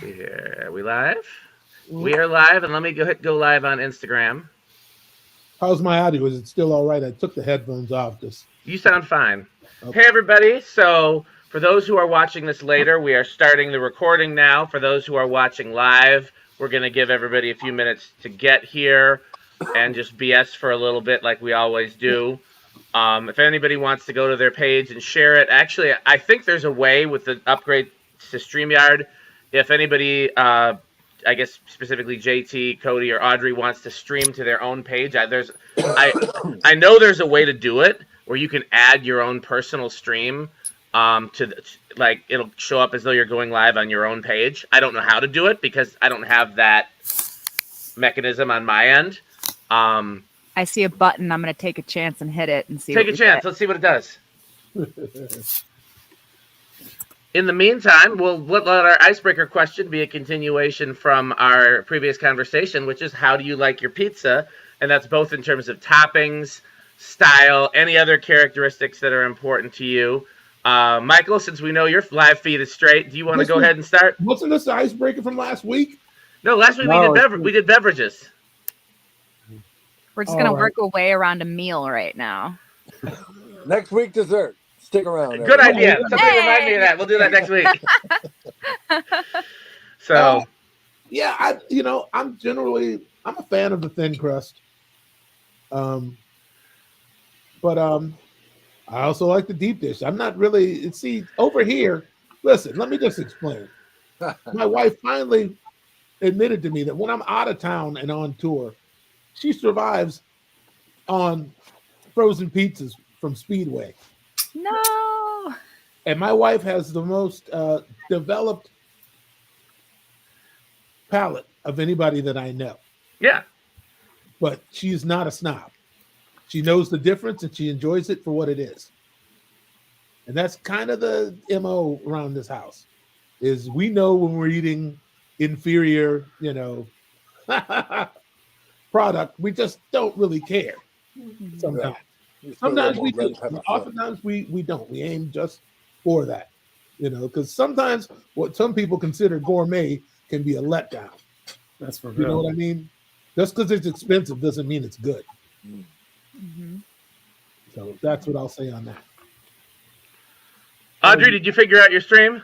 See here. Are we live? Well, We are live, and let me go live on Instagram. how's my audio? Is it still all right? I took the headphones off. Just You sound fine. Hey, okay. everybody. So, for those who are watching this later, we are starting the recording now. For those who are watching live, we're going to give everybody a few minutes to get here and just BS for a little bit, like we always do. If anybody wants to go to their page and share it, actually, I think there's a way with the upgrade to StreamYard. If anybody, I guess specifically JT, Cody, or Audrey wants to stream to their own page, I, I know there's a way to do it where you can add your own personal stream. Like it'll show up as though you're going live on your own page. I don't know how to do it because I don't have that mechanism on my end. I see a button. I'm going to take a chance and hit it and see. Take a chance. Let's see what it does. In the meantime, we'll let our icebreaker question be a continuation from our previous conversation, which is how do you like your pizza? And that's both in terms of toppings, style, any other characteristics that are important to you. Michael, since we know your live feed is straight, do you want to go ahead and start? Wasn't this the icebreaker from last week? No, last week we did beverages. We're just going to work a way around a meal right now. Next week, dessert. Stick around. Good idea. Somebody remind me of that. We'll do that next week. So, yeah, I'm a fan of the thin crust. But I also like the deep dish. I'm not really over here. Listen, let me just explain. My wife finally admitted to me that when I'm out of town and on tour, she survives on frozen pizzas from Speedway. No. And my wife has the most developed palate of anybody that I know. Yeah. But she's not a snob. She knows the difference and she enjoys it for what it is. And that's kind of the MO around this house. Is we know when we're eating inferior, product, we just don't really care. Sometimes. Sometimes we do. Oftentimes we don't. We aim just for that. Because sometimes what some people consider gourmet can be a letdown. That's for real. You know what I mean? Just because it's expensive doesn't mean it's good. Mm-hmm. So that's what I'll say on that. Audrey, did you figure out your stream?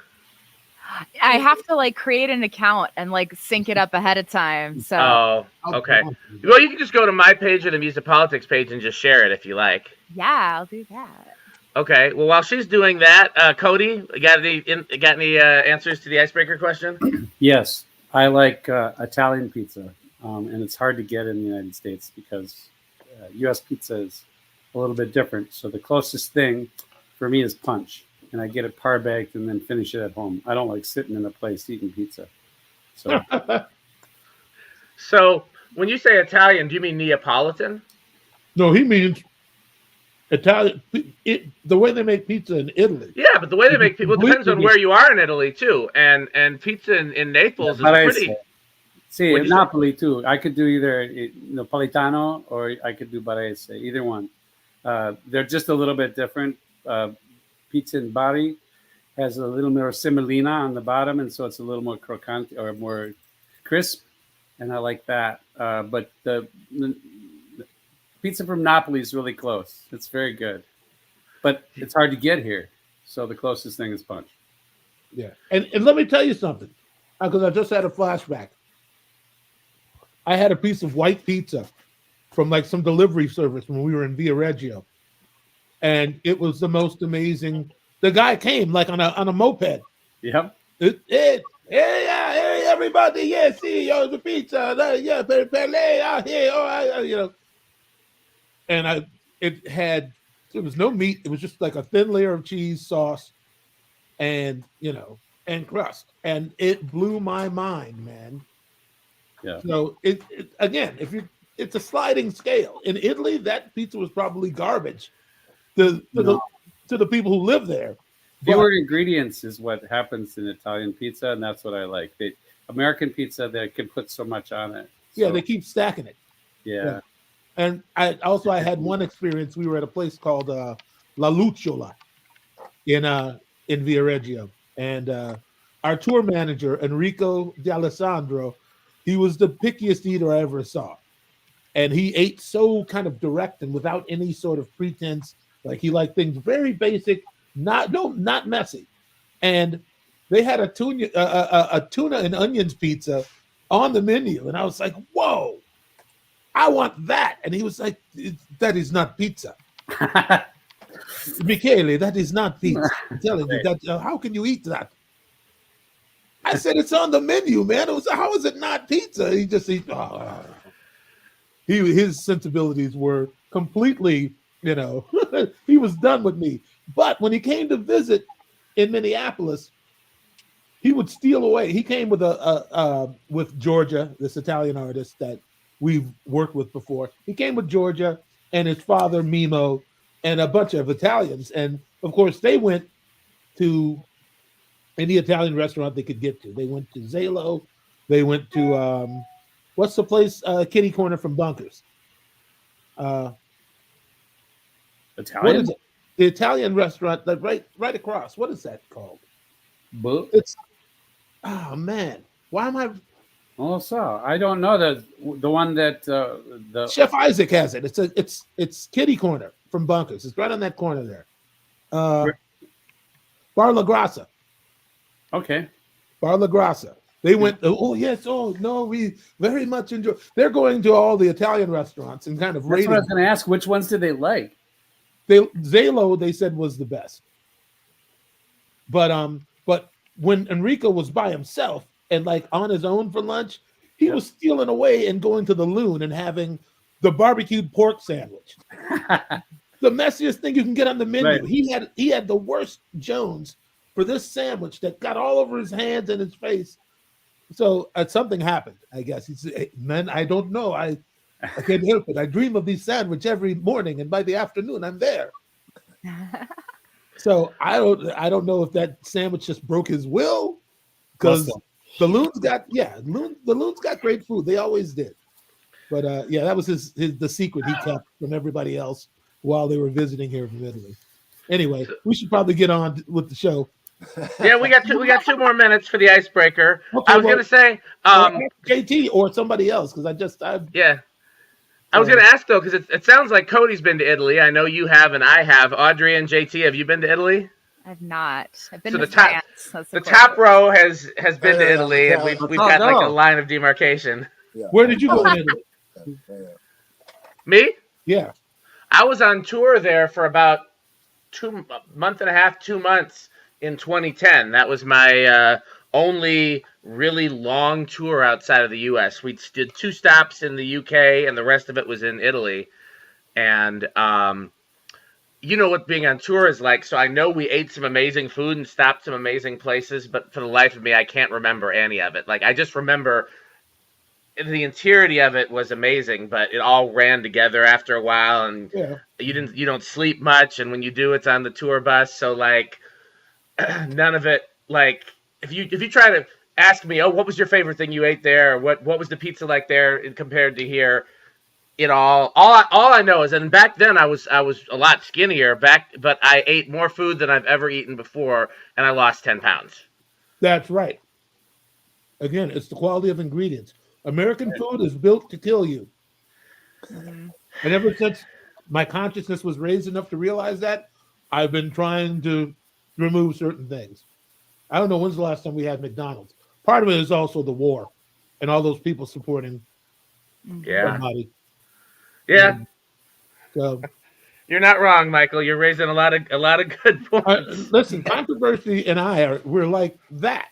I have to create an account and sync it up ahead of time. So okay. Well, you can just go to my page or the Music Politics page and just share it if you like. Yeah, I'll do that. Okay. Well, while she's doing that, Cody, got any answers to the icebreaker question? Yes, I like Italian pizza, and it's hard to get in the United States because U.S. pizza is a little bit different. So the closest thing for me is punch. And I get it par baked and then finish it at home. I don't like sitting in a place eating pizza. So, so when you say Italian, do you mean Neapolitan? No, he means Italian. The way they make pizza in Italy. Yeah, but the way they make pizza depends on where you are in Italy too. And pizza in Naples is pretty. See, in Napoli too. I could do either Napolitano or I could do Barese. Either one. They're just a little bit different. Pizza in Bari has a little more semolina on the bottom, and so it's a little more croccant or more crisp, and I like that. But the pizza from Napoli is really close. It's very good, but it's hard to get here. So the closest thing is punch. Yeah, and let me tell you something, because I just had a flashback. I had a piece of white pizza from some delivery service when we were in Via Reggio. And it was the most amazing. The guy came on a moped. Yep. Hey, everybody, yeah, see, the pizza, yeah, out here, And it was no meat. It was just like a thin layer of cheese sauce, and and crust, and it blew my mind, man. Yeah. So again, it's a sliding scale. In Italy, that pizza was probably garbage. To the people who live there. Fewer ingredients is what happens in Italian pizza, and that's what I like. American pizza, they can put so much on it. Yeah, they keep stacking it. Yeah. And I had one experience. We were at a place called La Lucciola in Via Reggio, and our tour manager, Enrico D'Alessandro, he was the pickiest eater I ever saw. And he ate so kind of direct and without any sort of pretense. Like he liked things very basic, not messy. And they had a tuna and onions pizza on the menu. And I was like, whoa, I want that. And he was like, that is not pizza. Michele, that is not pizza. I'm telling you, that how can you eat that? I said, it's on the menu, man. How is it not pizza? His sensibilities were completely, he was done with me. But when he came to visit in Minneapolis, he would steal away. He came with Georgia, this Italian artist that we've worked with before. He came with Georgia and his father, Mimo, and a bunch of Italians. And of course, they went to any Italian restaurant they could get to. They went to Zalo. They went to, what's the place? Kitty Corner from Bunkers. Italian? What is it? The Italian restaurant that right across. What is that called? It's, oh man. Why am I? Also, I don't know the one that the Chef Isaac has it. It's Kitty Corner from Bunkers. It's right on that corner there. Bar La Grassa. Okay. Bar La Grassa. They went, oh yes, oh no, we very much enjoy. They're going to all the Italian restaurants and kind of That's rating. what I was going to ask. Which ones did they like? Zalo, they said, was the best. But when Enrico was by himself and like on his own for lunch, he was stealing away and going to the Loon and having the barbecued pork sandwich. The messiest thing you can get on the menu. Right. He had the worst Jones for this sandwich that got all over his hands and his face. So something happened, I guess. He said, hey, man, I don't know. I can't help it. I dream of these sandwich every morning, and by the afternoon, I'm there. So I don't know if that sandwich just broke his will, because the Loons got the Loons got great food. They always did. But that was the secret he kept from everybody else while they were visiting here from Italy. Anyway, we should probably get on with the show. Yeah, we got 2 more minutes for the icebreaker. Okay, I was gonna say JT or somebody else, because I was gonna ask though, because it sounds like Cody's been to Italy. I know you have, and I have. Audrey and JT, have you been to Italy? I've not. I've been So to the top- France. The top row has been to Italy, and we've got like a line of demarcation. Yeah. Where did you go in Italy? Me? Yeah. I was on tour there for about 2 months in 2010. That was my only really long tour outside of the U.S. We did 2 stops in the U.K. and the rest of it was in Italy. And you know what being on tour is like. So I know we ate some amazing food and stopped some amazing places, but for the life of me, I can't remember any of it. Like I just remember the entirety of it was amazing, but it all ran together after a while, and you don't sleep much, and when you do, it's on the tour bus. So like none of it, like if you try to ask me, what was your favorite thing you ate there, or what was the pizza like there compared to here, all I know is, and back then I was a lot skinnier but I ate more food than I've ever eaten before, and I lost 10 pounds. That's right. Again, it's the quality of ingredients. American food is built to kill you. Mm-hmm. And ever since my consciousness was raised enough to realize that, I've been trying to remove certain things. I don't know when's the last time we had McDonald's. Part of it is also the war and all those people supporting somebody. Yeah. So you're not wrong, Michael. You're raising a lot of good points. Listen, controversy and we're like that.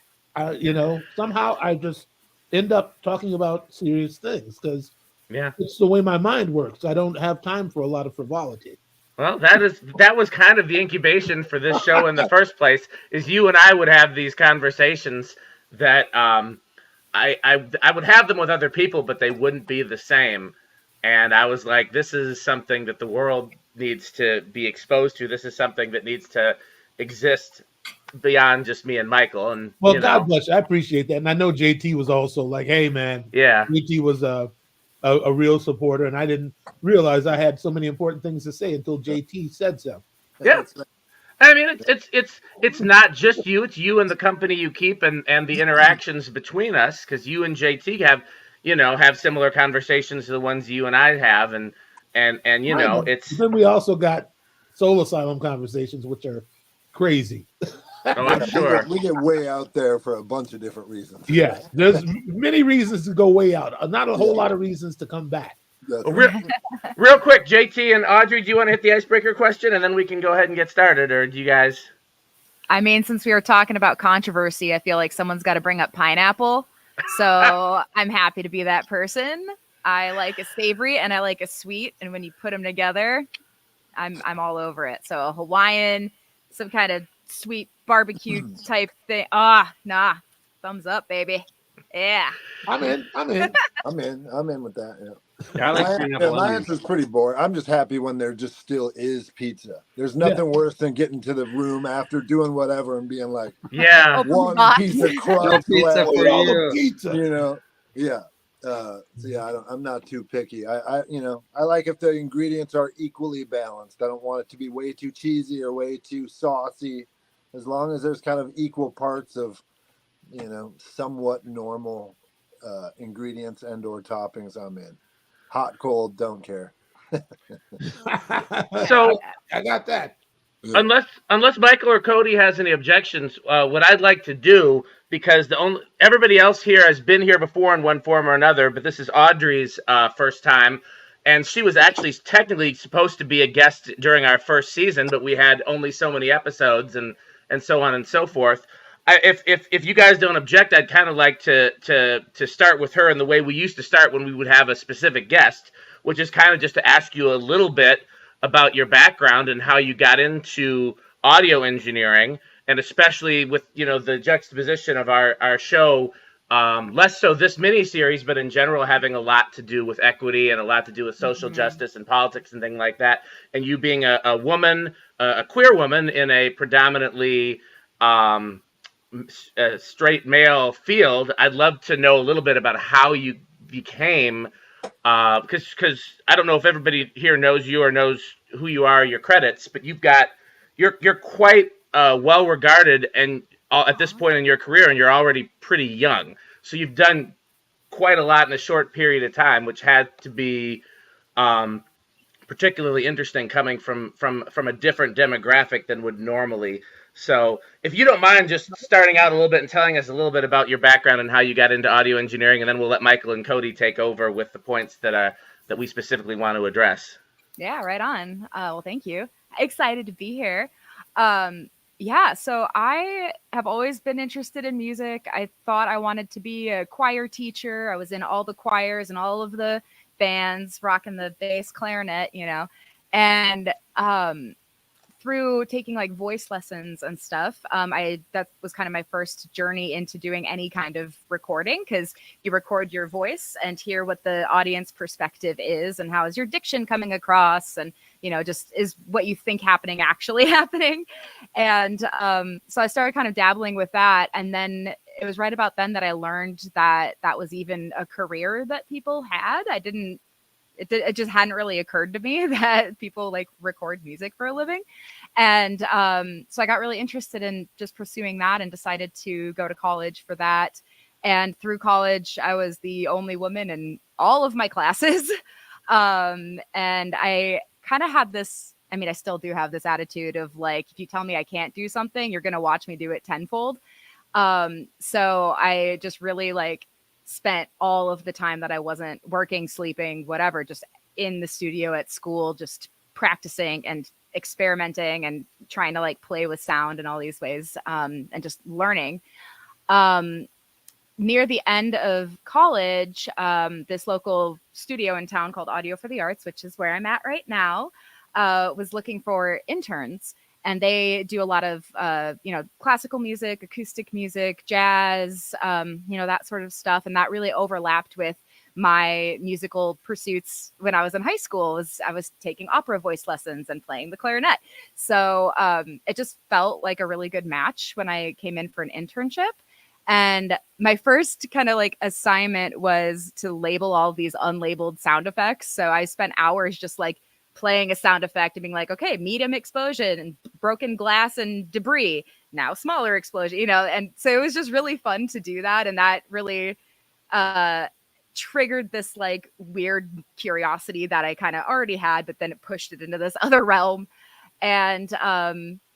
Somehow I just end up talking about serious things because it's the way my mind works. I don't have time for a lot of frivolity. Well, that was kind of the incubation for this show in the first place, is you and I would have these conversations that I would have them with other people, but they wouldn't be the same. And I was like, this is something that the world needs to be exposed to. This is something that needs to exist beyond just me and Michael. And God bless you. I appreciate that. And I know JT was also like, hey man, JT was a real supporter, and I didn't realize I had so many important things to say until JT said so. Yeah. I mean, it's not just you; it's you and the company you keep, and the interactions between us. Because you and JT have similar conversations to the ones you and I have, and it's. Then we also got Soul Asylum conversations, which are crazy. Oh, I'm sure. We get way out there for a bunch of different reasons. Yeah, there's many reasons to go way out. Not a whole lot of reasons to come back. Well, real quick, JT and Audrey, do you want to hit the icebreaker question, and then we can go ahead and get started, or do you guys? I mean, since we were talking about controversy, I feel like someone's got to bring up pineapple. So I'm happy to be that person. I like a savory and I like a sweet, and when you put them together, I'm all over it. So a Hawaiian, some kind of sweet barbecue type thing. Thumbs up, baby. Yeah. I'm in. I'm in with that. Yeah. Yeah, I like my answer's pretty boring. I'm just happy when there just still is pizza. There's nothing worse than getting to the room after doing whatever and being like, yeah, one piece of crust pizza left, for you. Pizza. Yeah. So yeah, I'm not too picky. I like if the ingredients are equally balanced. I don't want it to be way too cheesy or way too saucy. As long as there's kind of equal parts of, somewhat normal ingredients and or toppings, I'm in. Hot, cold, don't care. So I got that. Unless Michael or Cody has any objections, what I'd like to do, because everybody else here has been here before in one form or another, but this is Audrey's first time, and she was actually technically supposed to be a guest during our first season, but we had only so many episodes and so on and so forth. If you guys don't object, I'd kind of like to start with her in the way we used to start when we would have a specific guest, which is kind of just to ask you a little bit about your background and how you got into audio engineering, and especially with the juxtaposition of our show, less so this mini-series, but in general having a lot to do with equity and a lot to do with social justice and politics and things like that, and you being a woman, a queer woman in a predominantly straight male field. I'd love to know a little bit about how you became, because I don't know if everybody here knows you or knows who you are, your credits, but you're quite well regarded and at this point in your career, and you're already pretty young, so you've done quite a lot in a short period of time, which had to be particularly interesting coming from a different demographic than would normally. So if you don't mind just starting out a little bit and telling us a little bit about your background and how you got into audio engineering, and then we'll let Michael and Cody take over with the points that we specifically want to address. Yeah, right on. Well, thank you. Excited to be here. So I have always been interested in music. I thought I wanted to be a choir teacher. I was in all the choirs and all of the bands, rocking the bass clarinet, and through taking like voice lessons and stuff, that was kind of my first journey into doing any kind of recording, because you record your voice and hear what the audience perspective is and how is your diction coming across, and just is what you think actually happening. And so I started kind of dabbling with that, and then it was right about then that I learned that was even a career that people had. It just hadn't really occurred to me that people like record music for a living. And so I got really interested in just pursuing that and decided to go to college for that. And through college, I was the only woman in all of my classes. And I kind of had this, I still do have this attitude of like, if you tell me I can't do something, you're going to watch me do it tenfold. So I just really spent all of the time that I wasn't working, sleeping, whatever, just in the studio at school, just practicing and experimenting and trying to play with sound in all these ways, and just learning. Near the end of college, this local studio in town called Audio for the Arts, which is where I'm at right now, was looking for interns. And they do a lot of, classical music, acoustic music, jazz, that sort of stuff. And that really overlapped with my musical pursuits when I was in high school. I was taking opera voice lessons and playing the clarinet. So it just felt like a really good match when I came in for an internship. And my first kind of assignment was to label all these unlabeled sound effects. So I spent hours just playing a sound effect and being like, okay, medium explosion and broken glass and debris, now smaller explosion, and so it was just really fun to do that. And that really triggered this like weird curiosity that I kind of already had, but then it pushed it into this other realm. And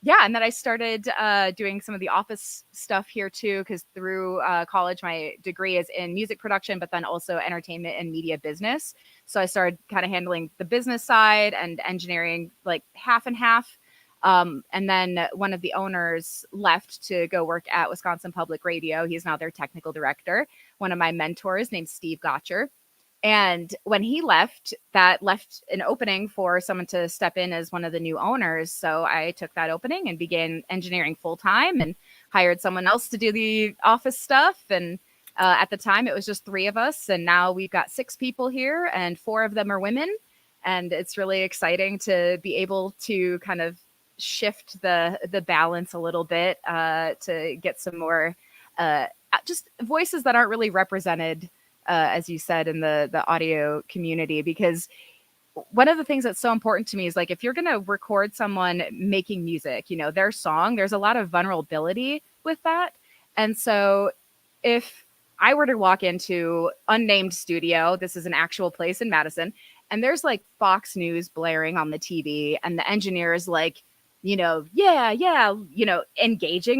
and then I started doing some of the office stuff here too, because through college, my degree is in music production, but then also entertainment and media business. So I started kind of handling the business side and engineering, like half and half. And then one of the owners left to go work at Wisconsin Public Radio. He's now their technical director. One of my mentors named Steve Gotcher. And when he left, that left an opening for someone to step in as one of the new owners. So I took that opening and began engineering full time and hired someone else to do the office stuff. And at the time, it was just 3 of us. And now we've got 6 people here, and 4 of them are women. And it's really exciting to be able to kind of shift the balance a little bit to get some more just voices that aren't really represented, as you said, in the audio community. Because one of the things that's so important to me is, like, if you're going to record someone making music, their song, there's a lot of vulnerability with that. And so if I were to walk into unnamed studio, this is an actual place in Madison, and there's like Fox News blaring on the TV, and the engineer is like, engaging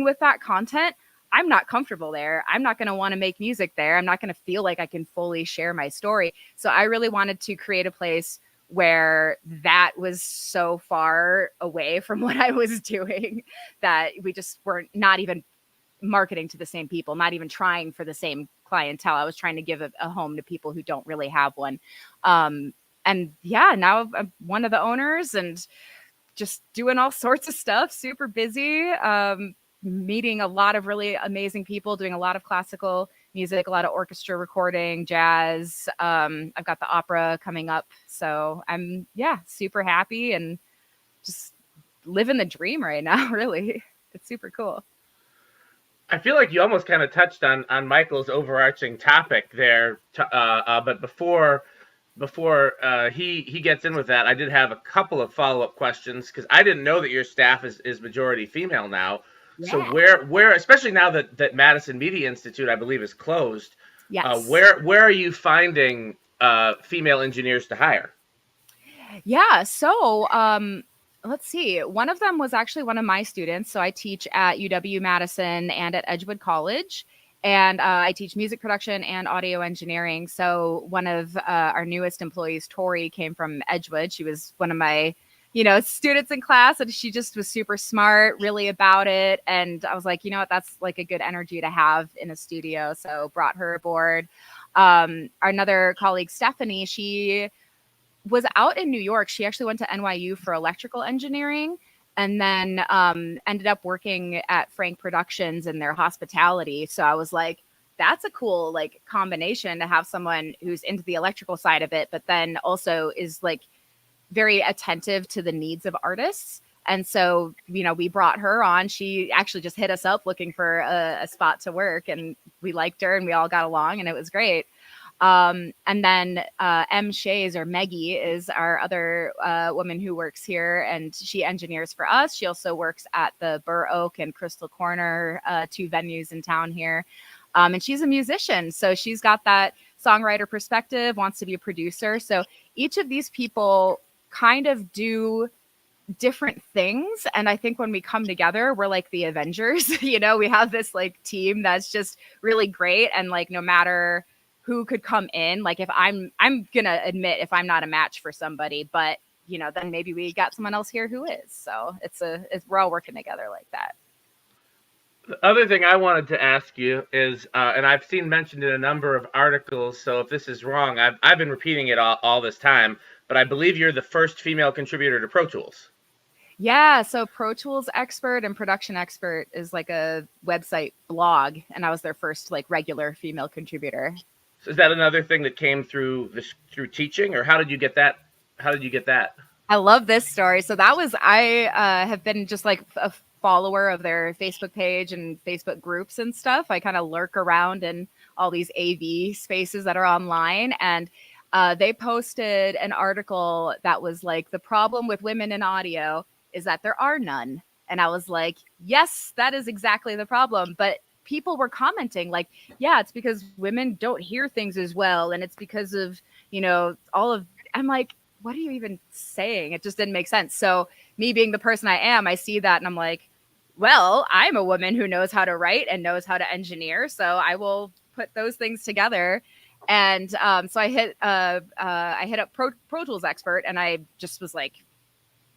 with that content, I'm not comfortable there. I'm not going to want to make music there. I'm not going to feel like I can fully share my story. So I really wanted to create a place where that was so far away from what I was doing that we just were not even marketing to the same people, not even trying for the same clientele. I was trying to give a home to people who don't really have one. Now I'm one of the owners and just doing all sorts of stuff, super busy, meeting a lot of really amazing people, doing a lot of classical music, a lot of orchestra recording, jazz. I've got the opera coming up. So I'm, super happy and just living the dream right now, really. It's super cool. I feel like you almost kind of touched on Michael's overarching topic there, but before he gets in with that, I did have a couple of follow-up questions, because I didn't know that your staff is majority female now. Yeah. So where especially now that Madison Media Institute, I believe, is closed, yes. Where are you finding female engineers to hire? Yeah, so let's see. One of them was actually one of my students. So I teach at UW-Madison and at Edgewood College. And I teach music production and audio engineering. So one of our newest employees, Tori, came from Edgewood. She was one of my, students in class, and she just was super smart, really about it. And I was like, that's like a good energy to have in a studio. So brought her aboard. Another colleague, Stephanie, she was out in New York. She actually went to NYU for electrical engineering, and then ended up working at Frank Productions in their hospitality. So I was like, that's a cool like combination to have someone who's into the electrical side of it, but then also is like very attentive to the needs of artists. And so, we brought her on. She actually just hit us up looking for a spot to work, and we liked her and we all got along, and it was great. And then M. Shays, or Meggie, is our other woman who works here, and she engineers for us. She also works at the Burr Oak and Crystal Corner, 2 venues in town here. And she's a musician, so she's got that songwriter perspective, wants to be a producer. So each of these people kind of do different things, and I think when we come together, we're like the Avengers. We have this like team that's just really great, and like no matter who could come in, like if I'm gonna admit if I'm not a match for somebody, but then maybe we got someone else here who is. So we're all working together like that. The other thing I wanted to ask you is, and I've seen mentioned in a number of articles, so if this is wrong, I've been repeating it all this time, but I believe you're the first female contributor to Pro Tools. Yeah, so Pro Tools Expert and Production Expert is like a website blog, and I was their first like regular female contributor. So is that another thing that came through teaching, or how did you get that? I love this story. So that was, I have been just like a follower of their Facebook page and Facebook groups and stuff. I kind of lurk around in all these AV spaces that are online, and they posted an article that was like, the problem with women in audio is that there are none. And I was like, yes, that is exactly the problem. But people were commenting like, yeah, it's because women don't hear things as well. And it's because of, all of, I'm like, what are you even saying? It just didn't make sense. So me being the person I am, I see that and I'm like, well, I'm a woman who knows how to write and knows how to engineer. So I will put those things together. And so I hit up Pro Tools Expert, and I just was like,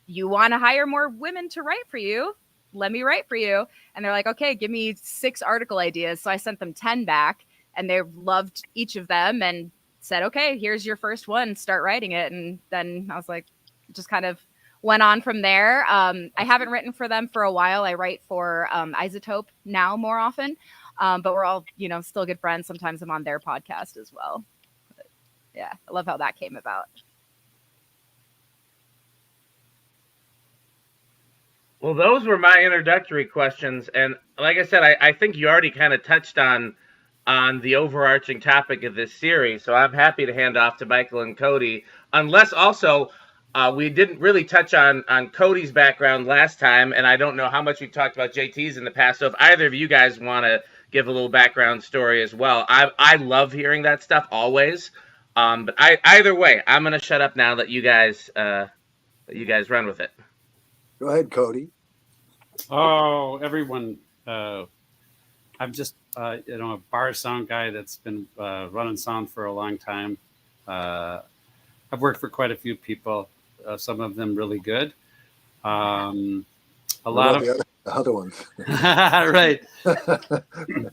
you want to hire more women to write for you? Let me write for you. And they're like, okay, give me 6 article ideas. So I sent them 10 back, and they loved each of them and said, okay, here's your first one, start writing it. And then I was like, just kind of went on from there. I haven't written for them for a while. I write for iZotope now more often. But we're all, still good friends. Sometimes I'm on their podcast as well. But yeah, I love how that came about. Well, those were my introductory questions, and like I said, I think you already kind of touched on the overarching topic of this series. So I'm happy to hand off to Michael and Cody, unless also we didn't really touch on Cody's background last time, and I don't know how much we talked about JT's in the past. So if either of you guys want to give a little background story as well, I love hearing that stuff always. But either way, I'm gonna shut up now. Let you guys run with it. Go ahead, Cody. Oh, everyone. I'm just, a bar sound guy that's been running sound for a long time. I've worked for quite a few people, some of them really good. A lot of the other ones. Right. The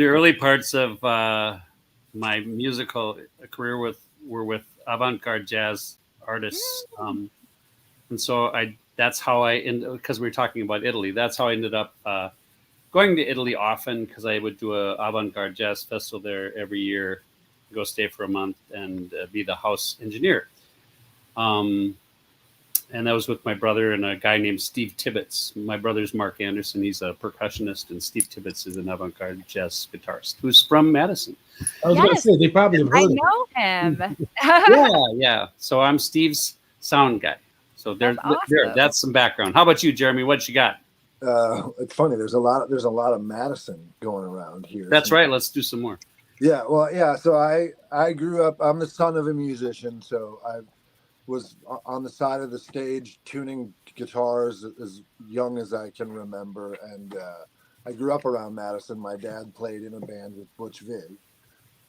early parts of my musical career were with avant-garde jazz artists. And so that's how I ended, because we were talking about Italy, that's how I ended up going to Italy often, because I would do a avant-garde jazz festival there every year, go stay for a month and be the house engineer. And that was with my brother and a guy named Steve Tibbetts. My brother's Mark Anderson. He's a percussionist, and Steve Tibbetts is an avant-garde jazz guitarist who's from Madison. I was going to say, they probably have heard I know him. Yeah. So I'm Steve's sound guy. So That's awesome. that's some background. How about you, Jeremy? What you got? It's funny. There's a lot of Madison going around here. That's right. Let's do some more. Yeah. Well, yeah. So I grew up. I'm the son of a musician, so I was on the side of the stage tuning guitars as young as I can remember, and I grew up around Madison. My dad played in a band with Butch Vig,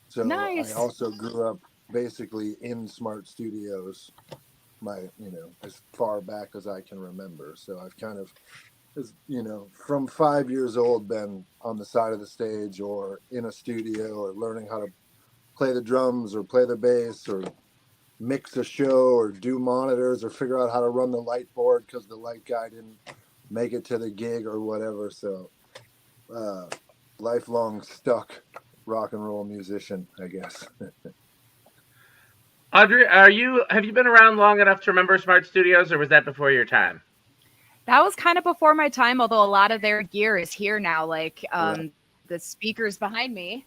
so nice. I also grew up basically in Smart Studios. As far back as I can remember. So I've kind of, from 5 years old, been on the side of the stage or in a studio or learning how to play the drums or play the bass or mix a show or do monitors or figure out how to run the light board because the light guy didn't make it to the gig or whatever. So lifelong stuck rock and roll musician, I guess. Audrey, have you been around long enough to remember Smart Studios, or was that before your time? That was kind of before my time, although a lot of their gear is here now, like the speakers behind me.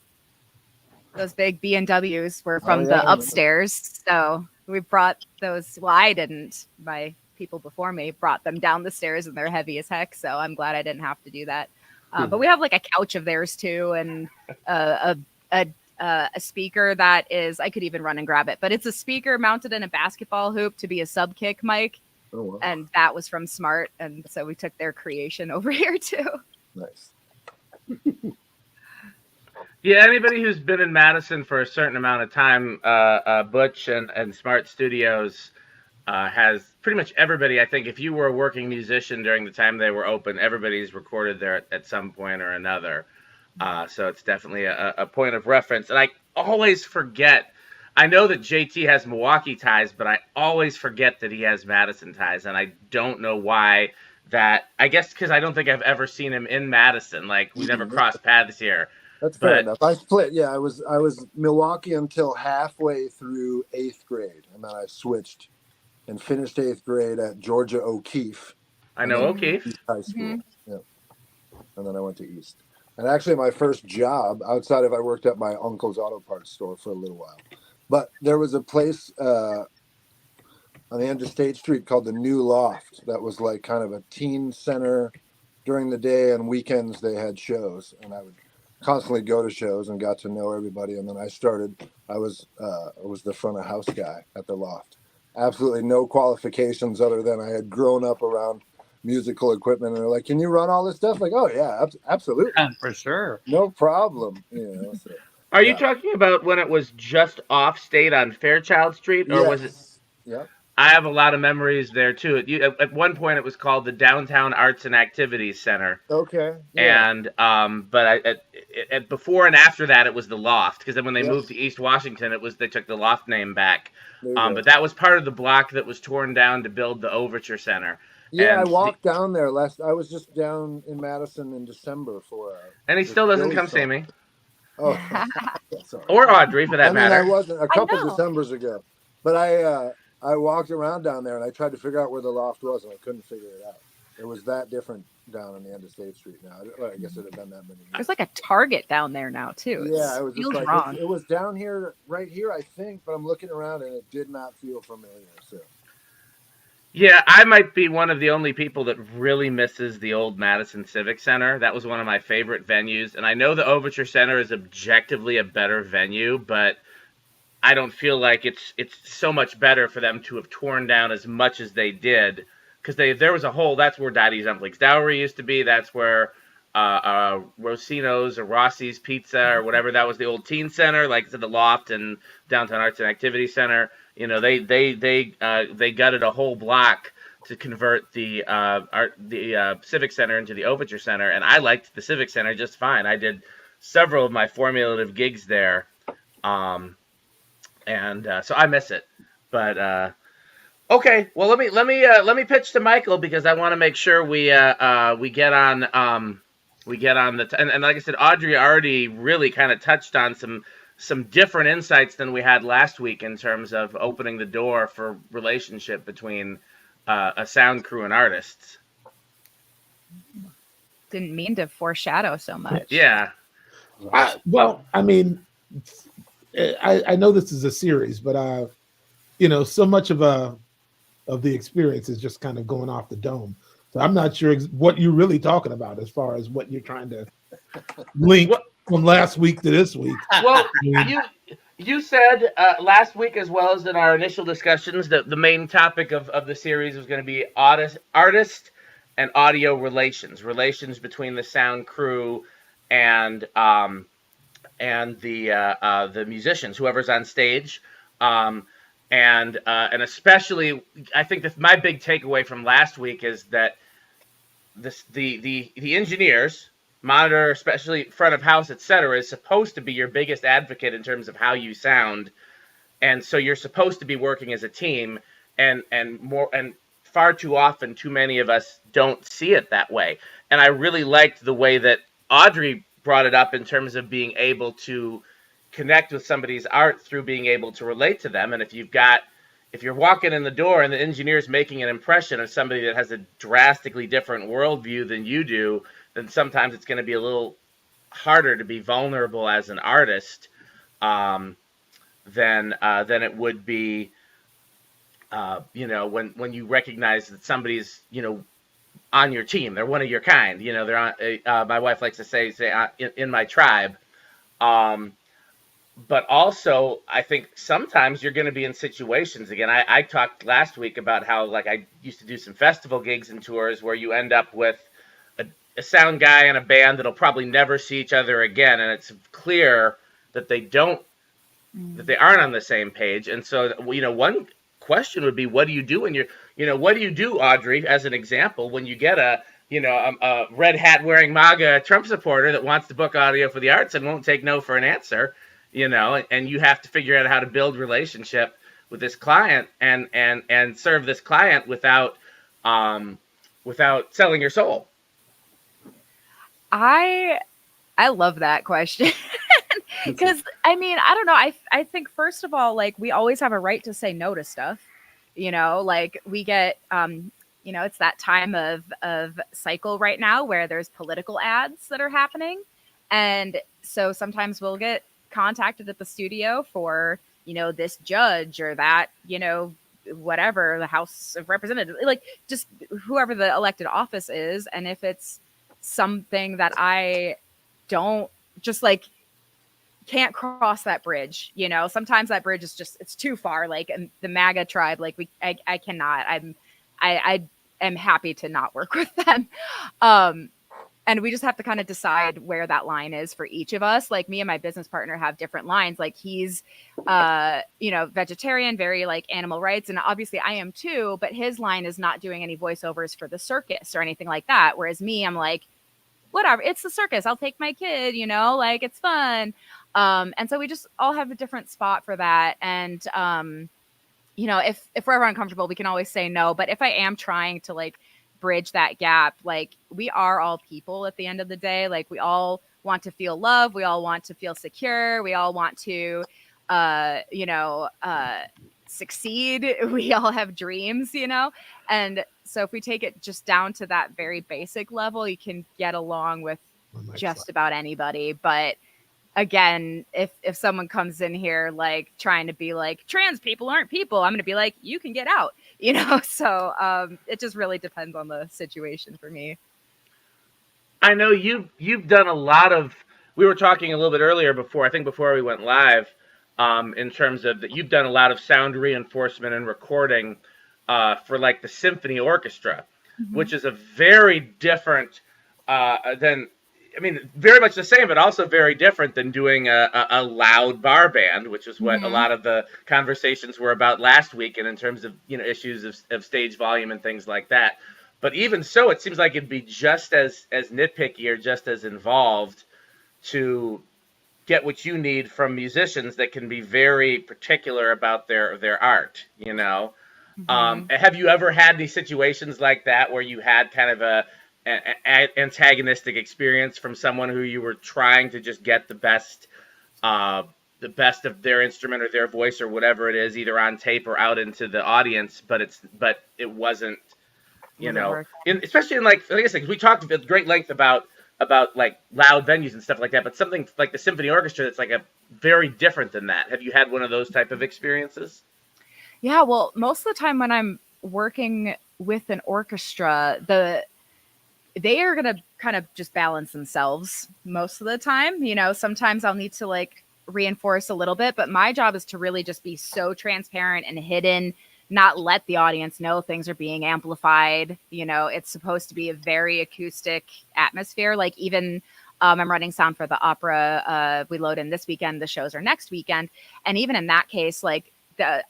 Those big B&Ws were from the upstairs. So we brought those. Well, I didn't. My people before me brought them down the stairs, and they're heavy as heck. So I'm glad I didn't have to do that. But we have like a couch of theirs too, and a speaker that is, I could even run and grab it, but it's a speaker mounted in a basketball hoop to be a sub kick mic. Oh, wow. And that was from Smart. And so we took their creation over here too. Nice. Yeah, anybody who's been in Madison for a certain amount of time, Butch and Smart Studios has pretty much everybody. I think if you were a working musician during the time they were open, everybody's recorded there at some point or another. So it's definitely a point of reference. And I always forget, I know that JT has Milwaukee ties, but I always forget that he has Madison ties. And I don't know why that. I guess because I don't think I've ever seen him in Madison. Like, we never crossed paths here. That's fair enough. I split. Yeah, I was Milwaukee until halfway through 8th grade. And then I switched and finished 8th grade at Georgia O'Keeffe. I know O'Keeffe. East High School. Mm-hmm. Yeah. And then I went to East. And actually, my first job, outside of I worked at my uncle's auto parts store for a little while, But there was a place on the end of State Street called the New Loft that was like kind of a teen center. During the day and weekends they had shows, and I would constantly go to shows and got to know everybody. And then I was the front of house guy at the Loft. Absolutely no qualifications other than I had grown up around musical equipment, and they're like, "Can you run all this stuff?" Like, "Oh yeah, absolutely, For sure. no problem." So, Are you yeah. talking about when it was just off state on Fairchild Street, or was it? Yes. Yep. I have a lot of memories there too. At one point, it was called the Downtown Arts and Activities Center, Okay. Yeah. and but before and after that, it was the Loft, because then when they Yes. moved to East Washington, they took the Loft name back. There you go. But that was part of the block that was torn down to build the Overture Center. Yeah, I and walked down there I was just down in Madison in December for And he still doesn't come see me, Oh, sorry. or Audrey for that matter. I wasn't a couple know. Decembers ago, but I walked around down there and I tried to figure out where the Loft was, and I couldn't figure it out. It was that different down on the end of State Street now. I guess it had been that many years. There's like a Target down there now too. Yeah, it was just feels like wrong. it was down here, right here, I think. But I'm looking around and it did not feel familiar. So Yeah, I might be one of the only people that really misses the old Madison Civic Center. That was one of my favorite venues, and I know the Overture Center is objectively a better venue, but I don't feel like it's so much better for them to have torn down as much as they did, because there was a whole, that's where Daddy's Umplink's Dowry used to be. That's where Rosino's or Rossi's Pizza or whatever, that was the old teen center, like the Loft and Downtown Arts and Activity Center. They gutted a whole block to convert the Civic Center into the Overture Center, and I liked the Civic Center just fine. I did several of my formulative gigs there. So I miss it, but okay. Well, let me pitch to Michael, because I want to make sure we get on and like I said, Audrey already really kind of touched on some different insights than we had last week in terms of opening the door for relationship between a sound crew and artists. Didn't mean to foreshadow so much. Yeah. Well, I mean, I know this is a series, but so much of the experience is just kind of going off the dome. So I'm not sure what you're really talking about as far as what you're trying to link from last week to this week. Well, you said last week, as well as in our initial discussions, that the main topic of the series was going to be artist and audio relations between the sound crew and the musicians, whoever's on stage, and especially, I think that my big takeaway from last week is that the engineers, monitor, especially front of house, etc., is supposed to be your biggest advocate in terms of how you sound, and so you're supposed to be working as a team, and far too often, too many of us don't see it that way. And I really liked the way that Audrey brought it up in terms of being able to connect with somebody's art through being able to relate to them. And if you're walking in the door and the engineer's making an impression of somebody that has a drastically different worldview than you do, then sometimes it's going to be a little harder to be vulnerable as an artist than it would be, when you recognize that somebody's, on your team. They're one of your kind. They're on. My wife likes to say in my tribe. But also, I think sometimes you're going to be in situations. Again, I talked last week about how, like, I used to do some festival gigs and tours where you end up with a sound guy and a band that'll probably never see each other again, and it's clear that they aren't on the same page. And so, one question would be, what do you do when what do you do, Audrey, as an example, when you get a red hat wearing MAGA Trump supporter that wants to book audio for the arts and won't take no for an answer, and you have to figure out how to build relationship with this client and serve this client without selling your soul. I love that question. Because I don't know. I think, first of all, like, we always have a right to say no to stuff. Like, we get it's that time of cycle right now where there's political ads that are happening, and so sometimes we'll get contacted at the studio for this judge or that, whatever, the House of Representatives, like just whoever the elected office is. And if it's something that I don't just like can't cross that bridge, sometimes that bridge is just, it's too far. Like, and the MAGA tribe, like I cannot, I am happy to not work with them. And we just have to kind of decide where that line is for each of us. Like me and my business partner have different lines. Like he's, vegetarian, very like animal rights. And obviously I am too, but his line is not doing any voiceovers for the circus or anything like that. Whereas me, I'm like, whatever, it's the circus. I'll take my kid, like it's fun. And so we just all have a different spot for that. And, if we're ever uncomfortable, we can always say no. But if I am trying to like bridge that gap, like we are all people at the end of the day. Like we all want to feel love. We all want to feel secure. We all want to, succeed. We all have dreams, and so if we take it just down to that very basic level, you can get along with just about anybody. But again, if someone comes in here like trying to be like trans people aren't people, I'm going to be like, you can get out, so it just really depends on the situation for me. I know you've done a lot of, we were talking a little bit earlier before we went live, in terms of that you've done a lot of sound reinforcement and recording for like the symphony orchestra, which is a very different very much the same, but also very different than doing a loud bar band, which is what a lot of the conversations were about last week, and in terms of issues of stage volume and things like that. But even so, it seems like it'd be just as nitpicky or just as involved to get what you need from musicians that can be very particular about their art. Have you ever had any situations like that where you had kind of an antagonistic experience from someone who you were trying to just get the best of their instrument or their voice or whatever it is, either on tape or out into the audience, but it wasn't, especially in like I said, we talked at great length about like loud venues and stuff like that, but something like the symphony orchestra that's like a very different than that. Have you had one of those type of experiences? Yeah, well, most of the time when I'm working with an orchestra, they are going to kind of just balance themselves most of the time. Sometimes I'll need to like reinforce a little bit, but my job is to really just be so transparent and hidden, not let the audience know things are being amplified. It's supposed to be a very acoustic atmosphere. Like even I'm running sound for the opera. We load in this weekend. The shows are next weekend. And even in that case, like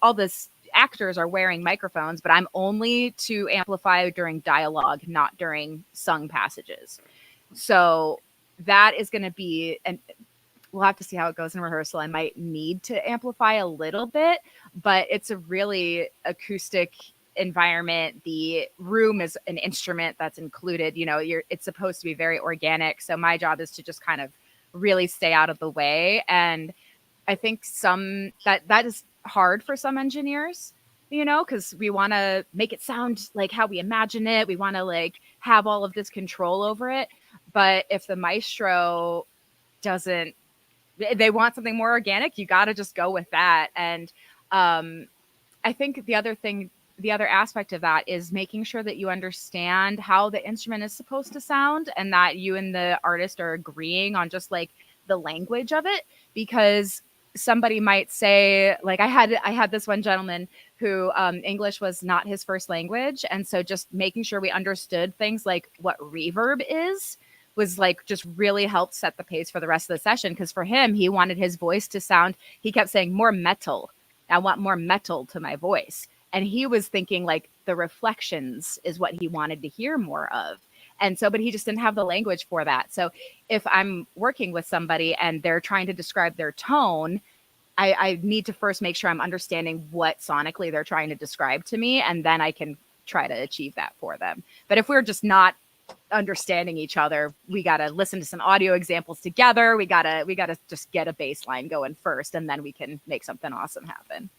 all this actors are wearing microphones, but I'm only to amplify during dialogue, not during sung passages. So that is going to be, and we'll have to see how it goes in rehearsal. I might need to amplify a little bit, but it's a really acoustic environment. The room is an instrument that's included. It's supposed to be very organic. So my job is to just kind of really stay out of the way. And I think that is hard for some engineers, because we want to make it sound like how we imagine it. We want to like have all of this control over it. But if the maestro doesn't, they want something more organic, you got to just go with that. And I think the other aspect of that is making sure that you understand how the instrument is supposed to sound, and that you and the artist are agreeing on just like the language of it. Because somebody might say, like I had this one gentleman who English was not his first language. And so just making sure we understood things like what reverb is was like just really helped set the pace for the rest of the session. Because for him, he wanted his voice to sound, he kept saying more metal. I want more metal to my voice. And he was thinking like the reflections is what he wanted to hear more of. And so, but he just didn't have the language for that. So if I'm working with somebody and they're trying to describe their tone, I need to first make sure I'm understanding what sonically they're trying to describe to me, and then I can try to achieve that for them. But if we're just not understanding each other, we got to listen to some audio examples together. We got to just get a baseline going first, and then we can make something awesome happen.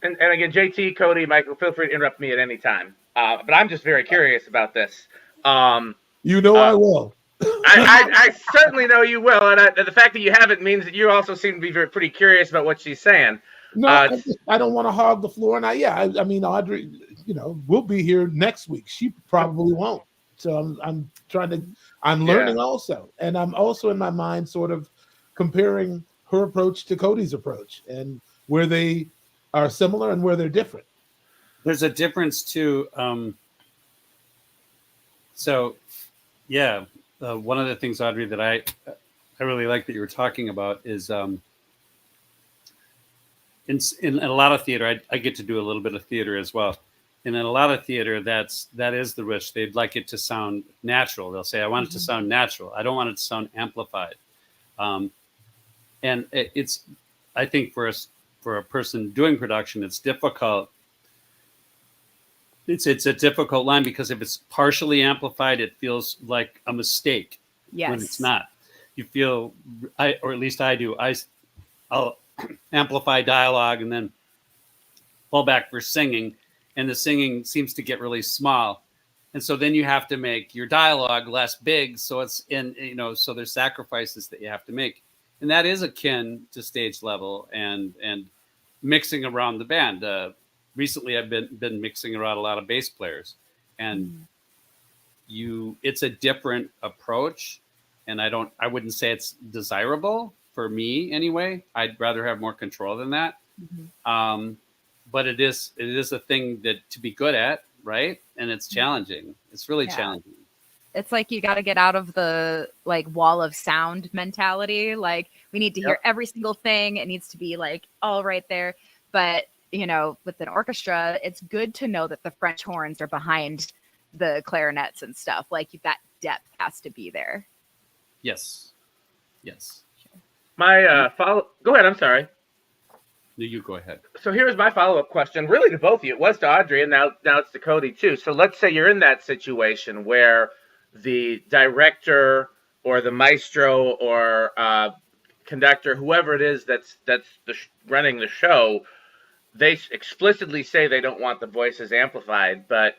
And again, JT, Cody, Michael, feel free to interrupt me at any time. But I'm just very curious about this. I will. I certainly know you will, and the fact that you haven't means that you also seem to be pretty curious about what she's saying. No, I don't want to hog the floor, and I mean, Audrey, we'll be here next week. She probably won't. So I'm learning also, and I'm also in my mind sort of comparing her approach to Cody's approach, and where they are similar and where they're different. There's a difference too. One of the things, Audrey, that I really like that you were talking about is in a lot of theater, I get to do a little bit of theater as well. And in a lot of theater, that is the risk. They'd like it to sound natural. They'll say, I want it to sound natural. I don't want it to sound amplified. And it's, I think for a person doing production, it's difficult. It's a difficult line, because if it's partially amplified, it feels like a mistake. Yes. When it's not. You feel, or at least I do, I'll amplify dialogue and then pull back for singing, and the singing seems to get really small. And so then you have to make your dialogue less big. So it's so there's sacrifices that you have to make. And that is akin to stage level and mixing around the band. Recently I've been mixing around a lot of bass players, and it's a different approach. And I wouldn't say it's desirable for me anyway. I'd rather have more control than that. But it is a thing that to be good at, right? And it's challenging. It's really challenging. It's like you got to get out of the wall of sound mentality. Like, we need to hear every single thing. It needs to be all right there. But with an orchestra, it's good to know that the French horns are behind the clarinets and stuff. That depth has to be there. Yes. My go ahead. I'm sorry. No, you go ahead. So here's my follow-up question, really to both of you. It was to Audrey, and now it's to Cody too. So let's say you're in that situation where the director or the maestro or conductor, whoever it is that's running the show, they explicitly say they don't want the voices amplified, but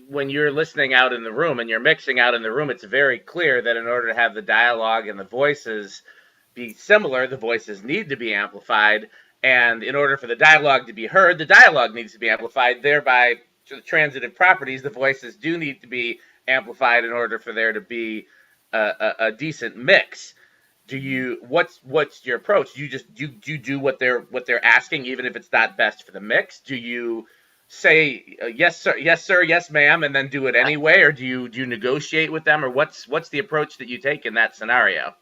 when you're listening out in the room and you're mixing out in the room, it's very clear that in order to have the dialogue and the voices be similar, the voices need to be amplified. And in order for the dialogue to be heard, the dialogue needs to be amplified. Thereby, to the transitive properties, the voices do need to be amplified in order for there to be a decent mix. What's your approach? Do you do what they're asking, even if it's not best for the mix? Do you say yes sir, yes ma'am, and then do it anyway, or do you negotiate with them, or what's the approach that you take in that scenario?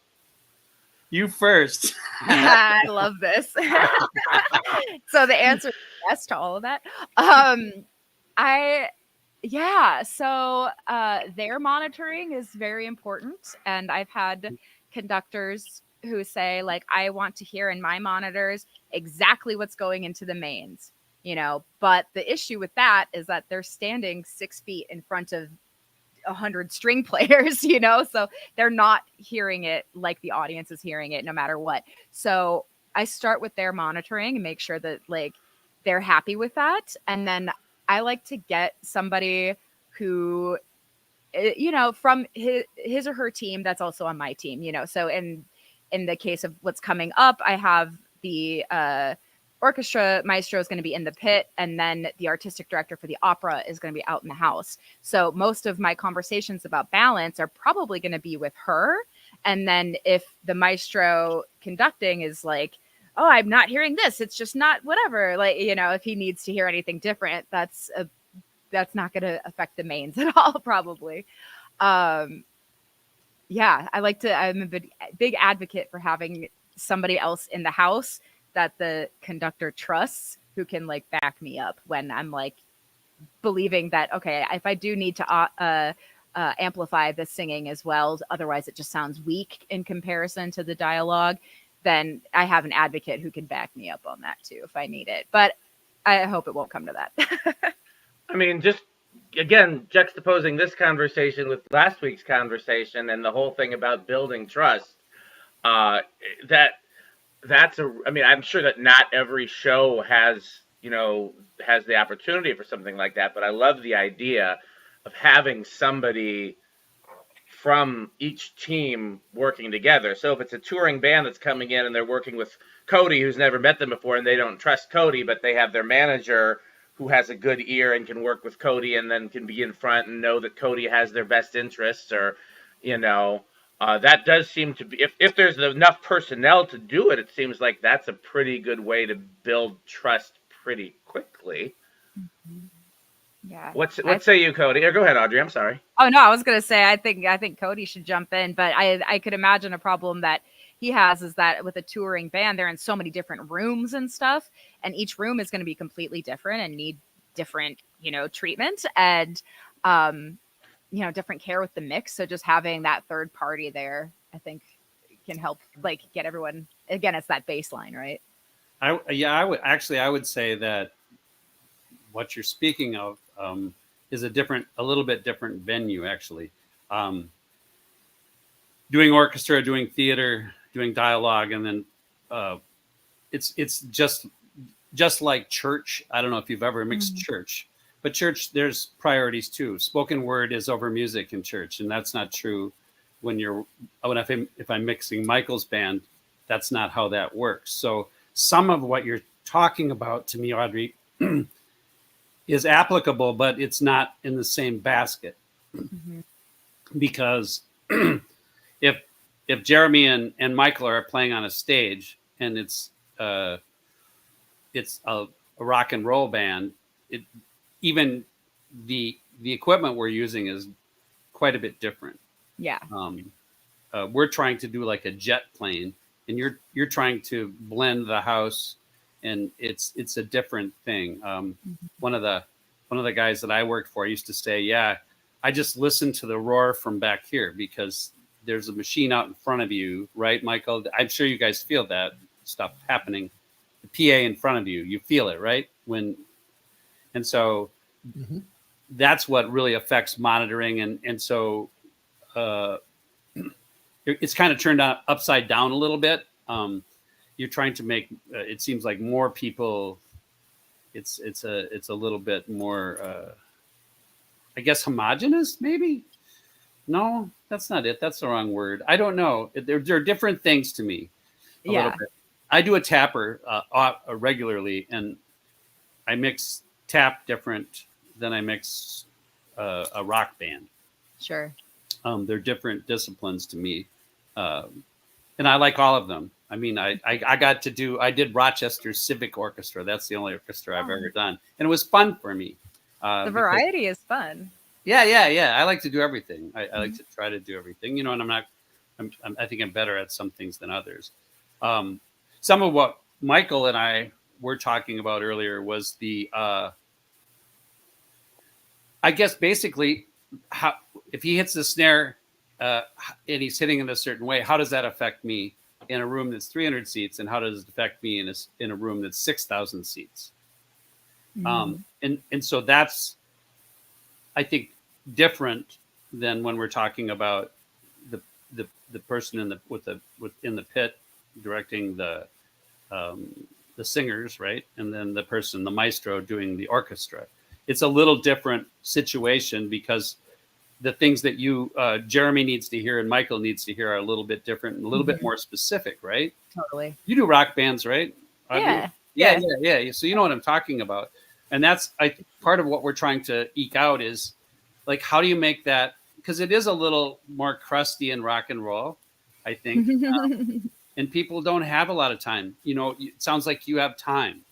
You first. I love this. So the answer is yes to all of that. So their monitoring is very important, and I've had conductors who say I want to hear in my monitors exactly what's going into the mains, but the issue with that is that they're standing 6 feet in front of 100 string players, so they're not hearing it like the audience is hearing it no matter what. So I start with their monitoring and make sure that they're happy with that. And then I like to get somebody who, from his or her team that's also on my team, so in the case of what's coming up, I have the orchestra maestro is going to be in the pit, and then the artistic director for the opera is going to be out in the house. So most of my conversations about balance are probably going to be with her. And then if the maestro conducting is oh, I'm not hearing this, it's just not whatever, if he needs to hear anything different, that's not going to affect the mains at all, probably. I'm a big advocate for having somebody else in the house that the conductor trusts, who can back me up when I'm believing that, okay, if I do need to amplify the singing as well, otherwise it just sounds weak in comparison to the dialogue, then I have an advocate who can back me up on that too if I need it. But I hope it won't come to that. I mean, just again, juxtaposing this conversation with last week's conversation and the whole thing about building trust, I'm sure that not every show has the opportunity for something like that, but I love the idea of having somebody from each team working together. So if it's a touring band that's coming in and they're working with Cody, who's never met them before, and they don't trust Cody, but they have their manager who has a good ear and can work with Cody and then can be in front and know that Cody has their best interests, or, that does seem to be, if there's enough personnel to do it, it seems like that's a pretty good way to build trust pretty quickly. Yeah. What say you, Cody? Or go ahead, Audrey. I'm sorry. Oh no, I was gonna say I think Cody should jump in, but I could imagine a problem that he has is that with a touring band, they're in so many different rooms and stuff, and each room is going to be completely different and need different, treatment and different care with the mix. So just having that third party there, I think, can help get everyone. Again, it's that baseline, right? I would say that what you're speaking of is a little bit different venue, actually. Doing orchestra, doing theater, doing dialogue, and then it's just like church. I don't know if you've ever mixed church, but church, there's priorities too. Spoken word is over music in church, and that's not true if I'm mixing Michael's band. That's not how that works. So some of what you're talking about to me, Audrey, is applicable, but it's not in the same basket. Because if Jeremy and Michael are playing on a stage and it's a rock and roll band, even the equipment we're using is quite a bit different. Yeah. We're trying to do like a jet plane, and you're trying to blend the house, and it's a different thing. One of the guys that I worked for used to say, "Yeah, I just listen to the roar from back here because there's a machine out in front of you, right, Michael? I'm sure you guys feel that stuff happening. The PA in front of you, you feel it, right? And so that's what really affects monitoring, and so it's kind of turned upside down a little bit. You're trying to make it seems like more people. It's a little bit more, I guess, homogenous, maybe. No, that's not it. That's the wrong word. I don't know. There are different things to me. A little bit. I do a tapper regularly, and I mix tap different than I mix a rock band. Sure. They're different disciplines to me, and I like all of them. I mean, I did Rochester Civic Orchestra. That's the only orchestra I've ever done, and it was fun for me. The variety is fun. Yeah. I like to do everything. I like to try to do everything, and I think I'm better at some things than others. Some of what Michael and I were talking about earlier was I guess basically how, if he hits the snare and he's hitting in a certain way, how does that affect me in a room that's 300 seats, and how does it affect me in a room that's 6,000 seats? And so that's, I think, different than when we're talking about the person in the pit directing the singers, right? And then the maestro doing the orchestra. It's a little different situation because the things that Jeremy needs to hear and Michael needs to hear are a little bit different and a little bit more specific, right? Totally. You do rock bands, right? Yeah. So you know what I'm talking about. And that's, I think, part of what we're trying to eke out is, like, how do you make that? Because it is a little more crusty in rock and roll, I think. And people don't have a lot of time. It sounds like you have time.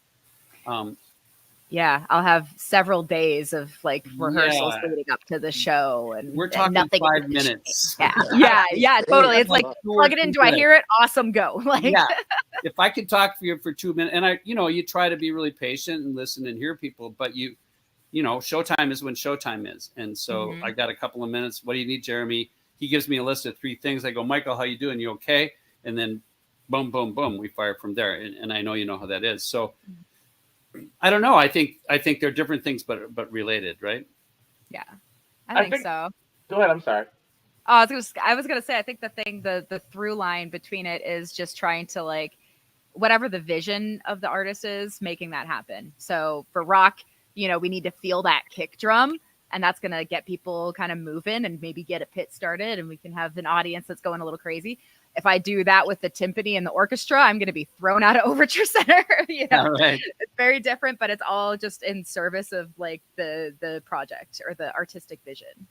Yeah, I'll have several days of rehearsals leading up to the show, and we're talking nothing 5 minutes. Yeah, totally. It's like plug it in. Do I hear it? Awesome, go. If I could talk for you for 2 minutes, and you try to be really patient and listen and hear people, but showtime is when showtime is, and so I got a couple of minutes. What do you need, Jeremy? He gives me a list of 3 things. I go, Michael, how you doing? You okay? And then, boom, boom, boom, we fire from there, and I know you know how that is. So. I don't know. I think they're different things, but related, right? Yeah, I think so. Go ahead. I'm sorry. I was gonna say, I think the through line between it is just trying to whatever the vision of the artist is, making that happen. So for rock, we need to feel that kick drum. and that's going to get people kind of moving and maybe get a pit started, and we can have an audience that's going a little crazy. If I do that with the timpani and the orchestra, I'm going to be thrown out of Overture Center. All right. It's very different, but it's all just in service of like the project or the artistic vision.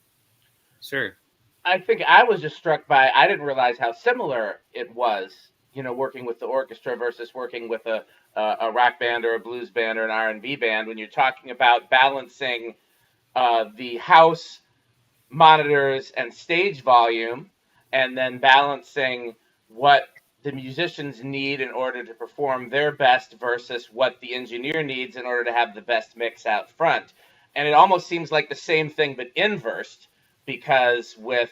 Sure. I think I was just struck by, I didn't realize how similar it was, working with the orchestra versus working with a rock band or a blues band or an R&B band, when you're talking about balancing the house monitors and stage volume, and then balancing what the musicians need in order to perform their best versus what the engineer needs in order to have the best mix out front. And it almost seems like the same thing but inversed, because with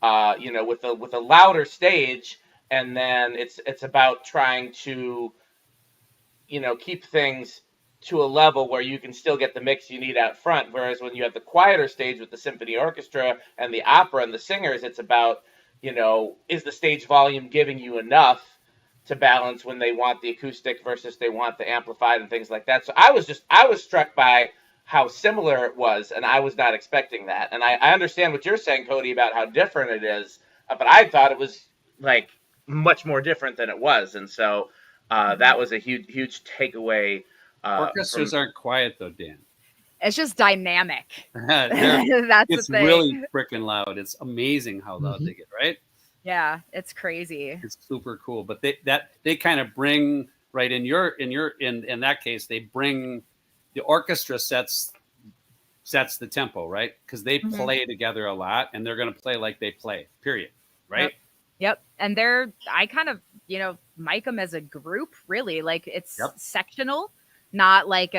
a louder stage, and then it's about trying to keep things to a level where you can still get the mix you need out front. Whereas when you have the quieter stage with the symphony orchestra and the opera and the singers, it's about, is the stage volume giving you enough to balance when they want the acoustic versus they want the amplified and things like that. So I was struck by how similar it was, and I was not expecting that. And I understand what you're saying, Cody, about how different it is, but I thought it was like much more different than it was. And so that was a huge takeaway. Orchestras aren't quiet though, Dan. It's just dynamic. That's the thing. Really freaking loud. It's amazing how loud they get, right? Yeah, it's crazy. It's super cool. But they kind of bring right in that case, they bring the orchestra sets the tempo, right? Because they play together a lot, and they're going to play like they play, period. Right? Yep. And I kind of, mic them as a group, really. Like it's sectional, not like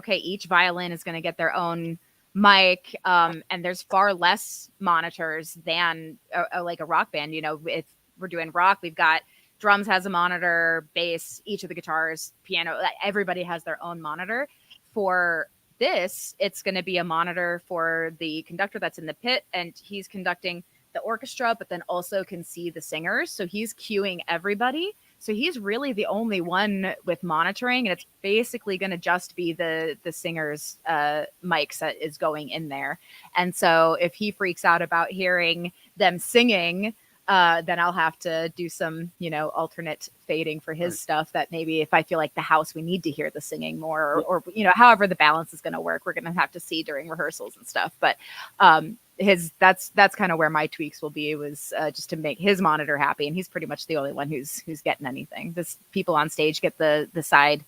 each violin is going to get their own mic. And there's far less monitors than like a rock band. If we're doing rock, we've got drums has a monitor, bass, each of the guitars, piano, everybody has their own monitor. For this, it's going to be a monitor for the conductor that's in the pit, and he's conducting the orchestra, but then also can see the singers. So he's cueing everybody. So he's really the only one with monitoring, and it's basically going to just be the singer's mics that is going in there. And so if he freaks out about hearing them singing, then I'll have to do some, alternate fading for his stuff, that maybe if I feel like the house, we need to hear the singing more, or however the balance is going to work, we're going to have to see during rehearsals and stuff. But that's kind of where my tweaks will be, was just to make his monitor happy. And he's pretty much the only one who's getting anything. This people on stage get the side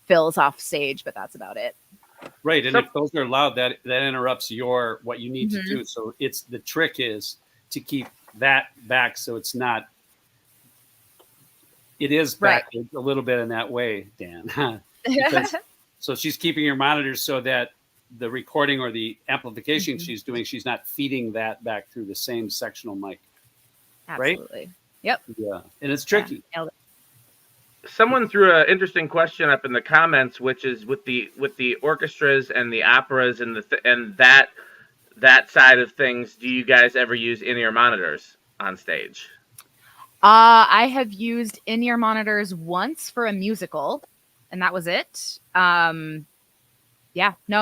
fills off stage, but that's about it. Right. And if those are loud, that interrupts what you need to do. So the trick is to keep that back, so it is back a little bit in that way, Dan. So she's keeping your monitors so that the recording or the amplification she's doing, she's not feeding that back through the same sectional mic. Absolutely. Right? Yep. Yeah. And it's tricky. Yeah. Someone threw an interesting question up in the comments, which is with the orchestras and the operas and that side of things, do you guys ever use in-ear monitors on stage? I have used in-ear monitors once for a musical, and that was it. No,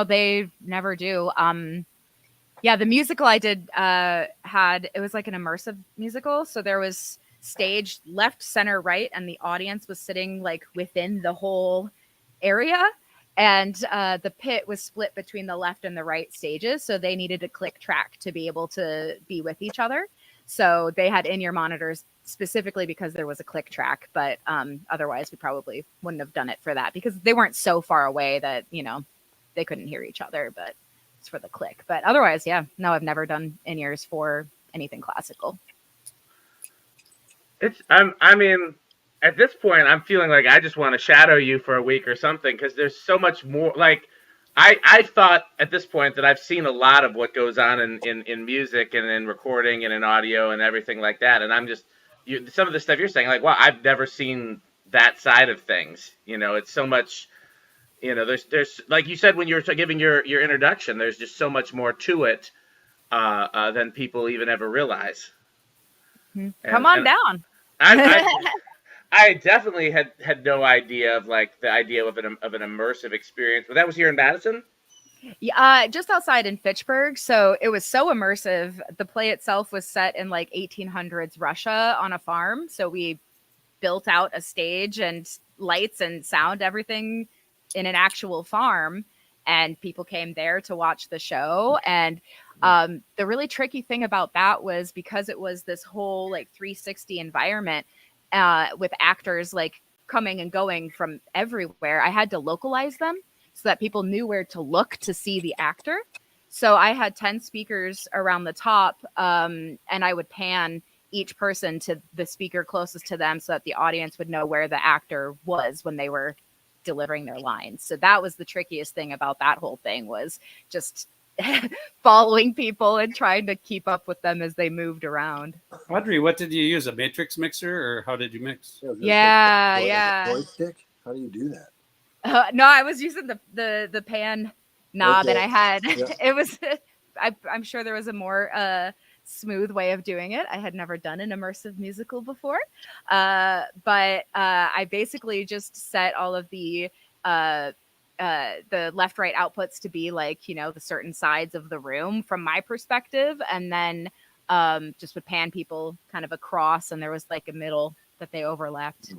they never do. The musical I did it was like an immersive musical. So there was stage left, center, right, and the audience was sitting like within the whole area. And the pit was split between the left and the right stages. So they needed a click track to be able to be with each other. So they had in-ear monitors specifically because there was a click track. But otherwise, we probably wouldn't have done it for that, because they weren't so far away that, they couldn't hear each other. But it's for the click. But otherwise, I've never done in-ears for anything classical. At this point, I'm feeling like I just want to shadow you for a week or something, because there's so much more. Like, I thought at this point that I've seen a lot of what goes on in music and in recording and in audio and everything like that. And I'm just, some of the stuff you're saying, like, wow, I've never seen that side of things. It's so much, there's like you said when you were giving your introduction, there's just so much more to it than people even ever realize. Come on down. I definitely had no idea of like the idea of an immersive experience. But that was here in Madison? Yeah, just outside in Fitchburg. So it was so immersive. The play itself was set in like 1800s Russia on a farm. So we built out a stage and lights and sound, everything in an actual farm. And people came there to watch the show. And the really tricky thing about that was because it was this whole like 360 environment with actors like coming and going from everywhere, I had to localize them so that people knew where to look to see the actor. So I had 10 speakers around the top, and I would pan each person to the speaker closest to them so that the audience would know where the actor was when they were delivering their lines. So that was the trickiest thing about that whole thing, was just following people and trying to keep up with them as they moved around. Audrey, what did you use? A matrix mixer, or how did you mix? Yeah. Joystick? How do you do that? No, I was using the pan knob, Okay. and I had Yeah. it was. I'm sure there was a more smooth way of doing it. I had never done an immersive musical before, but I basically just set all of the left right outputs to be like, the certain sides of the room from my perspective, and then just would pan people kind of across, and there was like a middle that they overlapped.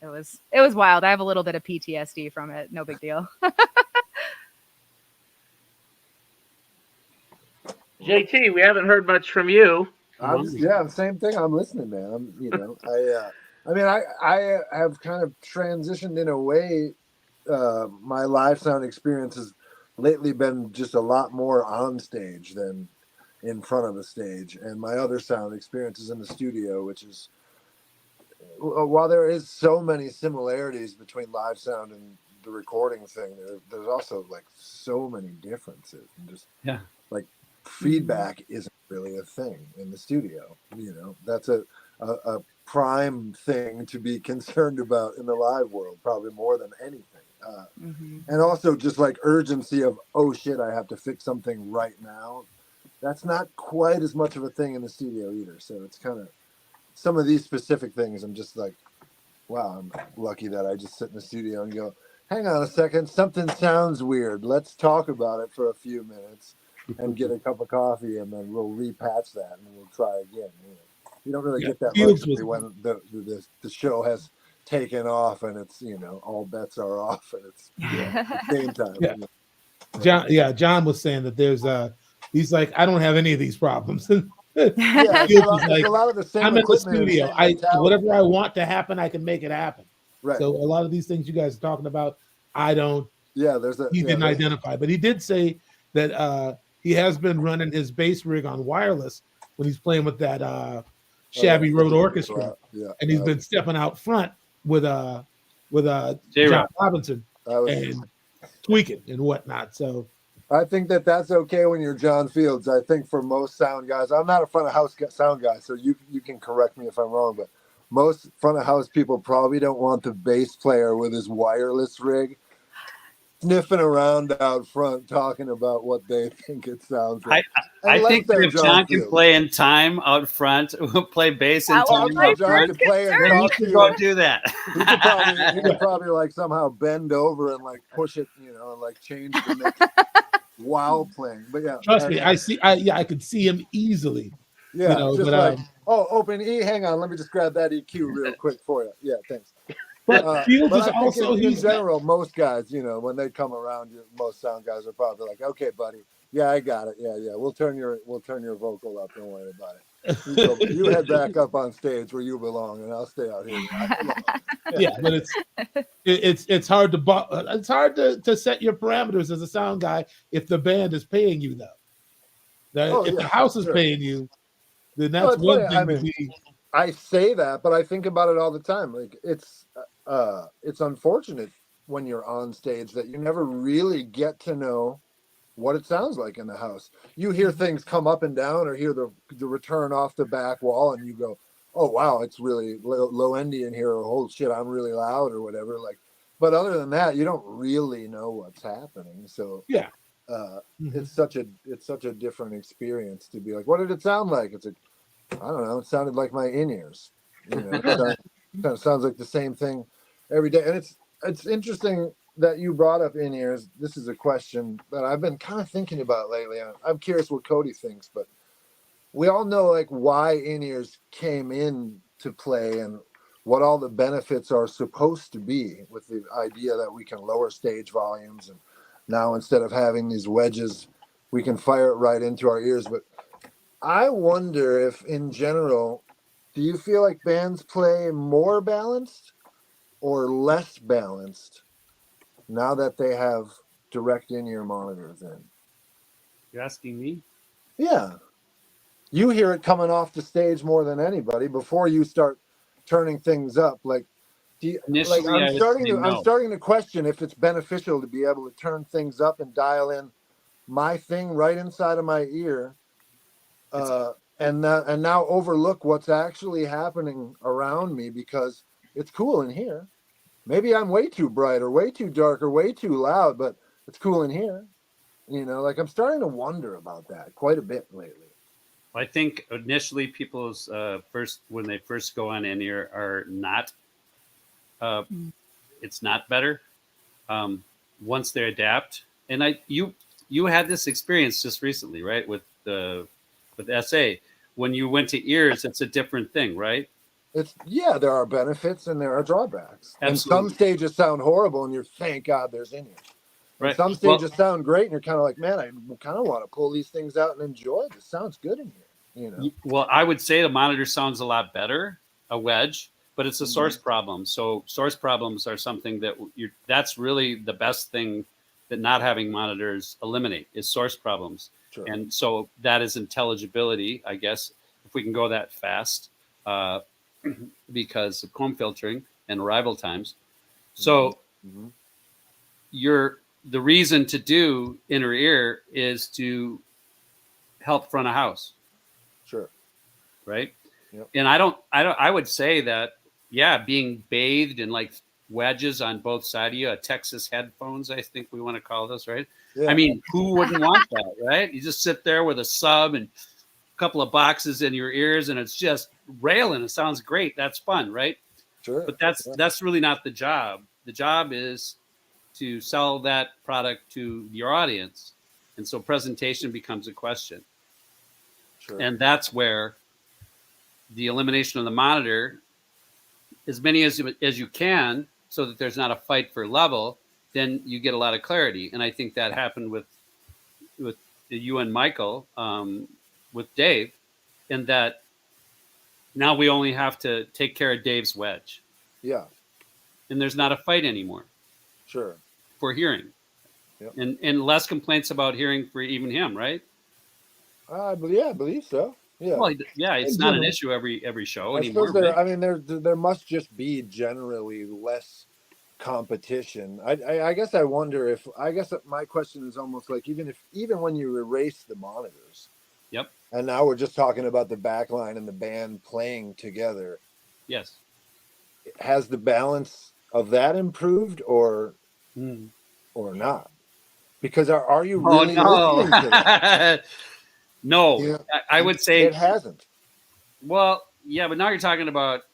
It was wild. I have a little bit of PTSD from it. No big deal. JT, we haven't heard much from you. Yeah, same thing. I'm listening, man. I have kind of transitioned in a way. My live sound experience has lately been just a lot more on stage than in front of a stage, and my other sound experience is in the studio, which is, while there is so many similarities between live sound and the recording thing, there's also like so many differences, and just like feedback isn't really a thing in the studio. That's a prime thing to be concerned about in the live world, probably more than anything. And also just like urgency of, oh shit, I have to fix something right now. That's not quite as much of a thing in the studio either. So it's kind of, some of these specific things, I'm just like, wow, I'm lucky that I just sit in the studio and go, hang on a second, something sounds weird. Let's talk about it for a few minutes and get a cup of coffee, and then we'll repatch that and we'll try again. You don't really get that luxury when the show has taken off and it's, all bets are off and it's game time. John was saying that he's like, I don't have any of these problems. It's a lot of the same. I'm in the studio. Whatever I want to happen, I can make it happen. Right. So a lot of these things you guys are talking about, I don't. Yeah, he didn't identify, but he did say that he has been running his bass rig on wireless when he's playing with that Shabby Road Orchestra, and he's been stepping out front with John Robinson and tweaking and whatnot. So I think that's okay when you're John Fields. I think for most sound guys, I'm not a front of house sound guy, so you can correct me if I'm wrong, but most front of house people probably don't want the bass player with his wireless rig sniffing around out front talking about what they think it sounds like. I think that if John can play in time out front, play bass in time out front, then he can go do that. He could probably like somehow bend over and like push it, and like change the mix while playing. But yeah, trust me, I could see him easily. Yeah, just like, open E. Hang on, let me just grab that EQ real quick for you. Yeah, thanks. But Fields is also, in general, most guys, when they come around, most sound guys are probably like, okay, buddy, yeah, I got it. Yeah, we'll turn your vocal up. Don't worry about it. You head back up on stage where you belong, and I'll stay out here. Yeah, but it's hard to set your parameters as a sound guy if the band is paying you though. If the house is paying you, then that's one thing. I say that, but I think about it all the time. Like it's unfortunate when you're on stage that you never really get to know what it sounds like in the house. You hear things come up and down, or hear the return off the back wall, and you go, "Oh wow, it's really low endy in here," or "Oh shit, I'm really loud," or whatever. Like, but other than that, you don't really know what's happening. So it's such a different experience to be like, "What did it sound like?" It's I don't know. It sounded like my in-ears. It kind of sounds like the same thing every day. And it's interesting that you brought up in-ears, this is a question that I've been kind of thinking about lately. I'm curious what Cody thinks, but we all know like why in-ears came in to play and what all the benefits are supposed to be, with the idea that we can lower stage volumes, and now instead of having these wedges, we can fire it right into our ears. But I wonder if in general, do you feel like bands play more balanced or less balanced now that they have direct in-ear monitors in? You're asking me? Yeah. You hear it coming off the stage more than anybody before you start turning things up. Like, Initially, I would say no. I'm starting to question if it's beneficial to be able to turn things up and dial in my thing right inside of my ear, and now overlook what's actually happening around me because it's cool in here. Maybe I'm way too bright or way too dark or way too loud, but it's cool in here. You know, like I'm starting to wonder about that quite a bit lately. I think initially people's when they first go on in-ear are not, it's not better. Once they adapt, and you had this experience just recently, right? With SA, when you went to ears, it's a different thing, right? There are benefits and there are drawbacks. Absolutely. And some stages sound horrible, and you're thank God there's in-ear. Right. Some stages sound great, and you're kind of like, man, I kind of want to pull these things out and enjoy it. It sounds good in here, you know. Well, I would say the monitor sounds a lot better, a wedge, but it's a source problem. So source problems are something that that's really the best thing that not having monitors eliminate is source problems. Sure. And so that is intelligibility, I guess, if we can go that fast, because of comb filtering and arrival times. So the reason to do inner ear is to help front a house. Sure. Right. Yep. And I would say that, being bathed in like wedges on both sides of you, a Texas headphones, I think we want to call this, right? Yeah. I mean, who wouldn't want that, right? You just sit there with a sub and a couple of boxes in your ears and it's just railing. It sounds great. That's fun, right? Sure. But that's really not the job. The job is to sell that product to your audience. And so presentation becomes a question. Sure. And that's where the elimination of the monitor, as many as you can, so that there's not a fight for level, then you get a lot of clarity. And I think that happened with you and Michael, with Dave, in that now we only have to take care of Dave's wedge. Yeah. And there's not a fight anymore. Sure. For hearing. Yep. And less complaints about hearing for even him, right? I believe so. Yeah. Well, it's not an issue every show anymore. There must just be generally less competition. I guess I wonder my question is almost like even when you erase the monitors. Yep. And now we're just talking about the back line and the band playing together. Yes. Has the balance of that improved or not? Because are you really listening to that? No, Yeah, I would say it hasn't. Well, yeah, but now you're talking about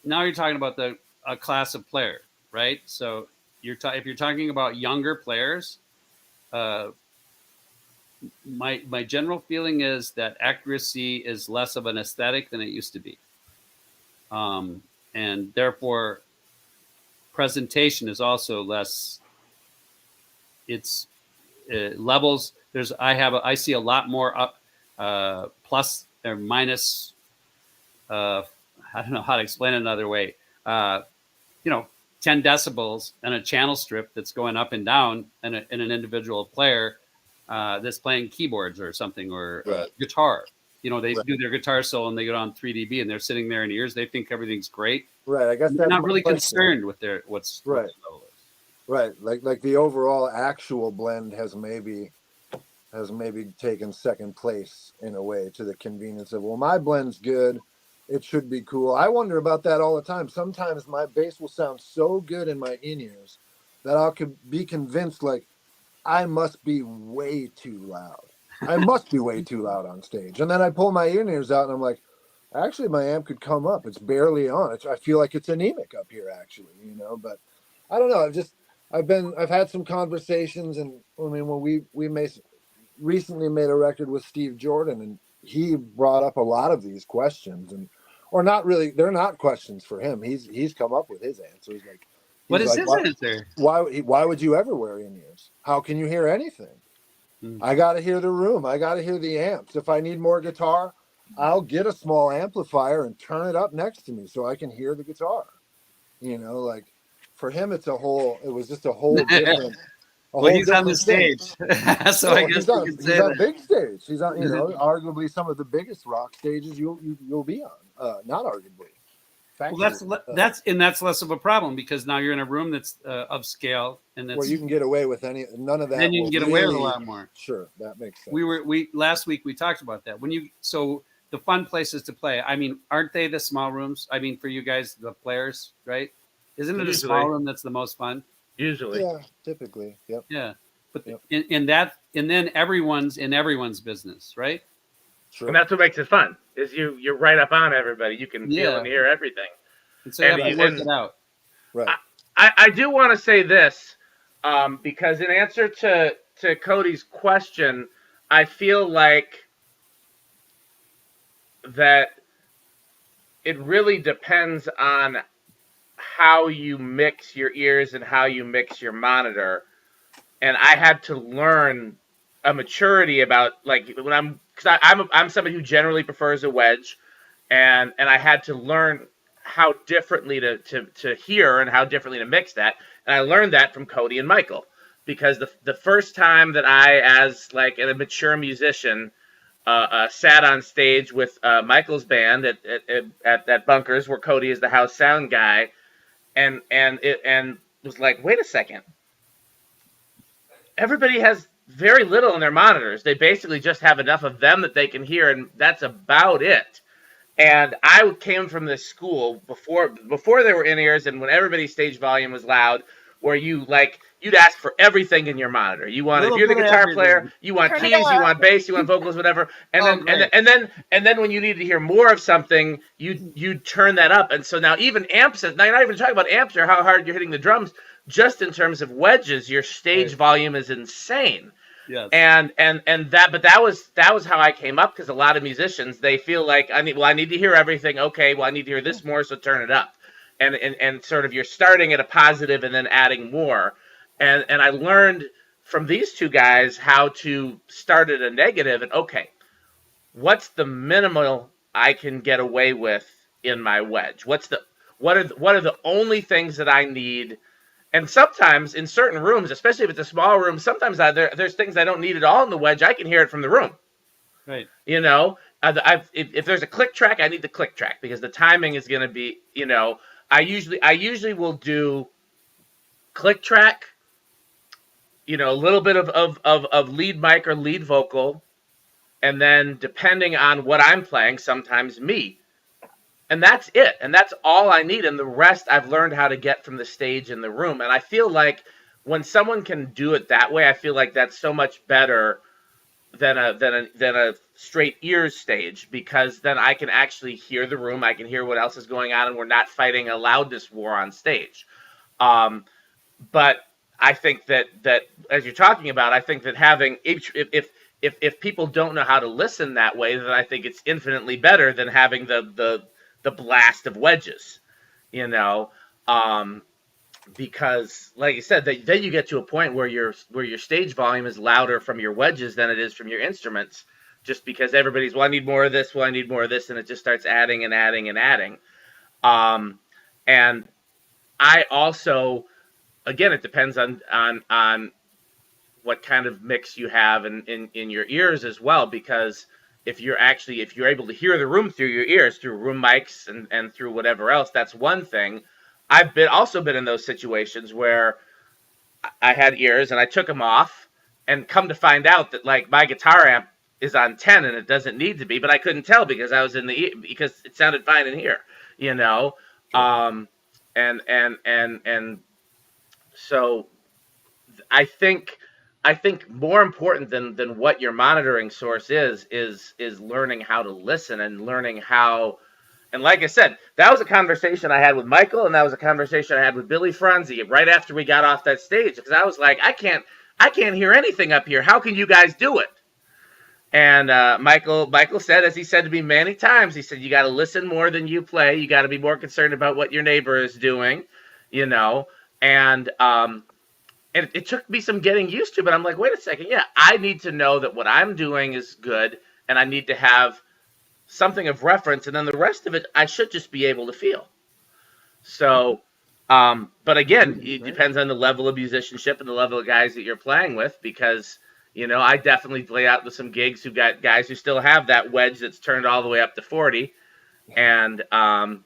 a class of player, right? So if you're talking about younger players, my general feeling is that accuracy is less of an aesthetic than it used to be, and therefore presentation is also less. It's levels. I see a lot more up. Plus or minus, I don't know how to explain it another way. 10 decibels and a channel strip that's going up and down, and an individual player that's playing keyboards or something, or guitar. They do their guitar solo and they get on 3 dB and they're sitting there in ears. They think everything's great. Right. I guess they're that's not really concerned with right. What's Right. Like the overall actual blend has maybe taken second place in a way to the convenience of, well, my blend's good, it should be cool. I wonder about that all the time. Sometimes my bass will sound so good in my in-ears that I could be convinced like I must be way too loud. I must be way too loud on stage. And then I pull my in-ears out and I'm like, actually my amp could come up. It's barely on. I feel like it's anemic up here actually, but I don't know. I've had some conversations, and I mean, when we recently made a record with Steve Jordan, and he brought up a lot of these questions, and or not really, they're not questions for him. He's come up with his answers. Like, What he's is like, his answer? why would you ever wear in-ears? How can you hear anything? I got to hear the room. I got to hear the amps. If I need more guitar, I'll get a small amplifier and turn it up next to me so I can hear the guitar. You know, like for him, it was just a whole different. Well, he's on the stage, so I guess he's on big stage. He's on, arguably some of the biggest rock stages you'll be on. Not arguably. Well, that's less of a problem because now you're in a room that's of scale, and that's where you can get away with none of that. Then you can get away with a lot more. Sure, that makes sense. We last week we talked about that. So the fun places to play. I mean, aren't they the small rooms? I mean, for you guys, the players, right? Isn't it a small room that's the most fun? Usually, yeah, typically, yep. Yeah, but in that, and then everyone's in everyone's business, right? Sure. And that's what makes it fun. Is you're right up on everybody. You can feel and hear everything. And so you have to work it out. Right. I do want to say this because in answer to Cody's question, I feel like that it really depends on how you mix your ears and how you mix your monitor. And I had to learn a maturity about, like, when because I'm somebody who generally prefers a wedge, and I had to learn how differently to hear and how differently to mix that. And I learned that from Cody and Michael, because the first time that I, as like a mature musician, sat on stage with Michael's band at Bunkers, where Cody is the house sound guy, and was like, wait a second, everybody has very little in their monitors. They basically just have enough of them that they can hear, and that's about it. And I came from this school before there were in-ears, and when everybody's stage volume was loud, where you'd ask for everything in your monitor. You want, if you're the guitar player, you want keys, you want bass, you want vocals, whatever. And then when you need to hear more of something, you turn that up. And so now even amps, now you're not even talking about amps or how hard you're hitting the drums. Just in terms of wedges, your stage volume is insane. Yes. But that was how I came up, because a lot of musicians, they feel like I need to hear everything. Okay, well I need to hear this more, so turn it up. And sort of you're starting at a positive and then adding more. And I learned from these two guys how to start at a negative and, okay, what's the minimal I can get away with in my wedge? What are the only things that I need? And sometimes in certain rooms, especially if it's a small room, sometimes there's things I don't need at all in the wedge. I can hear it from the room. Right. You know, if there's a click track, I need the click track, because the timing is going to be, you know, I usually will do click track, you know, a little bit of lead mic or lead vocal, and then depending on what I'm playing, sometimes me. And that's it. And that's all I need. And the rest I've learned how to get from the stage in the room. And I feel like when someone can do it that way, I feel like that's so much better than a straight ears stage, because then I can actually hear the room. I can hear what else is going on, and we're not fighting a loudness war on stage. But I think that as you're talking about, I think that having, if people don't know how to listen that way, then I think it's infinitely better than having the blast of wedges, you know, because like you said, then you get to a point where your stage volume is louder from your wedges than it is from your instruments, just because everybody's, well, I need more of this, well, I need more of this, and it just starts adding and adding and adding. And I also, again, it depends on what kind of mix you have in your ears as well, because if you're able to hear the room through your ears, through room mics and through whatever else, that's one thing. I've also been in those situations where I had ears and I took them off, and come to find out that, like, my guitar amp is on 10 and it doesn't need to be, but I couldn't tell because I was because it sounded fine in here, you know. And so I think more important than what your monitoring source is learning how to listen and learning how, And like I said, that was a conversation I had with Michael, and that was a conversation I had with Billy Franzi right after we got off that stage, because I was like, I can't hear anything up here. How can you guys do it? And Michael said, as he said to me many times, he said, you got to listen more than you play. You got to be more concerned about what your neighbor is doing, you know. And it took me some getting used to, but I'm like, wait a second. Yeah, I need to know that what I'm doing is good, and I need to have something of reference, and then the rest of it, I should just be able to feel. So, but again, it depends on the level of musicianship and the level of guys that you're playing with, because, you know, I definitely play out with some gigs who got guys who still have that wedge that's turned all the way up to 40, and doesn't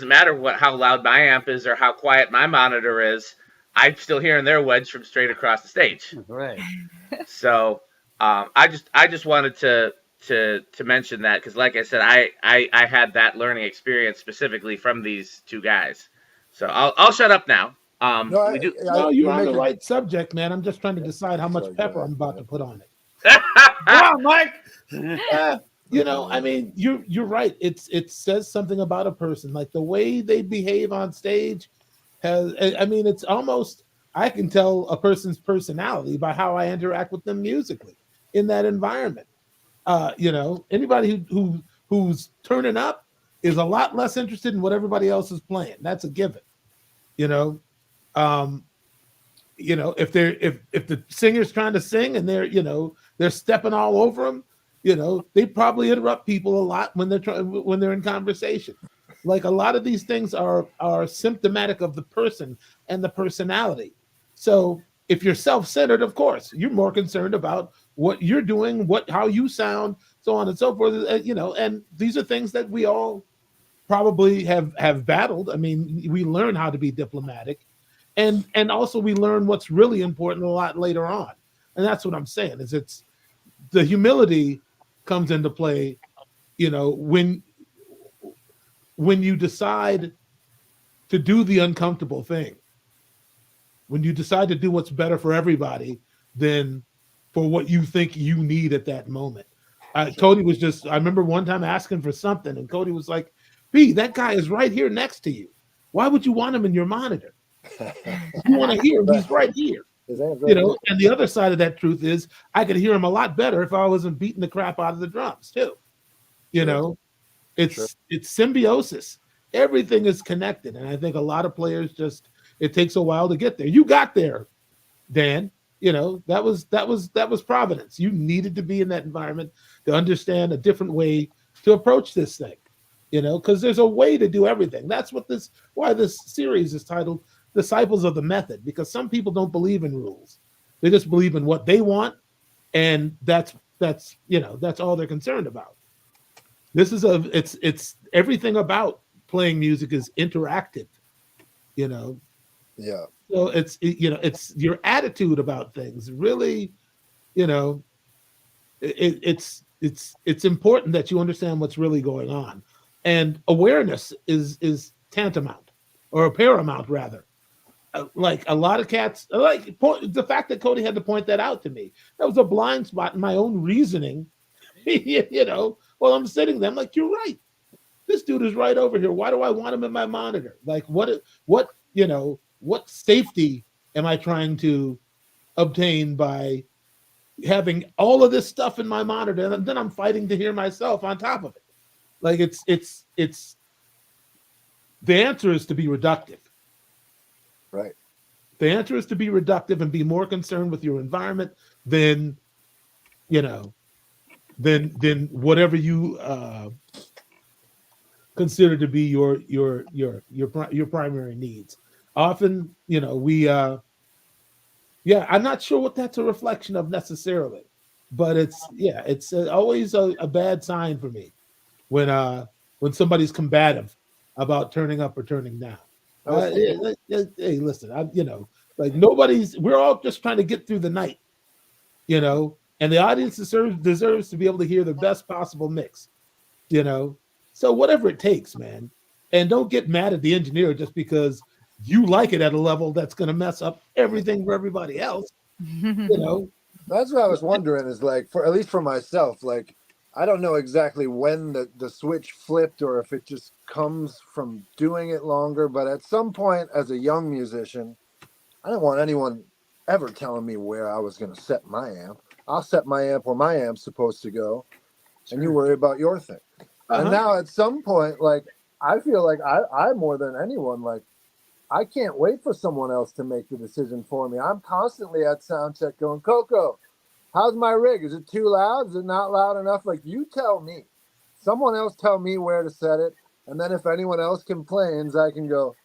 matter how loud my amp is or how quiet my monitor is, I'm still hearing their wedge from straight across the stage. Right. So I just wanted to mention that, because like I said, I had that learning experience specifically from these two guys. So I'll shut up now. No, you're on the right subject, man. I'm just trying to decide how much pepper I'm about to put on it. Come on, Mike. You know, I mean, you're right. It says something about a person, like the way they behave on stage has. I mean, it's almost, I can tell a person's personality by how I interact with them musically in that environment. You know, anybody who's turning up is a lot less interested in what everybody else is playing. That's a given. You know, if the singer's trying to sing and they're stepping all over them, you know, they probably interrupt people a lot when they're in conversation. Like, a lot of these things are symptomatic of the person and the personality. So if you're self-centered, of course, you're more concerned about what you're doing, how you sound, so on and so forth. You know, and these are things that we all probably have battled. I mean, we learn how to be diplomatic, and also we learn what's really important a lot later on. And that's what I'm saying, is it's the humility comes into play, you know, when you decide to do the uncomfortable thing, when you decide to do what's better for everybody than for what you think you need at that moment. Cody was just, I remember one time asking for something, and Cody was like, B, that guy is right here next to you. Why would you want him in your monitor? You want to hear him, he's right here. You know, and the other side of that truth is I could hear him a lot better if I wasn't beating the crap out of the drums too. You know, it's symbiosis. Everything is connected. And I think a lot of players it takes a while to get there. You got there, Dan. You know, that was providence. You needed to be in that environment to understand a different way to approach this thing. You know, because there's a way to do everything. That's why this series is titled Disciples of the Method, because some people don't believe in rules. They just believe in what they want, and that's all they're concerned about. This is it's everything about playing music is interactive, you know. Yeah. So it's your attitude about things. Really, you know, it's important that you understand what's really going on. And awareness is tantamount, or paramount rather. Like a lot of cats, the fact that Cody had to point that out to me, that was a blind spot in my own reasoning. You know, while I'm sitting there, I'm like, you're right. This dude is right over here. Why do I want him in my monitor? Like, what safety am I trying to obtain by having all of this stuff in my monitor, and then I'm fighting to hear myself on top of it? Like, it's the answer is to be reductive. Right. The answer is to be reductive and be more concerned with your environment than whatever you consider to be your primary needs. Often, you know, I'm not sure what that's a reflection of necessarily, but it's always a bad sign for me when somebody's combative about turning up or turning down. Hey, listen, we're all just trying to get through the night, you know, and the audience deserves to be able to hear the best possible mix, you know. So whatever it takes, man. And don't get mad at the engineer just because you like it at a level that's going to mess up everything for everybody else, you know. That's what I was wondering, is like, at least for myself, like, I don't know exactly when the switch flipped or if it just comes from doing it longer, but at some point as a young musician, I didn't want anyone ever telling me where I was going to set my amp. I'll set my amp where my amp's supposed to go, and you worry about your thing. And now at some point, like, I feel like I more than anyone, like, I can't wait for someone else to make the decision for me. I'm constantly at sound check going, Coco, how's my rig? Is it too loud? Is it not loud enough? Like, you tell me. Someone else tell me where to set it. And then if anyone else complains, I can go,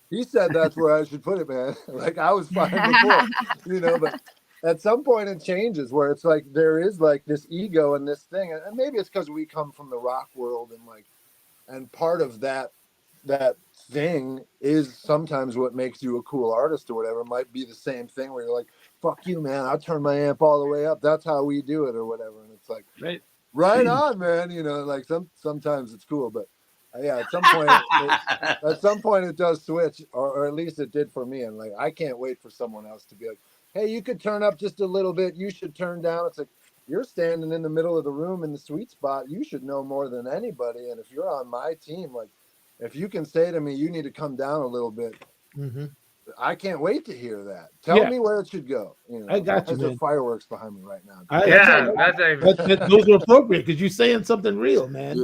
he said that's where I should put it, man. Like, I was fine before, you know, but at some point it changes where it's like there is like this ego and this thing. And maybe it's because we come from the rock world and like, and part of that thing is sometimes what makes you a cool artist or whatever. It might be the same thing where you're like, fuck you, man, I'll turn my amp all the way up. That's how we do it or whatever. And it's like, right on, man. You know, like sometimes it's cool, but yeah, at some point it does switch, or at least it did for me. And like, I can't wait for someone else to be like, hey, you could turn up just a little bit. You should turn down. It's like, you're standing in the middle of the room in the sweet spot. You should know more than anybody. And if you're on my team, like, if you can say to me, you need to come down a little bit, I can't wait to hear that. Tell me where it should go. You know, I got you, man. There's fireworks behind me right now. Those are appropriate because you're saying something real, man.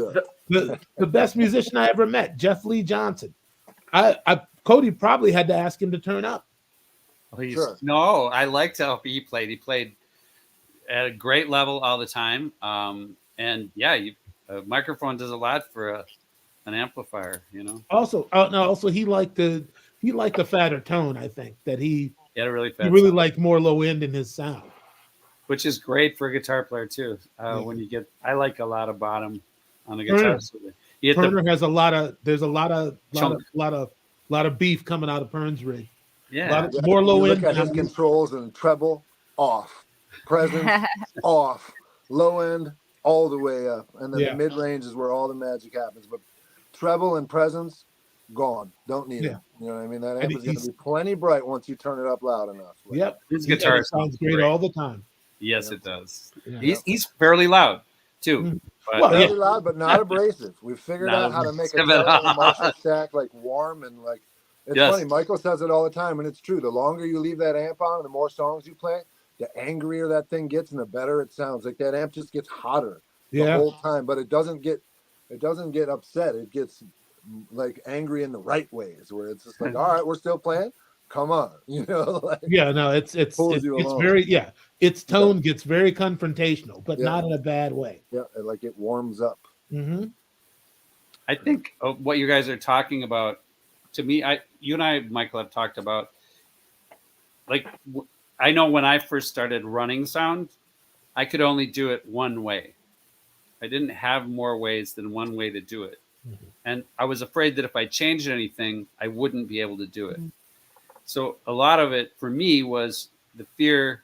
Yeah. The best musician I ever met, Jeff Lee Johnson. Cody probably had to ask him to turn up. Sure. No, I liked how he played. He played at a great level all the time. And yeah, a microphone does a lot for an amplifier, you know. Also, he liked the fatter tone. I think that he had a really fat. He really liked more low end in his sound, which is great for a guitar player too. When you get, I like a lot of bottom on the guitar. Turner has a lot of. There's a lot of beef coming out of Pern's rig. Yeah, more low end. Look at his controls and treble off, presence off, low end all the way up, and then the mid range is where all the magic happens. But treble and presence gone. Don't need it. You know what I mean? That amp is going to be plenty bright once you turn it up loud enough. Like, his guitar sounds great all the time. Yes, it does. Yeah. He's fairly loud too. But, fairly loud, but not abrasive. We've figured out how to make a Marshall stack like warm and like. It's funny. Michael says it all the time, and it's true. The longer you leave that amp on, the more songs you play, the angrier that thing gets, and the better it sounds. Like that amp just gets hotter the whole time, but it doesn't get upset. It gets like angry in the right ways, where it's just like, all right, we're still playing. Come on, you know. Like, it's very its tone gets very confrontational, but not in a bad way. Yeah, like it warms up. I think what you guys are talking about, to me, you and I, Michael, have talked about, like, I know when I first started running sound, I could only do it one way. I didn't have more ways than one way to do it. And I was afraid that if I changed anything, I wouldn't be able to do it. So a lot of it for me was the fear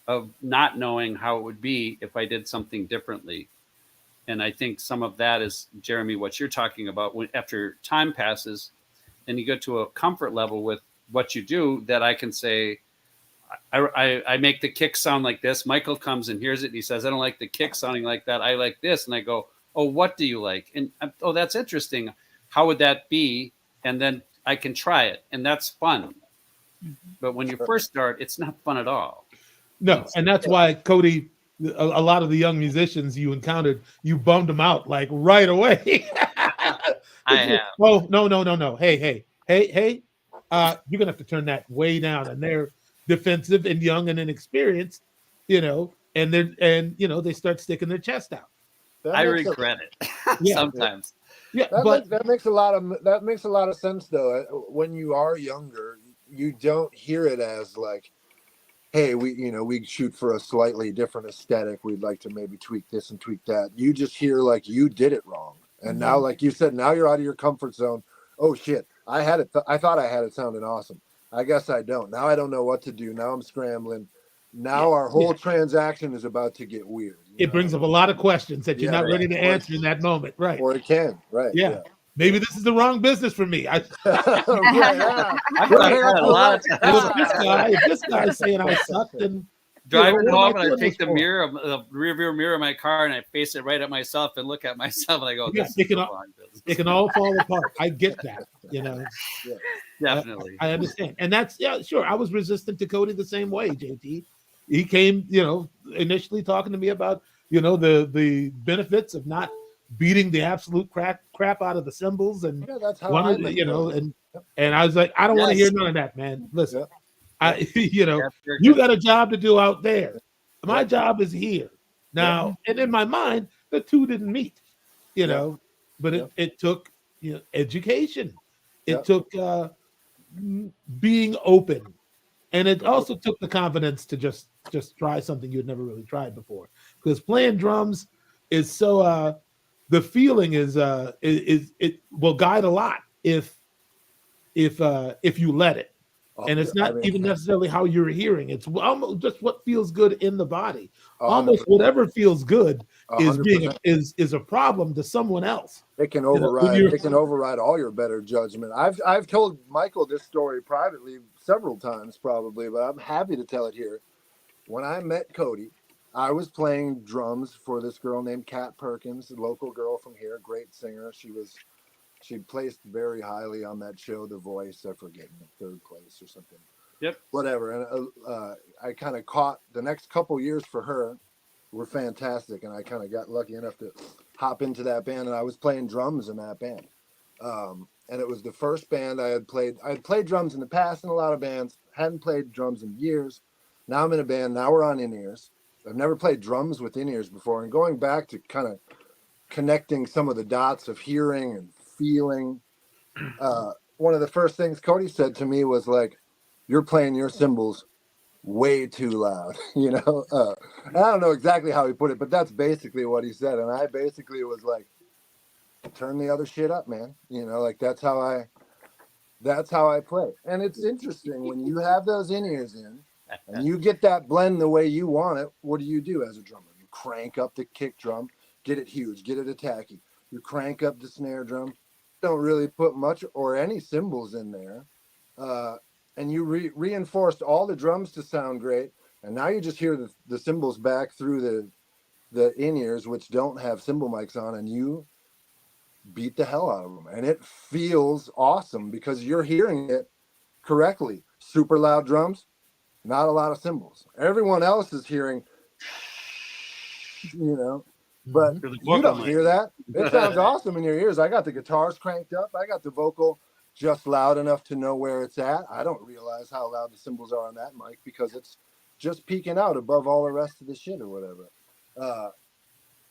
of not knowing how it would be if I did something differently. And I think some of that is, Jeremy, what you're talking about. When after time passes and you get to a comfort level with what you do, that I can say, I make the kick sound like this. Michael comes and hears it and he says, I don't like the kick sounding like that. I like this. And I go, oh, what do you like? And oh, that's interesting. How would that be? And then I can try it. And that's fun. But when you first start, it's not fun at all. No. And that's why, Cody, a lot of the young musicians you encountered, you bummed them out like right away. I have. Oh, no. Hey. You're going to have to turn that way down. And they're defensive and young and inexperienced, you know, and they start sticking their chest out. I regret it sometimes. Yeah, that makes a lot of sense though. When you are younger, you don't hear it as like, hey, we shoot for a slightly different aesthetic. We'd like to maybe tweak this and tweak that. You just hear like you did it wrong. And now, like you said, now you're out of your comfort zone. Oh shit. I thought I had it sounding awesome. I guess I don't. Now I don't know what to do. Now I'm scrambling. Now our whole transaction is about to get weird. It brings up a lot of questions that you're not ready to answer in that moment. Right. Or it can. Right. Yeah. Maybe this is the wrong business for me. I've heard a lot of times. If this guy's saying I suck, then driving what am I home, and I doing take this the for? the rear view mirror of my car, and I face it right at myself and look at myself, and I go, Yeah, "This it is can the all, wrong business." it can all fall apart. I get that, you know. Yeah. Definitely. I understand, and that's sure. I was resistant to Cody the same way. JT, he came, initially talking to me about the benefits of not beating the absolute crap out of the cymbals, and Yeah, that's how one I of met and Cody. and I was like, I don't want to hear Yes. none of that, man. Listen, Yeah. I That's very you good. got a job to do out there. My Yeah. job is here now, and in my mind, the two didn't meet, Yeah. but Yeah. it took education. Yeah. It took being open, and it For sure. also took the confidence to just try something you'd never really tried before, because playing drums is so the feeling is it will guide a lot if you let it, and it's I not mean, even necessarily how you're hearing, it's almost just what feels good in the body. 100%. Almost whatever feels good is 100%. is a problem to someone else. It can When override. you're It can override all your better judgment. I've told Michael this story privately several times, probably, but I'm happy to tell it here. When I met Cody, I was playing drums for this girl named Kat Perkins, a local girl from here, great singer. She placed very highly on that show, The Voice. I forget, third place or something. Yep. Whatever. And I kind of caught the next couple years for her were fantastic, and I kind of got lucky enough to hop into that band, and I was playing drums in that band. And it was the first band I had played. I had played drums in the past in a lot of bands, hadn't played drums in years. Now I'm in a band. Now we're on in-ears. I've never played drums with in-ears before, and going back to kind of connecting some of the dots of hearing and feeling. One of the first things Cody said to me was like, "You're playing your cymbals way too loud," and I don't know exactly how he put it, but that's basically what he said. And I basically was like, turn the other shit up, man. Like that's how I play. And it's interesting when you have those in-ears in and you get that blend the way you want it. What do you do as a drummer? You crank up the kick drum, get it huge, get it attacky. You crank up the snare drum, don't really put much or any cymbals in there. And you reinforced all the drums to sound great. And now you just hear the cymbals back through the in-ears, which don't have cymbal mics on, and you beat the hell out of them. And it feels awesome because you're hearing it correctly. Super loud drums, not a lot of cymbals. Everyone else is hearing, but For the you vocal don't mic. hear that. It sounds awesome in your ears. I got the guitars cranked up. I got the vocal just loud enough to know where it's at. I don't realize how loud the cymbals are on that mic because it's just peeking out above all the rest of the shit or whatever.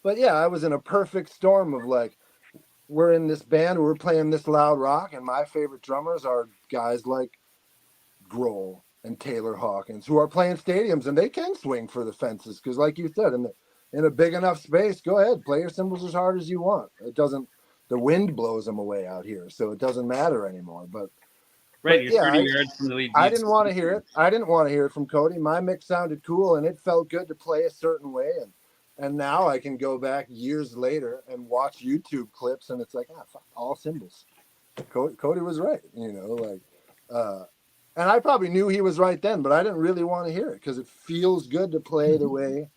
But yeah, I was in a perfect storm of like, we're in this band, we're playing this loud rock, and my favorite drummers are guys like Grohl and Taylor Hawkins, who are playing stadiums, and they can swing for the fences because, like you said, in a big enough space, go ahead, play your cymbals as hard as you want. It doesn't. The wind blows them away out here, so it doesn't matter anymore. But Right, you're yeah, 30 yards from the lead. I didn't want to hear it. I didn't want to hear it from Cody. My mix sounded cool, and it felt good to play a certain way. And now I can go back years later and watch YouTube clips, and it's like, fuck, all cymbals. Cody was right, and I probably knew he was right then, but I didn't really want to hear it because it feels good to play the way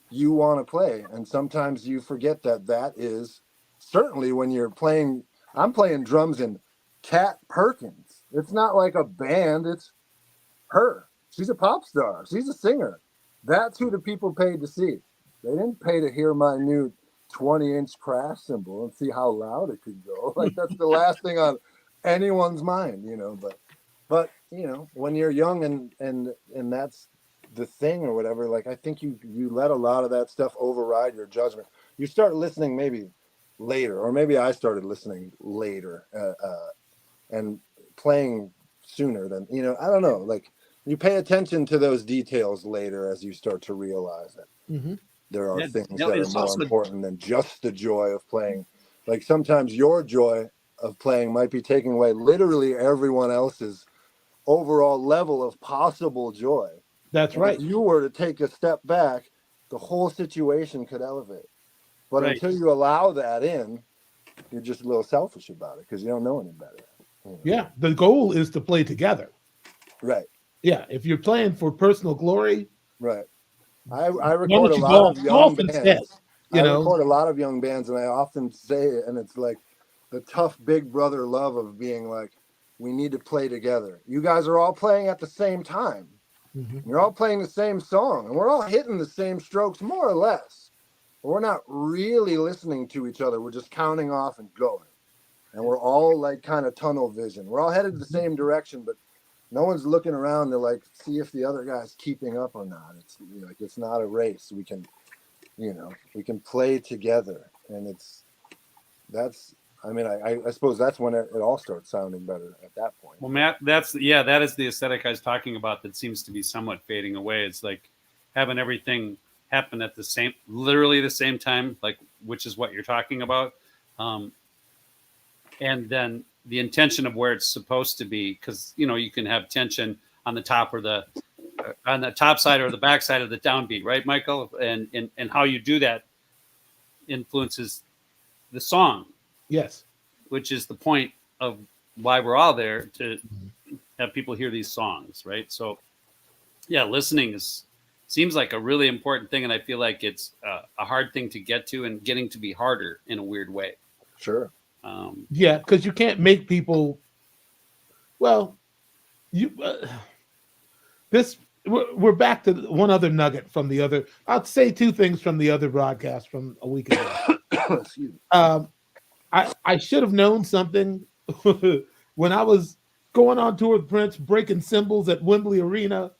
you want to play. And sometimes you forget that is certainly when you're playing. I'm playing drums in Kat Perkins. It's not like a band. It's her. She's a pop star. She's a singer. That's who the people paid to see. They didn't pay to hear my new 20-inch crash cymbal and see how loud it could go. Like that's the last thing on anyone's mind, But when you're young and that's the thing or whatever, like I think you let a lot of that stuff override your judgment. You start listening maybe later, or maybe I started listening later and playing sooner than I don't know. Like you pay attention to those details later as you start to realize that there are things that are more important than just the joy of playing. Like sometimes your joy of playing might be taking away literally everyone else's overall level of possible joy. That's right. If you were to take a step back, the whole situation could elevate. But until you allow that in, you're just a little selfish about it because you don't know any better. Yeah, the goal is to play together. Right. Yeah, if you're playing for personal glory, right, I Why record don't a you lot of young golf instead? bands. You I know, record a lot of young bands, and I often say it, and it's like the tough big brother love of being like, we need to play together. You guys are all playing at the same time. Mhm. You're all playing the same song, and we're all hitting the same strokes, more or less. But we're not really listening to each other. We're just counting off and going. And we're all like kind of tunnel vision. We're all headed the same direction, but no one's looking around to like see if the other guy's keeping up or not. It's like it's not a race. We can, we can play together, and I suppose that's when it all starts sounding better at that point. Well, Matt, that is the aesthetic I was talking about that seems to be somewhat fading away. It's like having everything happen at literally the same time, like, which is what you're talking about. And then the intention of where it's supposed to be, because, you can have tension on the top or on the top side or the back side of the downbeat, right, Michael? And how you do that influences the song. Yes. Which is the point of why we're all there, to have people hear these songs, right? So, yeah, listening seems like a really important thing, and I feel like it's a hard thing to get to, and getting to be harder in a weird way. Sure. Yeah, because you can't make people. Well, we're back to one other nugget from the other. I'll say two things from the other broadcast from a week ago. Excuse me. I should have known something when I was going on tour with Prince, breaking cymbals at Wembley Arena,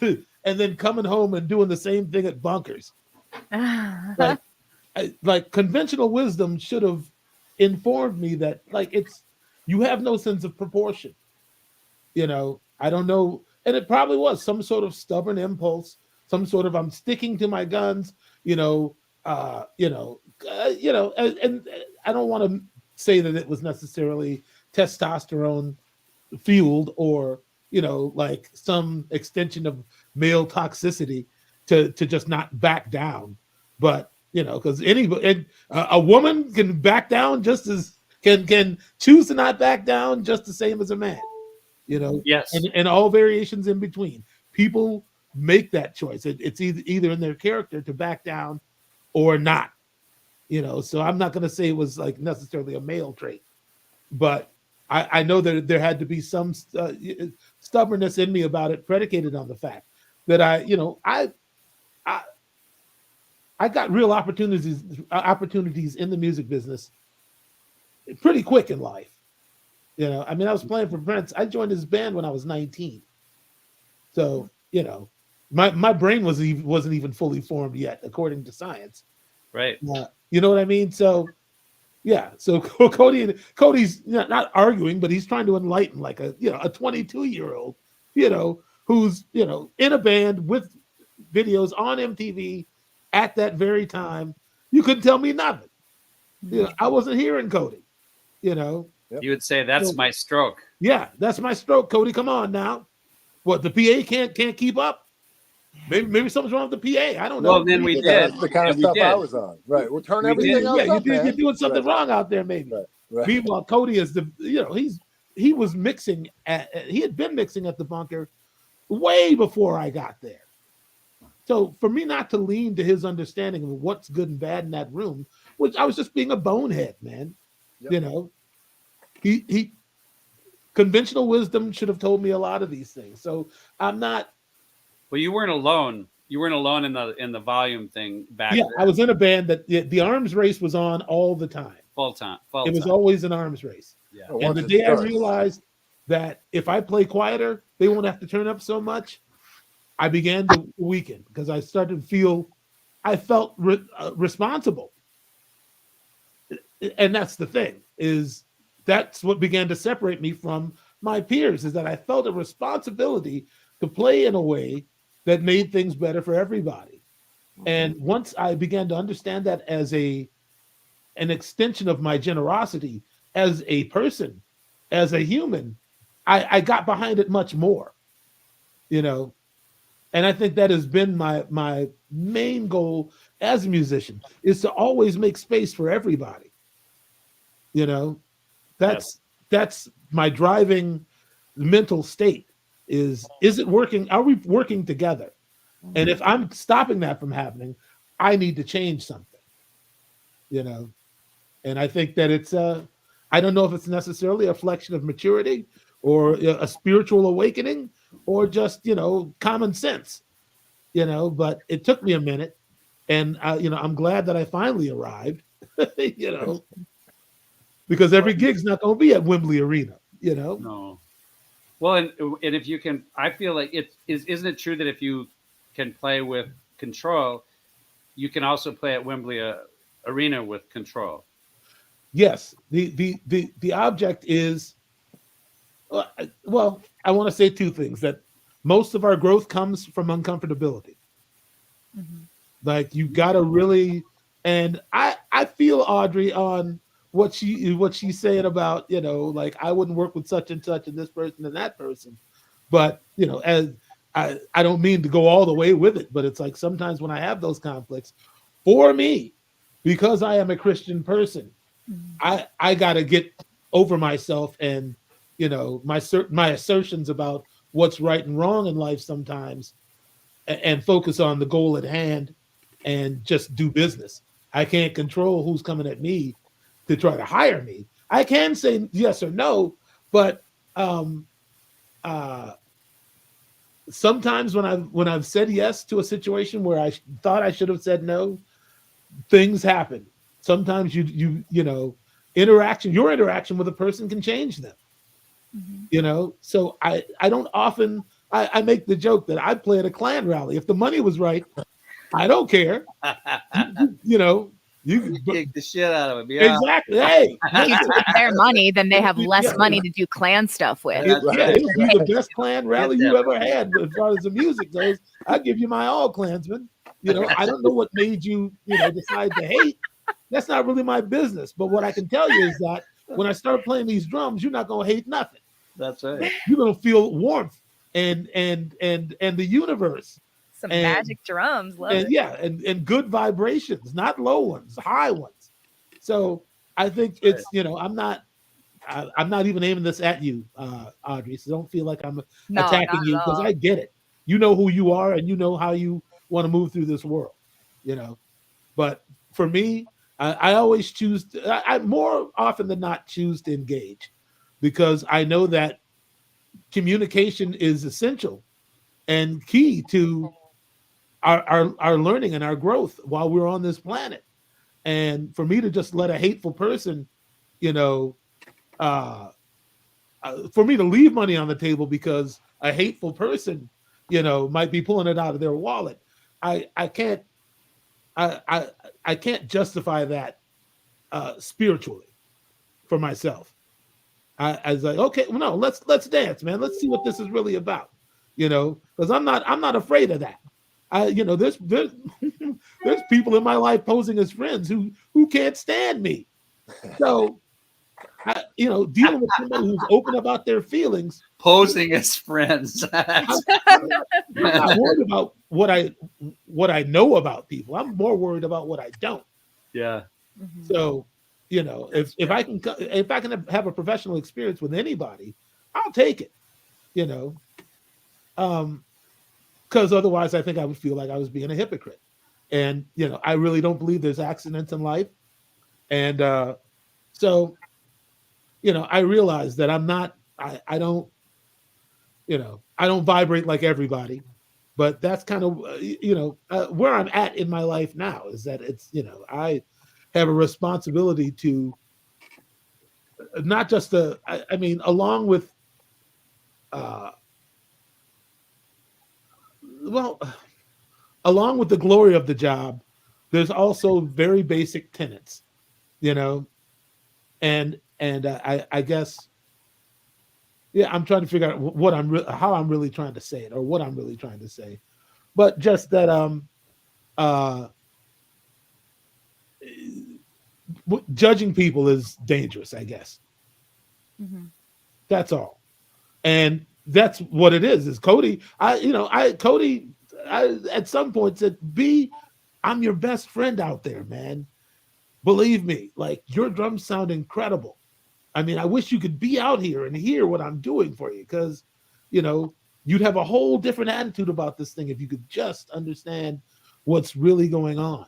and then coming home and doing the same thing at bunkers. Like conventional wisdom should have informed me that you have no sense of proportion. I don't know, and it probably was some sort of stubborn impulse, some sort of I'm sticking to my guns, and I don't want to say that it was necessarily testosterone fueled or like some extension of male toxicity to just not back down, but because a woman can back down just as can choose to not back down just the same as a man, Yes, and all variations in between. People make that choice. It's either in their character to back down or not. So I'm not going to say it was like necessarily a male trait, but I know that there had to be some stubbornness in me about it, predicated on the fact that I got real opportunities in the music business pretty quick in life. I was playing for Prince. I joined his band when I was 19. So, my brain wasn't even fully formed yet, according to science. right. You know what I mean? So, yeah. So Cody's not arguing, but he's trying to enlighten like a 22-year-old, who's in a band with videos on MTV at that very time. You couldn't tell me nothing. I wasn't hearing Cody. You would say that's my stroke. Yeah, that's my stroke, Cody. Come on now. What, the PA can't keep up? Maybe something's wrong with the PA. I don't know. Well, then we did. That's the kind of stuff I was on. Right. We'll turn everything else up, man. You're doing something wrong out there, maybe. Right. Meanwhile, Cody is he was mixing he had been mixing at the bunker way before I got there. So for me not to lean to his understanding of what's good and bad in that room, which I was just being a bonehead, man. Yep. He conventional wisdom should have told me a lot of these things. So I'm not. Well, you weren't alone. You weren't alone in the volume thing back then. I was in a band that the arms race was on all the time. Full time. It was always an arms race. Yeah. And the day I realized that if I play quieter, they won't have to turn up so much, I began to weaken because I started to feel, I felt responsible. And that's the thing, that's what began to separate me from my peers, is that I felt a responsibility to play in a way that made things better for everybody. And once I began to understand that as an extension of my generosity as a person, as a human, I got behind it much more, and I think that has been my main goal as a musician, is to always make space for everybody. That's my driving mental state. Is it working? Are we working together? And if I'm stopping that from happening, I need to change something, you know. And I think that it's I don't know if it's necessarily a reflection of maturity or a spiritual awakening or just, you know, common sense, you know, but it took me a minute. And, you know, I'm glad that I finally arrived, you know, because every gig's not going to be at Wembley Arena, you know. No. Well, and if you can, I feel like isn't it true that if you can play with control, you can also play at Wembley Arena with control? Yes, the object is, well, I want to say two things: that most of our growth comes from uncomfortability. Like you got to really, and I feel Audrey on what she's saying about, you know, like I wouldn't work with such and such and this person and that person, but you know, as I don't mean to go all the way with it, but it's like sometimes when I have those conflicts, for me, because I am a Christian person, I got to get over myself and, you know, my assertions about what's right and wrong in life sometimes, and focus on the goal at hand and just do business. I can't control who's coming at me to try to hire me. I can say yes or no, but sometimes when I've said yes to a situation where I thought I should have said no, things happen. Sometimes you know, your interaction with a person can change them. You know, so I don't often, I make the joke that I play at a Klan rally. If the money was right, I don't care. You know, you kick the shit out of them. Yeah. Exactly. Hey, You take their money, then they have less money to do Klan stuff with. it'll be the best Klan rally you ever had as far as the music goes. I give you my all, Klansman. You know, I don't know what made you, you know, decide to hate. That's not really my business. But what I can tell you is that when I start playing these drums, you're not gonna hate nothing. That's right. You're gonna feel warmth and the universe. Some magic drums, love it. Yeah, and good vibrations, not low ones, high ones. So I think it's, you know, I'm not even aiming this at you, Audrey. So don't feel like I'm attacking you, because I get it. You know who you are and you know how you want to move through this world, you know. But for me, I always choose. I more often than not choose to engage, because I know that communication is essential and key to our learning and our growth while we're on this planet. And for me to just let a hateful person, you know, for me to leave money on the table because a hateful person, you know, might be pulling it out of their wallet, I can't justify that spiritually for myself. I was like, okay, well, no, let's dance, man. Let's see what this is really about, you know, because I'm not afraid of that. You know, there's people in my life posing as friends who can't stand me. So, you know, dealing with somebody who's open about their feelings, posing as friends. I'm not worried about what I know about people. I'm more worried about what I don't. Yeah. So, you know, if I can have a professional experience with anybody, I'll take it. You know, because otherwise I think I would feel like I was being a hypocrite. And, you know, I really don't believe there's accidents in life. And so, you know, I realize that I don't, you know, I don't vibrate like everybody, but that's kind of, you know, where I'm at in my life now, is that it's, you know, I have a responsibility to not just I mean, along with, along with the glory of the job, there's also very basic tenets, you know, and I guess, yeah, I'm trying to figure out how I'm really trying to say it, or what I'm really trying to say, but just that judging people is dangerous, I guess. That's all, and that's what it is. Is Cody? Cody at some point said, "B, I'm your best friend out there, man. Believe me, like your drums sound incredible. I mean, I wish you could be out here and hear what I'm doing for you, because, you know, you'd have a whole different attitude about this thing if you could just understand what's really going on.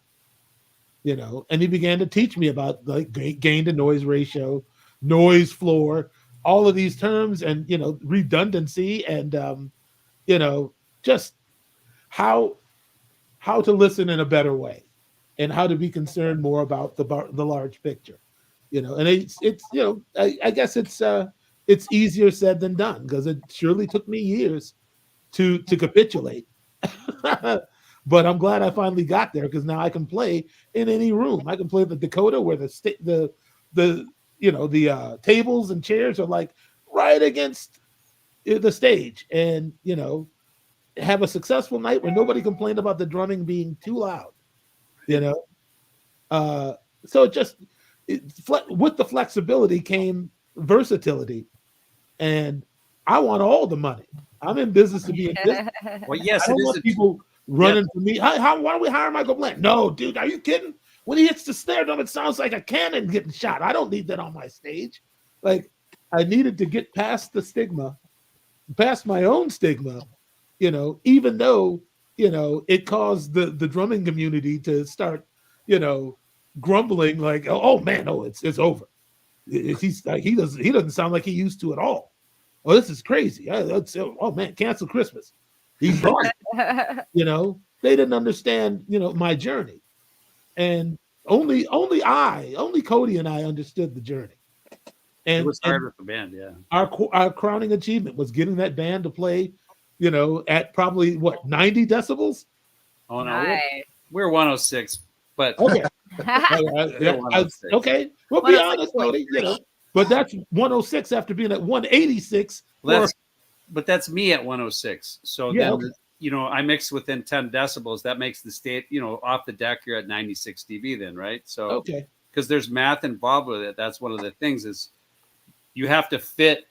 And he began to teach me about like gain to noise ratio, noise floor, all of these terms, and redundancy, and just how to listen in a better way, and how to be concerned more about the large picture. And it's I guess it's easier said than done, because it surely took me years to capitulate. But I'm glad I finally got there, because now I can play in any room. I can play the Dakota where the tables and chairs are like right against the stage, and have a successful night where nobody complained about the drumming being too loud. So with the flexibility came versatility, and I want all the money. I'm in business to be in business. Well, yes, I don't want people running for me. Why don't we hire Michael Bland? No, dude, are you kidding? When he hits the snare drum, it sounds like a cannon getting shot. I don't need that on my stage. Like, I needed to get past the stigma, past my own stigma, even though, it caused the drumming community to start, grumbling like, oh man, it's over. He doesn't sound like he used to at all. Oh, this is crazy. Oh man, cancel Christmas. He's gone. They didn't understand, my journey. And only Cody and I understood the journey. And it was hard with the band, yeah. Our crowning achievement was getting that band to play, at probably 90 decibels. Oh no, Nice. we're 106, but Okay. Yeah, okay. We'll be honest, Cody, but that's 106 after being at 186. But that's me at 106. So Yeah, then, okay. I mix within 10 decibels. That makes the state, off the deck, you're at 96 dB then, right? So, okay. Because there's math involved with it. That's one of the things is you have to fit.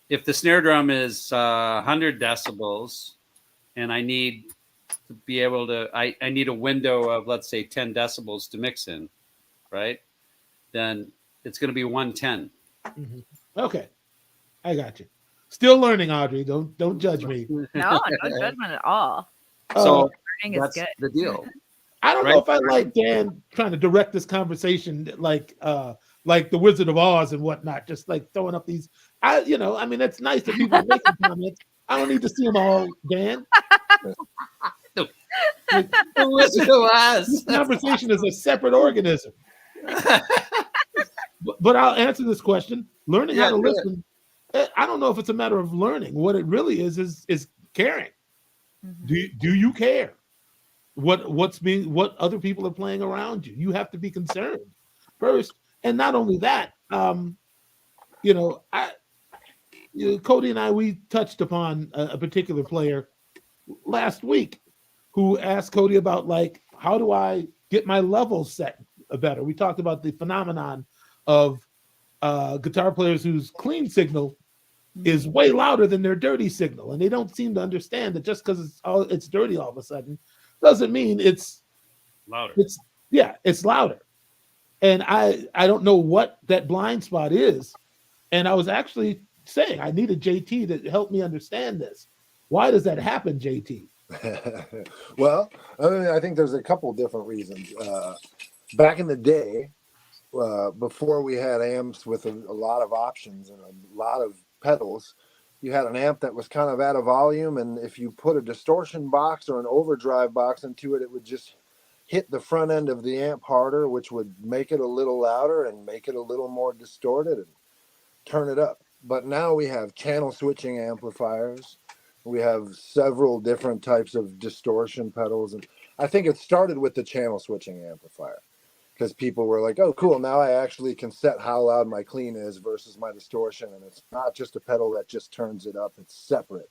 If the snare drum is 100 decibels and I need to be able to, I need a window of, let's say, 10 decibels to mix in, right? Then it's going to be 110. Mm-hmm. Okay. I got you. Still learning, Audrey. Don't judge me. No judgment at all. So Learning is good. the deal. I don't know if I like Dan trying to direct this conversation like the Wizard of Oz and whatnot, just like throwing up these. It's nice that people are making comments. I don't need to see them all, Dan. The Wizard of Oz. This conversation is a separate organism. But I'll answer this question. Learning how to listen. I don't know if it's a matter of learning. What it really is caring. Mm-hmm. Do you care what other people are playing around you? You have to be concerned first, and not only that. Cody and I, we touched upon a particular player last week who asked Cody about like, how do I get my levels set better? We talked about the phenomenon of guitar players whose clean signal is way louder than their dirty signal, and they don't seem to understand that just because it's dirty all of a sudden doesn't mean it's louder. It's louder. And I don't know what that blind spot is, and I was actually saying I needed JT to help me understand this. Why does that happen, JT? Well, I think there's a couple different reasons. Back in the day, before we had amps with a lot of options and a lot of pedals, you had an amp that was kind of out of volume, and if you put a distortion box or an overdrive box into it, it would just hit the front end of the amp harder, which would make it a little louder and make it a little more distorted and turn it up. But now we have channel switching amplifiers. We have several different types of distortion pedals, and I think it started with the channel switching amplifier, because people were like, oh, cool, now I actually can set how loud my clean is versus my distortion, and it's not just a pedal that just turns it up, it's separate.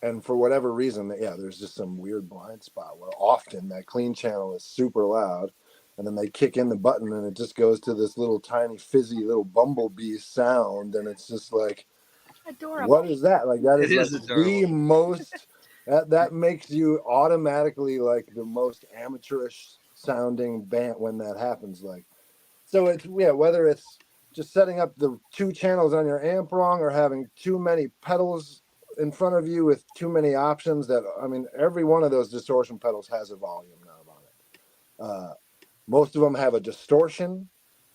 And for whatever reason, there's just some weird blind spot where often that clean channel is super loud, and then they kick in the button and it just goes to this little tiny fizzy little bumblebee sound, and it's just like, adorable. What is that? Like, that is like the most, that makes you automatically like the most amateurish sounding band when that happens. Like, so it's whether it's just setting up the 2 channels on your amp wrong, or having too many pedals in front of you with too many options. That, I mean, every one of those distortion pedals has a volume knob on it. Most of them have a distortion,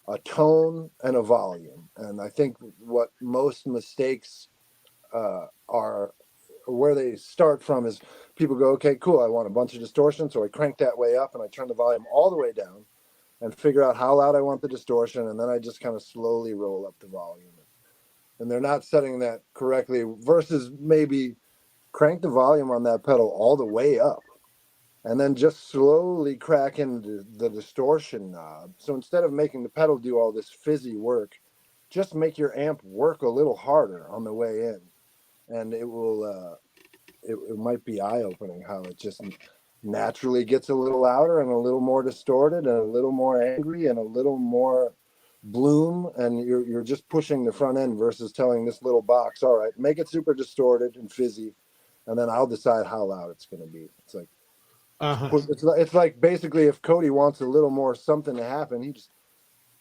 a tone, and a volume. And I think what most mistakes are, where they start from, is people go, okay, cool, I want a bunch of distortion, so I crank that way up and I turn the volume all the way down and figure out how loud I want the distortion, and then I just kind of slowly roll up the volume. And they're not setting that correctly, versus maybe crank the volume on that pedal all the way up and then just slowly crack into the distortion knob. So instead of making the pedal do all this fizzy work, just make your amp work a little harder on the way in. And it will, it might be eye-opening how it just naturally gets a little louder and a little more distorted and a little more angry and a little more bloom. And you're just pushing the front end versus telling this little box, all right, make it super distorted and fizzy, and then I'll decide how loud it's going to be. It's like, it's like basically if Cody wants a little more something to happen, he just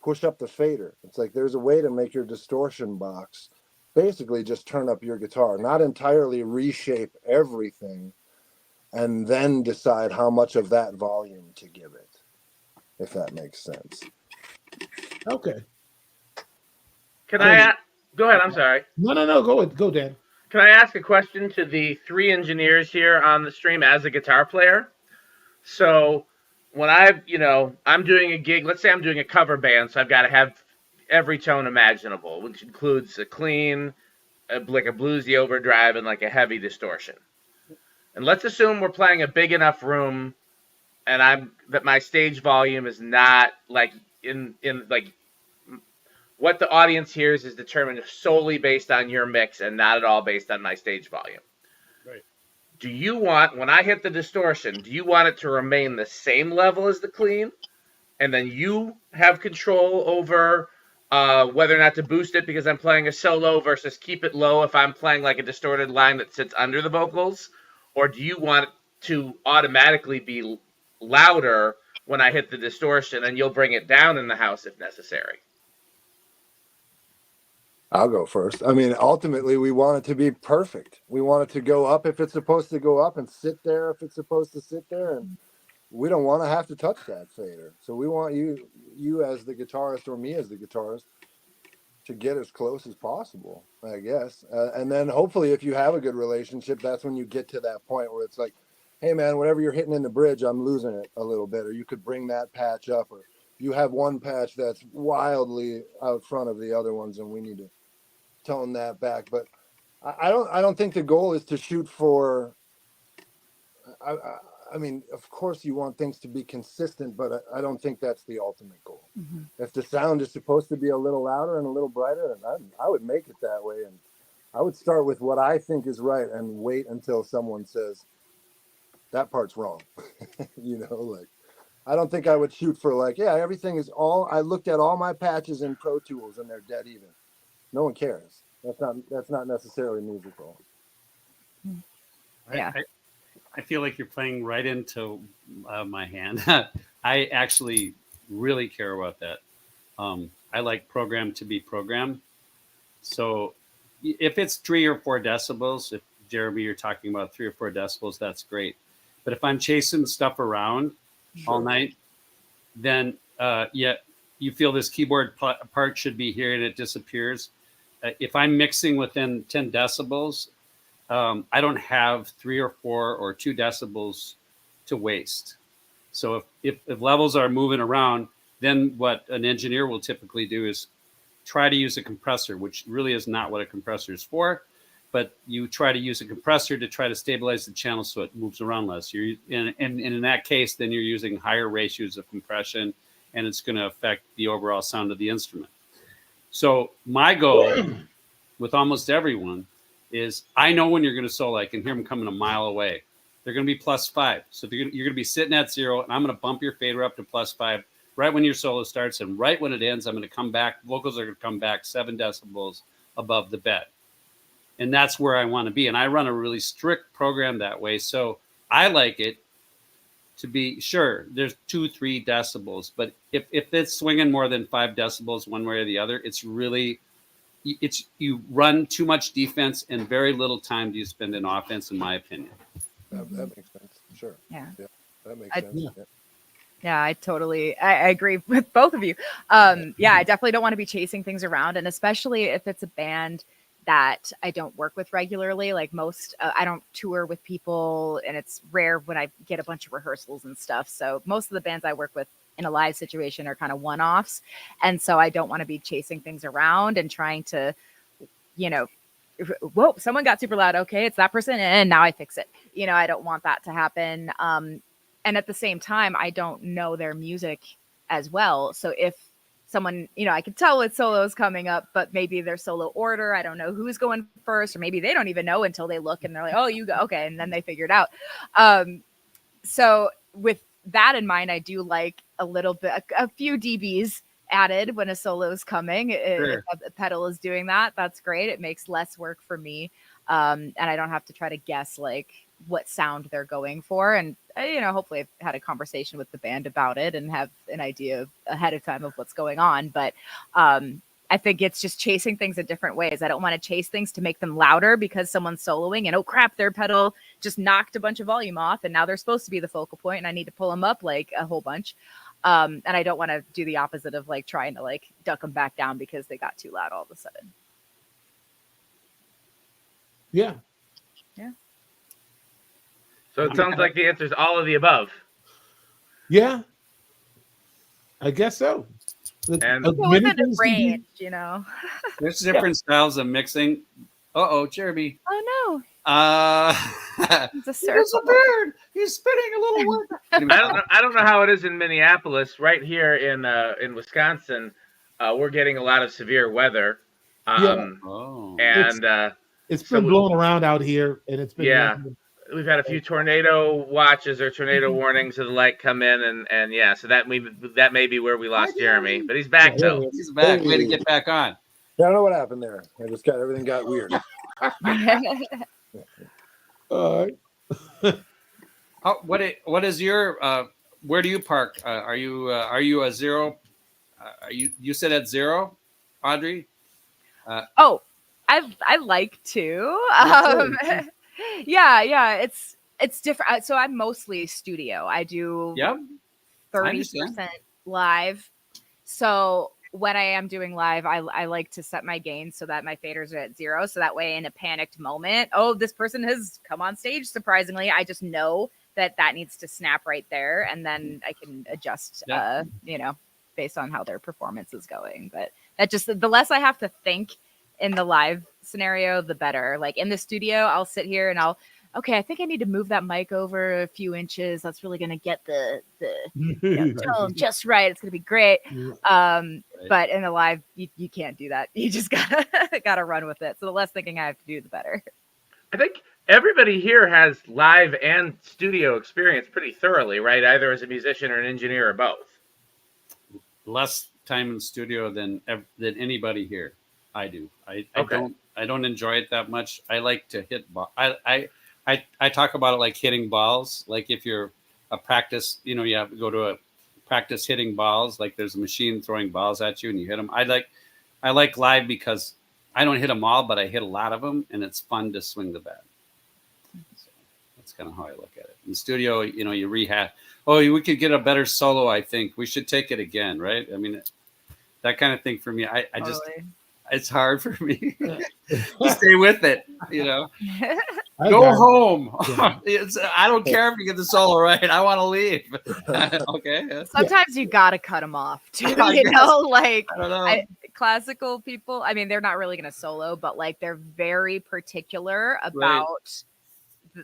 push up the fader. It's like there's a way to make your distortion box basically just turn up your guitar, not entirely reshape everything, and then decide how much of that volume to give it, if that makes sense. Okay. Can I go ahead? I'm sorry. No. Go, Dan. Can I ask a question to the 3 engineers here on the stream as a guitar player? So when I'm doing a gig, let's say I'm doing a cover band, so I've got to have every tone imaginable, which includes a clean, like a bluesy overdrive, and like a heavy distortion. And let's assume we're playing a big enough room, and that my stage volume is not like in like what the audience hears is determined solely based on your mix and not at all based on my stage volume. Right. Do you want, when I hit the distortion, do you want it to remain the same level as the clean? And then you have control over whether or not to boost it because I'm playing a solo versus keep it low if I'm playing like a distorted line that sits under the vocals? Or do you want it to automatically be louder when I hit the distortion and you'll bring it down in the house if necessary? I'll go first. I mean, ultimately, we want it to be perfect. We want it to go up if it's supposed to go up and sit there if it's supposed to sit there. And we don't want to have to touch that fader. So we want you as the guitarist, or me as the guitarist, to get as close as possible, I guess. And then hopefully if you have a good relationship, that's when you get to that point where it's like, hey, man, whatever you're hitting in the bridge, I'm losing it a little bit. Or you could bring that patch up. Or you have one patch that's wildly out front of the other ones, and we need to tone that back. But I don't think the goal is to shoot for, I mean, of course you want things to be consistent, but I don't think that's the ultimate goal. Mm-hmm. If the sound is supposed to be a little louder and a little brighter, then I would make it that way. And I would start with what I think is right and wait until someone says that part's wrong. Like, I don't think I would shoot for like, yeah, everything is I looked at all my patches in Pro Tools and they're dead even. No one cares. That's not necessarily musical. Yeah. I feel like you're playing right into my hand. I actually really care about that. I like program to be program. So if it's 3 or 4 decibels, if Jeremy, you're talking about 3 or 4 decibels, that's great. But if I'm chasing stuff around all night, then you feel this keyboard part should be here and it disappears. If I'm mixing within 10 decibels, I don't have 3 or 4 or 2 decibels to waste. So if levels are moving around, then what an engineer will typically do is try to use a compressor, which really is not what a compressor is for, but you try to use a compressor to try to stabilize the channel so it moves around less. And in that case, then you're using higher ratios of compression, and it's going to affect the overall sound of the instrument. So my goal with almost everyone is I know when you're going to solo. I can hear them coming a mile away. They're going to be +5. So if you're going to be sitting at 0, and I'm going to bump your fader up to +5 right when your solo starts, and right when it ends, I'm going to come back. Vocals are going to come back 7 decibels above the bed. And that's where I want to be. And I run a really strict program that way. So I like it to be sure. There's 2-3 decibels, but if it's swinging more than 5 decibels one way or the other, it's really you run too much defense and very little time do you spend in offense, in my opinion. That makes sense. Sure. Yeah. That makes sense. Yeah. Yeah, I agree with both of you. Yeah, I definitely don't want to be chasing things around. And especially if it's a band that I don't work with regularly, like most, I don't tour with people, and it's rare when I get a bunch of rehearsals and stuff. So most of the bands I work with in a live situation are kind of one-offs. And so I don't want to be chasing things around and trying to, whoa, someone got super loud. Okay, it's that person. And now I fix it. I don't want that to happen. And at the same time, I don't know their music as well. So if someone, I can tell what solo is coming up, but maybe their solo order, I don't know who's going first, or maybe they don't even know until they look and they're like, oh, you go. Okay. And then they figure it out. So with that in mind, I do like a few dBs added when a solo is coming. Sure. If a pedal is doing that, that's great. It makes less work for me. And I don't have to try to guess like what sound they're going for. And, hopefully I've had a conversation with the band about it and have an idea ahead of time of what's going on. But I think it's just chasing things in different ways. I don't want to chase things to make them louder because someone's soloing and, oh crap, their pedal just knocked a bunch of volume off and now they're supposed to be the focal point and I need to pull them up like a whole bunch. And I don't want to do the opposite of like trying to like duck them back down because they got too loud all of a sudden. Yeah. So it sounds like the answer is all of the above. Yeah. I guess so. And within a range, There's different styles of mixing. Jeremy. Oh no. It's a There's circle. a bird. He's spinning a little one. I don't know how it is in Minneapolis. Right here in Wisconsin, we're getting a lot of severe weather. It's been blowing around out here, and it's been raining. We've had a few tornado watches or tornado warnings of the like come in, and so that may be where we lost Jeremy, but he's back though. He's back. Way to get back on. I don't know what happened there. Everything got weird. What is your where do you park? Are you a zero? You said at zero, Audrey? I like to. Yeah, it's different. So I'm mostly studio. I do 30% live. So when I am doing live, I like to set my gain so that my faders are at 0. So that way in a panicked moment, this person has come on stage. Surprisingly, I just know that needs to snap right there. And then I can adjust, based on how their performance is going. But that just, the less I have to think in the live scenario, the better. Like in the studio, I'll sit here and I think I need to move that mic over a few inches. That's really going to get the tone just right. It's going to be great. But in the live, you can't do that. You just gotta run with it. So the less thinking I have to do, the better. I think everybody here has live and studio experience pretty thoroughly, right? Either as a musician or an engineer or both. Less time in studio than anybody here. I do. I don't enjoy it that much. I like to hit ball. I talk about it like hitting balls. Like if you're a practice, you have to go to a practice hitting balls. Like there's a machine throwing balls at you and you hit them. I like live because I don't hit them all, but I hit a lot of them and it's fun to swing the bat. So that's kind of how I look at it. In the studio, you rehash. We could get a better solo. I think we should take it again. Right. I mean, that kind of thing for me. I just, it's hard for me to stay with it, Go home. Yeah. I don't care if you get the solo right. I want to leave. Okay. Sometimes you got to cut them off too. I don't know. Classical people, I mean, they're not really going to solo, but like they're very particular about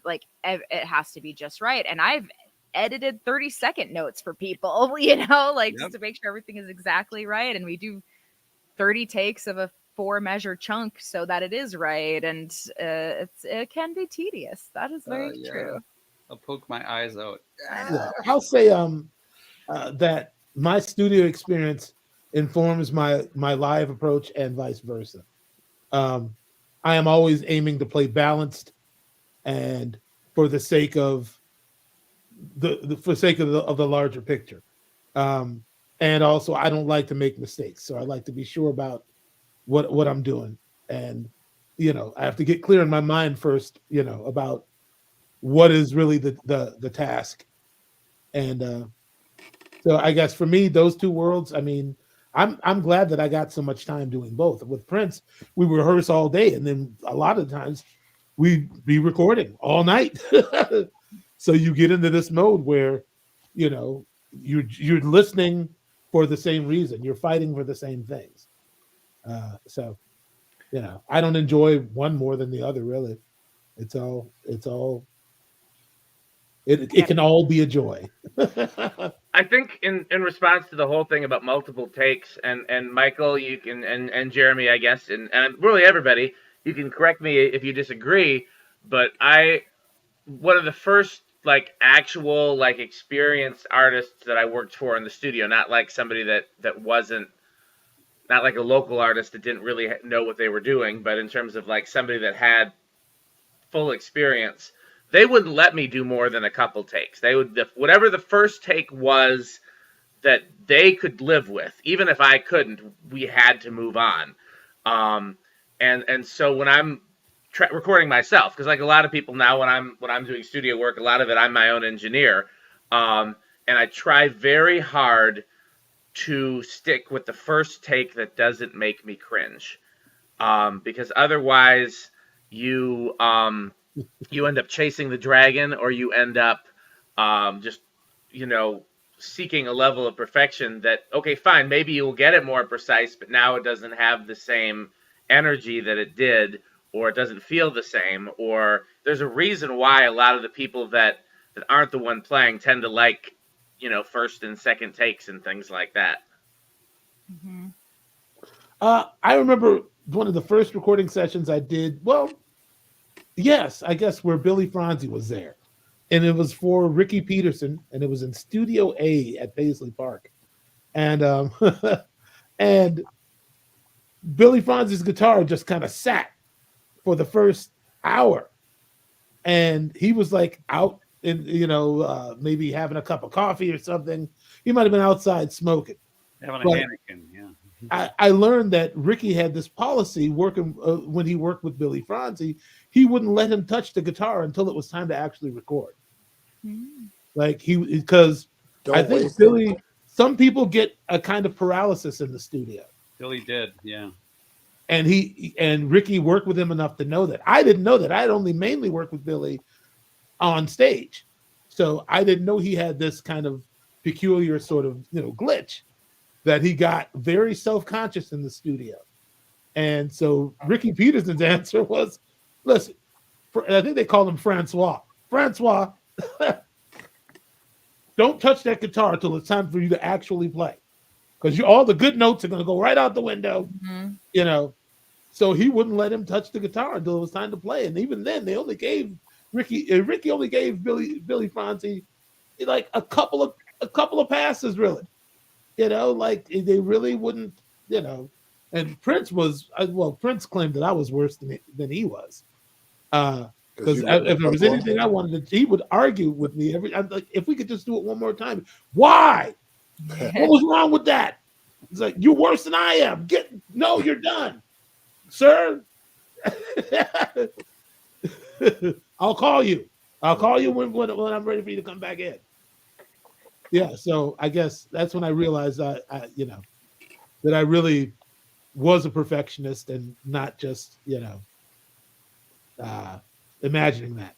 like it has to be just right. And I've edited 30-second notes for people, just to make sure everything is exactly right. And we do 30 takes of a 4-measure chunk so that it is right, and it can be tedious. That is very true. I'll poke my eyes out. I'll say that my studio experience informs my live approach and vice versa. I am always aiming to play balanced, and for the sake of the for sake of the larger picture. And also I don't like to make mistakes, so I like to be sure about what I'm doing. And I have to get clear in my mind first, about what is really the task. And so I guess for me, those two worlds, I mean, I'm glad that I got so much time doing both. With Prince, we rehearse all day, and then a lot of times we'd be recording all night. So you get into this mode where, you're listening for the same reason. You're fighting for the same things. So, I don't enjoy one more than the other, really. It can all be a joy. I think in response to the whole thing about multiple takes, and Michael, you can, and Jeremy, I guess, and really everybody, you can correct me if you disagree, but one of the first actual experienced artists that I worked for in the studio, not like somebody that wasn't, not like a local artist that didn't really know what they were doing, but in terms of somebody that had full experience, they wouldn't let me do more than a couple takes. They would, whatever the first take was that they could live with, even if I couldn't, we had to move on. And so when I'm recording myself, because a lot of people now, when I'm doing studio work, a lot of it I'm my own engineer, and I try very hard to stick with the first take that doesn't make me cringe, because otherwise you end up chasing the dragon, or you end up just seeking a level of perfection that, okay, fine, maybe you'll get it more precise, but now it doesn't have the same energy that it did, or it doesn't feel the same, or there's a reason why a lot of the people that aren't the one playing tend to like first and second takes and things like that. Mm-hmm. I remember one of the first recording sessions I did, well, yes, I guess, where Billy Franzi was there. And it was for Ricky Peterson, and it was in Studio A at Paisley Park. And and Billy Franzi's guitar just kind of sat for the first hour. And he was out in, maybe having a cup of coffee or something. He might have been outside smoking. Having a Heineken, yeah. I learned that Ricky had this policy working when he worked with Billy Franzi. He wouldn't let him touch the guitar until it was time to actually record. Mm. Because I think Billy, some people get a kind of paralysis in the studio. Billy did, yeah. And Ricky worked with him enough to know that. I didn't know that. I had only mainly worked with Billy on stage. So I didn't know he had this kind of peculiar sort of, glitch, that he got very self-conscious in the studio. And so Ricky Peterson's answer was, listen, I think they called him Francois. Francois, don't touch that guitar until it's time for you to actually play. Because all the good notes are going to go right out the window, So he wouldn't let him touch the guitar until it was time to play. And even then, they only gave Ricky only gave Billy Franzi a couple of passes, really. They really wouldn't, And Prince Prince claimed that I was worse than he was. Because if there was anything I wanted to, he would argue with me if we could just do it one more time. Why? What was wrong with that? It's you're worse than I am. You're done, sir. I'll call you. When I'm ready for you to come back in. Yeah, so I guess that's when I realized that I really was a perfectionist and not just imagining that.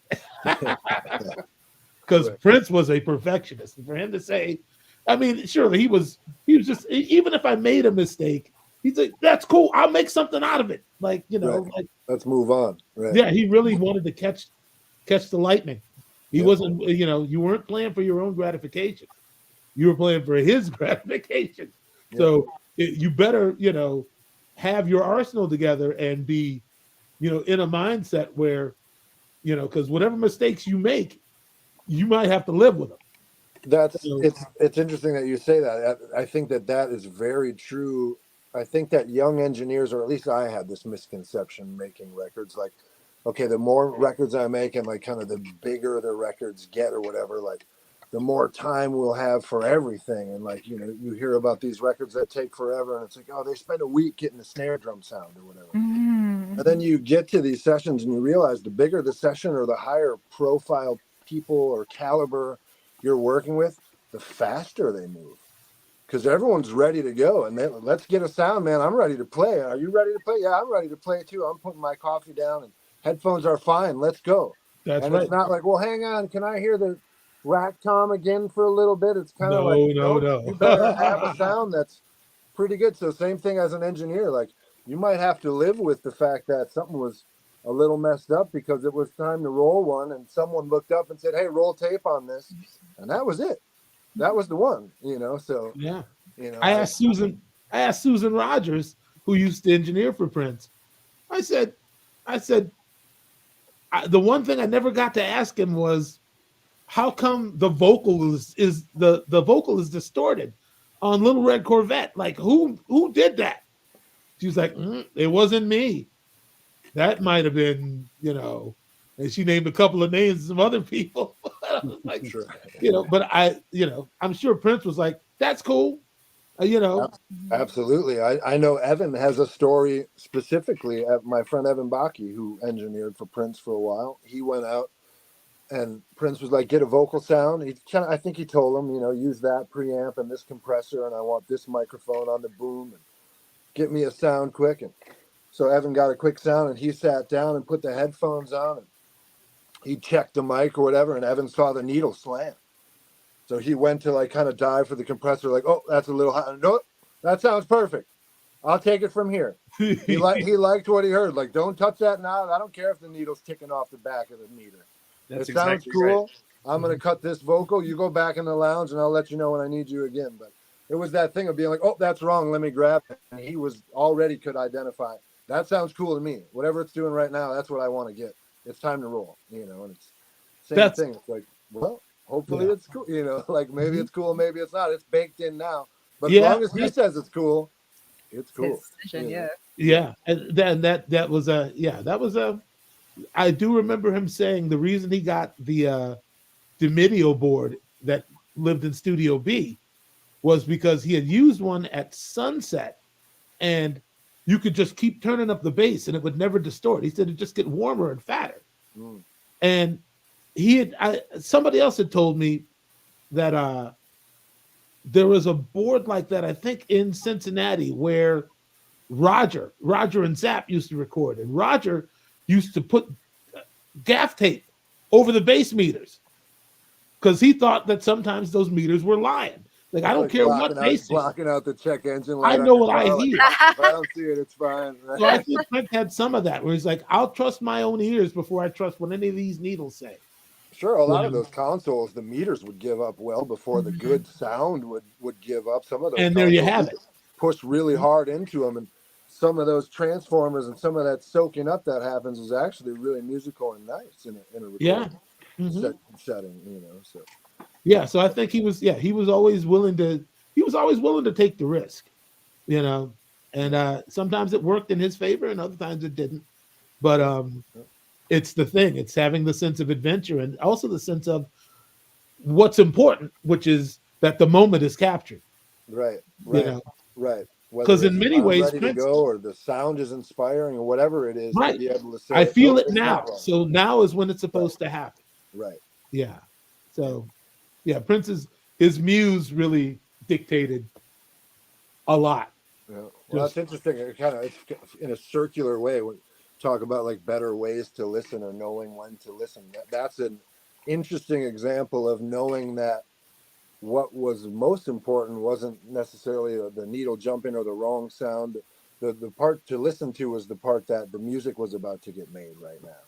Because Prince was a perfectionist, and for him to say, I mean, surely he was just, even if I made a mistake, he's like, that's cool, I'll make something out of it. Let's move on. Right. Yeah, he really wanted to catch the lightning. He wasn't, you weren't playing for your own gratification. You were playing for his gratification. Yeah. So you better, have your arsenal together and be, in a mindset where, because whatever mistakes you make, you might have to live with them. It's interesting that you say that. I think that is very true. I think that young engineers, or at least I had this misconception making records, okay, the more records I make and kind of the bigger the records get or whatever, the more time we'll have for everything. And like, you know, you hear about these records that take forever, and it's like, oh, they spend a week getting the snare drum sound or whatever. And then you get to these sessions and you realize the bigger the session or the higher profile people or caliber you're working with, the faster they move. Because everyone's ready to go. And then, let's get a sound, man. I'm ready to play. Are you ready to play? Yeah, I'm ready to play too. I'm putting my coffee down and headphones are fine. Let's go. That's and right. It's not like, well, hang on. Can I hear the rack tom again for a little bit? It's kind of No, like, no. you better have a sound that's pretty good. So same thing as an engineer. Like, you might have to live with the fact that something was a little messed up because it was time to roll one, and someone looked up and said, hey, roll tape on this. And that was it. That was the one, you know? So, Yeah. you know, I asked Susan Rogers, who used to engineer for Prince. I said, the one thing I never got to ask him was, how come the vocal is the vocal is distorted on Little Red Corvette? Like, who did that? She was like, it wasn't me. That might have been, you know, and she named a couple of names of some other people. I was like, sure. You know, but I'm sure Prince was like, that's cool. You know. Absolutely. I know Evan has a story specifically at my friend Evan Bakke, who engineered for Prince for a while. He went out and Prince was like, get a vocal sound. I think he told him, you know, use that preamp and this compressor, and I want this microphone on the boom, and get me a sound quick. And so Evan got a quick sound, and he sat down and put the headphones on, and he checked the mic or whatever, and Evan saw the needle slam. So he went to like kind of dive for the compressor, like, oh, that's a little hot. No, that sounds perfect. I'll take it from here. He liked what he heard. Like, don't touch that now. I don't care if the needle's ticking off the back of the meter. That's it sounds exactly cool. right. I'm gonna cut this vocal. You go back in the lounge, and I'll let you know when I need you again. But it was that thing of being like, oh, that's wrong. Let me grab it. And he was already could identify. That sounds cool to me. Whatever it's doing right now, that's what I want to get. It's time to roll. You know, and it's same thing. It's like, well, hopefully it's cool. You know, like maybe it's cool, maybe it's not. It's baked in now. But as long as he says it's cool, it's cool. Decision, yeah. And then that was a. I do remember him saying the reason he got the Dimidio board that lived in Studio B was because he had used one at Sunset, and you could just keep turning up the bass and it would never distort. He said it just get warmer and fatter. And somebody else had told me that there was a board like that, I think in Cincinnati, where Roger and Zapp used to record, and Roger used to put gaff tape over the bass meters because he thought that sometimes those meters were lying. Like, I don't care what bass, blocking out the check engine light. I know what I hear. If I don't see it, it's fine. Right? So I think Prince had some of that where he's like, I'll trust my own ears before I trust what any of these needles say. Sure, a lot of those consoles, the meters would give up well before the good sound would give up. Some of those, and there you have it. Push really hard into them, and some of those transformers and some of that soaking up that happens is actually really musical and nice in a recording setting, you know. So so I think he was always willing to take the risk, you know, and sometimes it worked in his favor and other times it didn't. But it's the thing. It's having the sense of adventure and also the sense of what's important, which is that the moment is captured. Right. You know? Right. Because in many ways, ready to go, or the sound is inspiring, or whatever it is, right. to be able to say, I feel it now. So now is when it's supposed to happen. Right. Yeah. So, yeah, his muse really dictated a lot. Yeah. Well, that's interesting. It's in a circular way. When talk about like better ways to listen or knowing when to listen. That's an interesting example of knowing that what was most important wasn't necessarily the needle jumping or the wrong sound. The part to listen to was the part that the music was about to get made right now.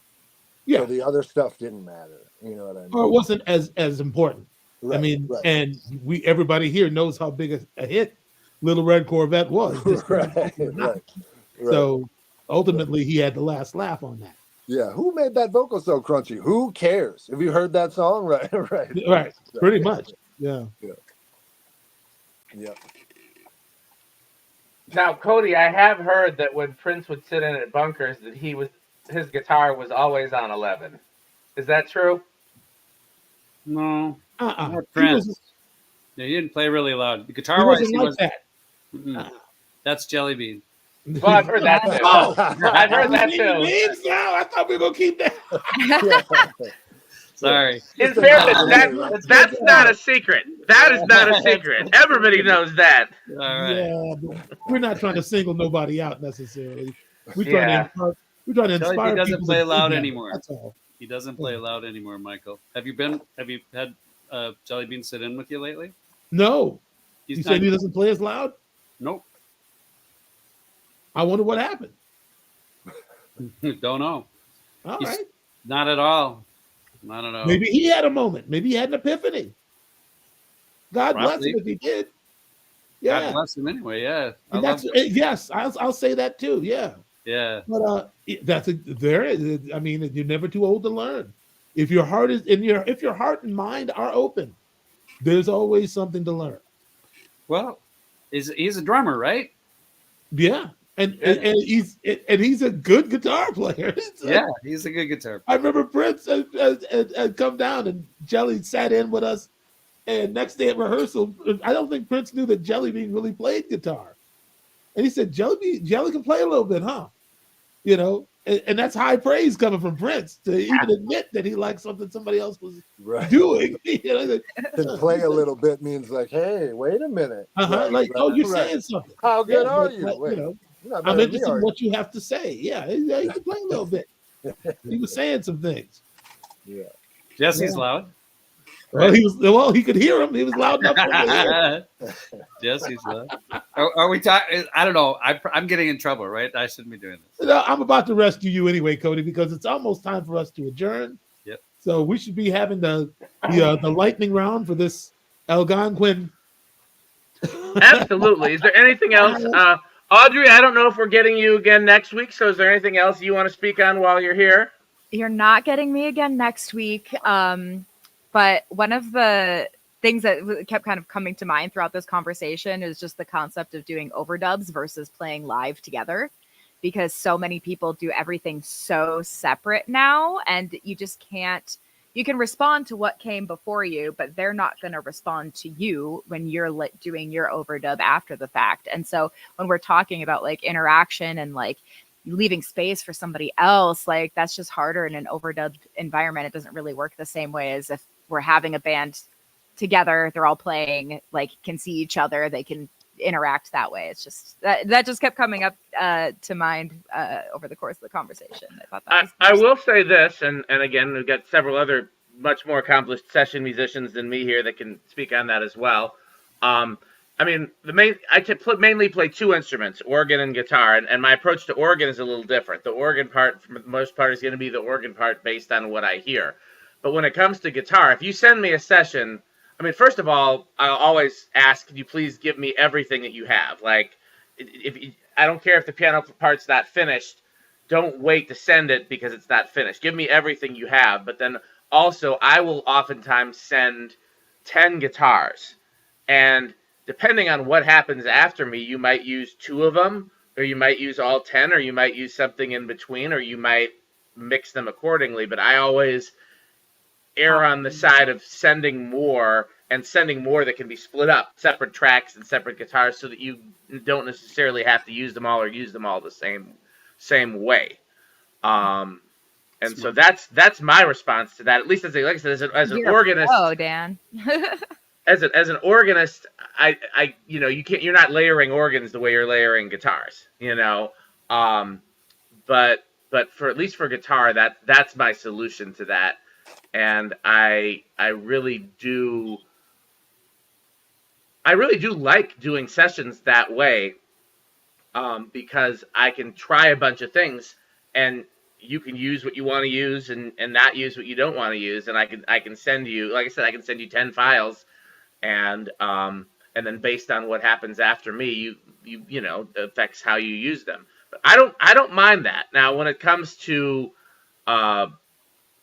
Yeah. So the other stuff didn't matter. You know what I mean? Or it wasn't as important. Right, I mean, right. and everybody here knows how big a hit Little Red Corvette was. Right. So ultimately, he had the last laugh on that. Yeah, who made that vocal so crunchy? Who cares? Have you heard that song? Right. Pretty much. Yeah. Now, Cody, I have heard that when Prince would sit in at bunkers, that his guitar was always on 11. Is that true? No, Not He Prince. was. No, he didn't play really loud. He Guitar wise, wasn't he like was. that. Mm-mm. That's Jelly Bean. Well, I've heard that too. Oh, I've heard that you too. names now? I thought we were gonna keep that. Sorry. In fairness, that's not a secret. That is not a secret. Everybody knows that. All right. Yeah, but we're not trying to single nobody out necessarily. We're trying Yeah. to inspire. We're trying to Jelly inspire Bean doesn't people play to do loud that. anymore. That's all. He doesn't play loud anymore, Michael. Have you had Jelly Bean sit in with you lately? No, He's you not. said he doesn't play as loud. Nope. I wonder what happened. Don't know. All He's- right, Not at all. Not at all. maybe he had a moment. Maybe he had an epiphany. God bless Probably. him if he did. God Yeah, bless him anyway. Yeah. and that's yes. I'll say that too. Yeah. Yeah. But there is. I mean, you're never too old to learn. If your heart is if your heart and mind are open, there's always something to learn. Well, he's a drummer, right? Yeah, and he's a good guitar player. It's like- Yeah, he's a good guitar. I remember Prince had come down and Jelly sat in with us, and next day at rehearsal, I don't think Prince knew that Jelly Bean really played guitar, and he said Jelly can play a little bit, huh? You know, and that's high praise coming from Prince to even admit that he liked something somebody else was Right. doing. You know, And play a little bit means like, hey, wait a minute. Right, like, oh, right, you're right. saying something. How good Yeah, are but, you? Wait, you know, you're not I'm better than me, interested are in you? what you have to say. Yeah, you can play a little bit. He was saying some things. Yeah. Jesse's Yeah. loud. Well, he could hear him. He was loud enough for him to hear. Jesse's loud. Are we talking? I don't know. I'm getting in trouble, right? I shouldn't be doing this. No, I'm about to rescue you anyway, Cody, because it's almost time for us to adjourn. Yep. So we should be having the lightning round for this Algonquin. Absolutely. Is there anything else? Audrey, I don't know if we're getting you again next week, so is there anything else you want to speak on while you're here? You're not getting me again next week. But one of the things that kept kind of coming to mind throughout this conversation is just the concept of doing overdubs versus playing live together, because so many people do everything so separate now, and you just can't. You can respond to what came before you, but they're not going to respond to you when you're doing your overdub after the fact. And so when we're talking about like interaction and like leaving space for somebody else, like that's just harder in an overdub environment. It doesn't really work the same way as if we're having a band together, they're all playing, like can see each other, they can interact that way. It's just that just kept coming up to mind over the course of the conversation. I thought that was I will say this, and again, we've got several other much more accomplished session musicians than me here that can speak on that as well. I mean, mainly play two instruments, organ and guitar, and my approach to organ is a little different. The organ part, for the most part, is going to be the organ part based on what I hear. But when it comes to guitar, if you send me a session, I mean, first of all, I'll always ask, can you please give me everything that you have? Like, I don't care if the piano part's not finished. Don't wait to send it because it's not finished. Give me everything you have. But then also, I will oftentimes send 10 guitars. And depending on what happens after me, you might use 2 of them, or you might use all 10, or you might use something in between, or you might mix them accordingly. But I always err on the side of sending more, and sending more that can be split up, separate tracks and separate guitars, so that you don't necessarily have to use them all or use them all the same way. And so that's my response to that. At least as an organist. Oh, Dan. As an organist, I you're not layering organs the way you're layering guitars, but for at least for guitar, that's my solution to that. And I really do like doing sessions that way, because I can try a bunch of things, and you can use what you want to use and not use what you don't want to use, and I can send you, like I said, I can send you 10 files, and then based on what happens after me, you know affects how you use them. But I don't mind that. Now, when it comes to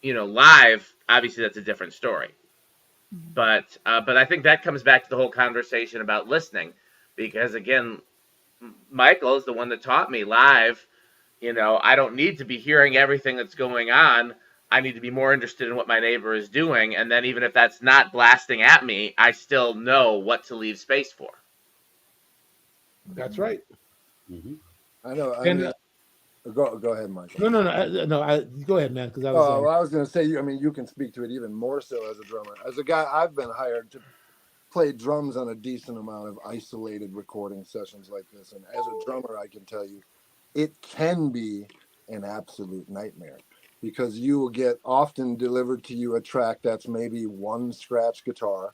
live, obviously that's a different story. But I think that comes back to the whole conversation about listening, because again, Michael is the one that taught me live. I don't need to be hearing everything that's going on. I need to be more interested in what my neighbor is doing. And then even if that's not blasting at me, I still know what to leave space for. That's right. Mhm. I know. I And mean, go ahead, Mike. no, go ahead, man. Because I was. Well, I was going to say, you can speak to it even more so as a drummer. As a guy, I've been hired to play drums on a decent amount of isolated recording sessions like this, and as a drummer, I can tell you, it can be an absolute nightmare because you will get often delivered to you a track that's maybe one scratch guitar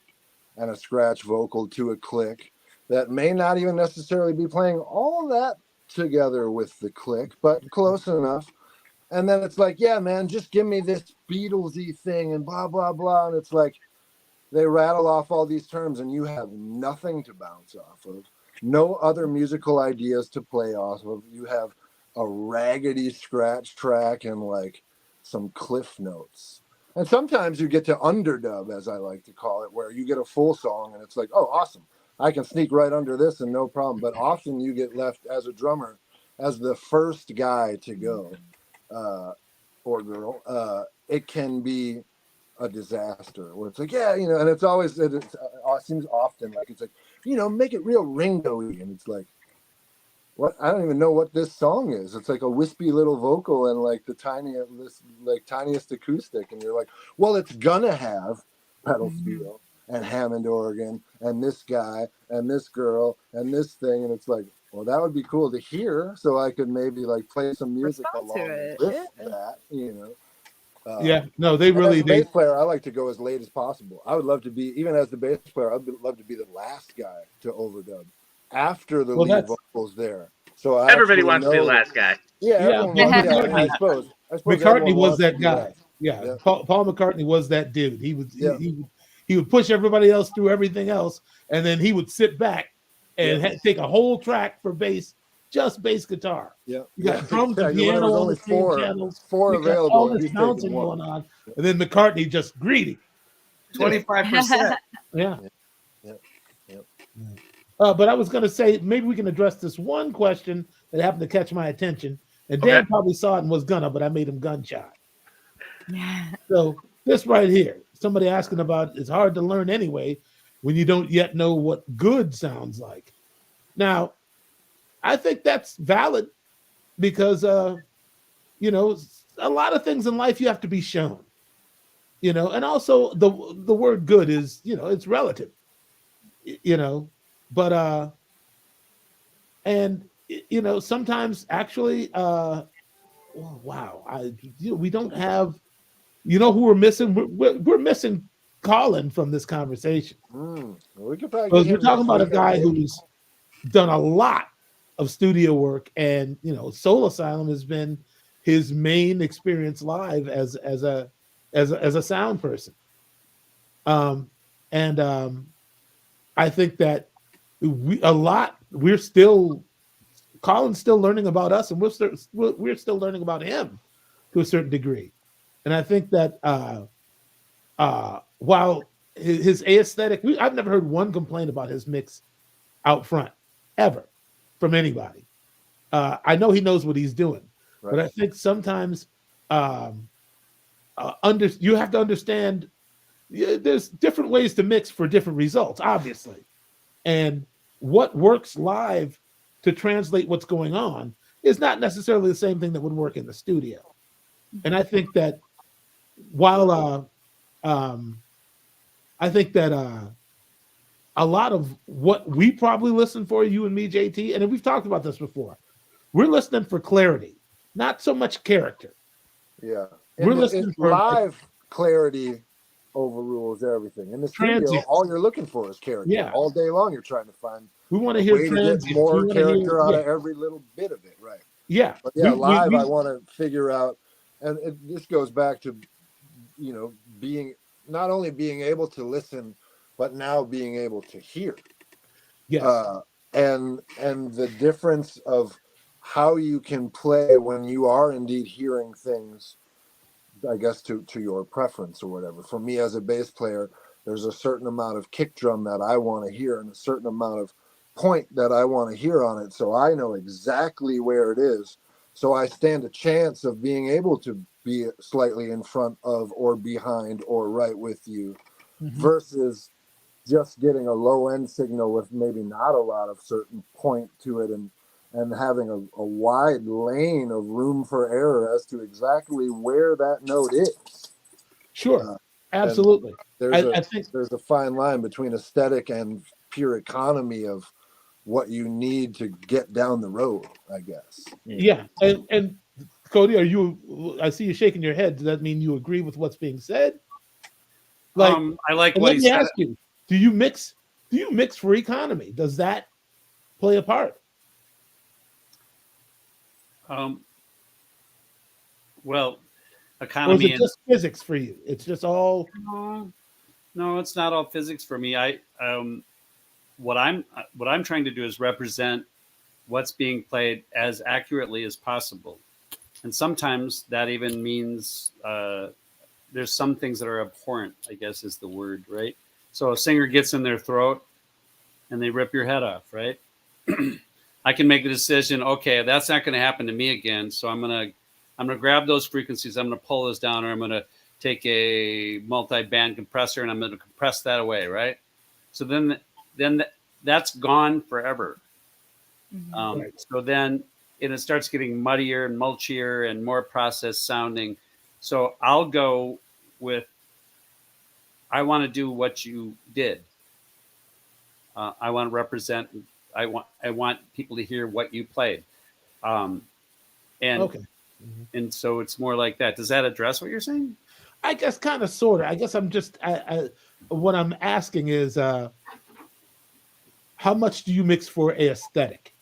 and a scratch vocal to a click that may not even necessarily be playing all that together with the click, but close enough. And then it's like, yeah, man, just give me this Beatlesy thing and blah, blah, blah. And it's like they rattle off all these terms and you have nothing to bounce off of, no other musical ideas to play off of. You have a raggedy scratch track and like some cliff notes. And sometimes you get to underdub, as I like to call it, where you get a full song and it's like, oh, awesome. I can sneak right under this and no problem. But often you get left as a drummer as the first guy to go. Or girl, it can be a disaster where it's like, yeah, and it's always, it seems often like it's like, make it real Ringo-y. And it's like, what? I don't even know what this song is. It's like a wispy little vocal and like the tiniest acoustic. And you're like, well, it's gonna have pedal steel and Hammond organ and this guy and this girl and this thing. And it's like, well, that would be cool to hear, so I could maybe like play some music along with that, Yeah, no, they really. As a bass player, I like to go as late as possible. I would love to be, even as the bass player, I'd love to be the last guy to overdub after the lead vocals there. So everybody wants to be the last guy. Yeah, everyone wants. Yeah, I suppose McCartney was that guy. Yeah. Paul McCartney was that dude. He was. He would push everybody else through everything else, and then he would sit back and take a whole track for bass, just bass guitar. Yeah, you got drums and piano on the same channels. Four available. All this bouncing going on, and then McCartney just greedy. 25%. Yeah. But I was going to say maybe we can address this one question that happened to catch my attention, and Dan probably saw it and was gonna, but I made him gun shy. So this right here, somebody asking about, it's hard to learn anyway when you don't yet know what good sounds like. Now, I think that's valid because, a lot of things in life you have to be shown, and also the word good is, it's relative, but, sometimes actually, we don't have, who we're missing? We're missing Colin from this conversation. We could probably because we're talking about a guy who's done a lot of studio work, and Soul Asylum has been his main experience live as a sound person. I think that Colin's still learning about us, and we're still learning about him to a certain degree. And I think that while his aesthetic, I've never heard one complaint about his mix out front ever from anybody. I know he knows what he's doing, but I think sometimes you have to understand there's different ways to mix for different results, obviously. And what works live to translate what's going on is not necessarily the same thing that would work in the studio. And I think that while I think that a lot of what we probably listen for, you and me, JT, and we've talked about this before, we're listening for clarity, not so much character. Yeah. We're listening for live clarity overrules everything. In the studio, all you're looking for is character. Yeah. All day long, you're trying to find. We want to hear more character out of every little bit of it, right? Yeah. But live, I want to figure out, and this goes back to, being not only being able to listen, but now being able to hear. Yes. And the difference of how you can play when you are indeed hearing things, I guess, to your preference or whatever. For me as a bass player, there's a certain amount of kick drum that I want to hear and a certain amount of point that I want to hear on it. So I know exactly where it is. So I stand a chance of being able to be slightly in front of or behind or right with you, Mhm. versus just getting a low end signal with maybe not a lot of certain point to it, and having a wide lane of room for error as to exactly where that note is. Sure, And absolutely. I think there's a fine line between aesthetic and pure economy of what you need to get down the road, I guess. yeah, and Cody, are you? I see you shaking your head. Does that mean you agree with what's being said? Like, I like and what let he me said. ask you: Do you mix? Do you mix for economy? Does that play a part? Well, Or is economy it and just physics for you? It's just all no, it's not all physics for me. What I'm trying to do is represent what's being played as accurately as possible, and sometimes that even means there's some things that are abhorrent, I guess is the word, right? So a singer gets in their throat and they rip your head off, right? I can make the decision, okay, that's not going to happen to me again. So I'm going to grab those frequencies. I'm going to pull those down, or I'm going to take a multi-band compressor and I'm going to compress that away, right? So then that's gone forever. Right. So then it starts getting muddier and mulchier and more processed sounding. So I'll go with, I want to do what you did. I want to represent. I want people to hear what you played, and Okay. and so it's more like that. Does that address what you're saying? I guess kind of, sort of. I guess I'm just. What I'm asking is, how much do you mix for a aesthetic?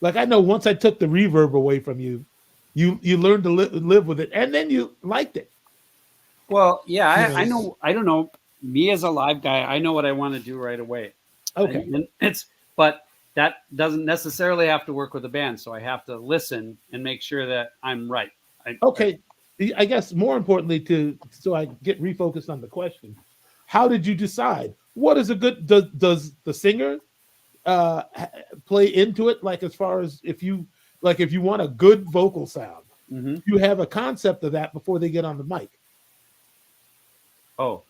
Like, I know once I took the reverb away from you, you learned to live with it, and then you liked it. Well, yeah, You know. I know. I don't know. Me as a live guy, I know what I want to do right away. Okay. And but that doesn't necessarily have to work with a band. So I have to listen and make sure that I'm right. Okay. I guess more importantly, so I get refocused on the question, how did you decide what is a good? Does the singer play into it? Like, as far as if you want a good vocal sound, you have a concept of that before they get on the mic. Oh,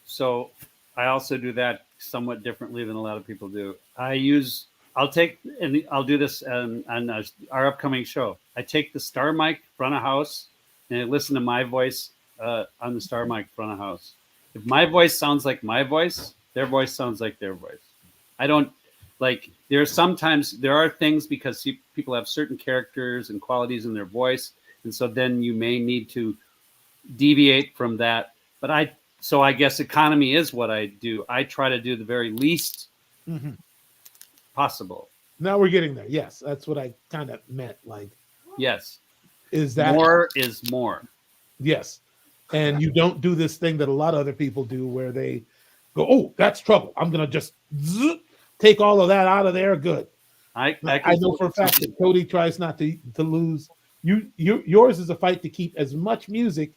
so I also do that somewhat differently than a lot of people do. I'll do this on our upcoming show. I take the star mic front of house and I listen to my voice on the star mic front of house. If my voice sounds like my voice, their voice sounds like their voice. I don't like. There are things because people have certain characters and qualities in their voice, and so then you may need to deviate from that. But I guess economy is what I do. I try to do the very least possible. Now we're getting there. Yes, that's what I kind of meant. Like, Yes, is that more is more. Yes, and you don't do this thing that a lot of other people do, where they go, "Oh, that's trouble. I'm gonna just take all of that out of there." Good. I know for a fact that Cody tries not to lose. Yours is a fight to keep as much music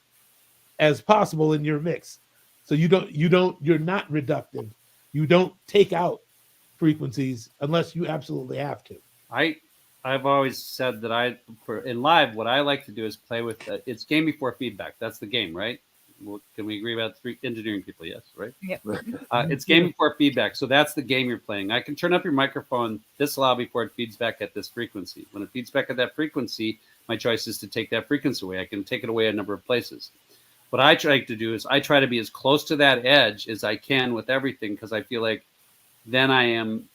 as possible in your mix, so you're not reductive. You don't take out frequencies unless you absolutely have to. I've always said that in live, what I like to do is play with it's game before feedback. That's the game, right? Well, can we agree about three engineering people? Yes, right? Yep. It's game before feedback. So that's the game you're playing. I can turn up your microphone this loud before it feeds back at this frequency. When it feeds back at that frequency, my choice is to take that frequency away. I can take it away a number of places. What I try to do is I try to be as close to that edge as I can with everything, because I feel like then I am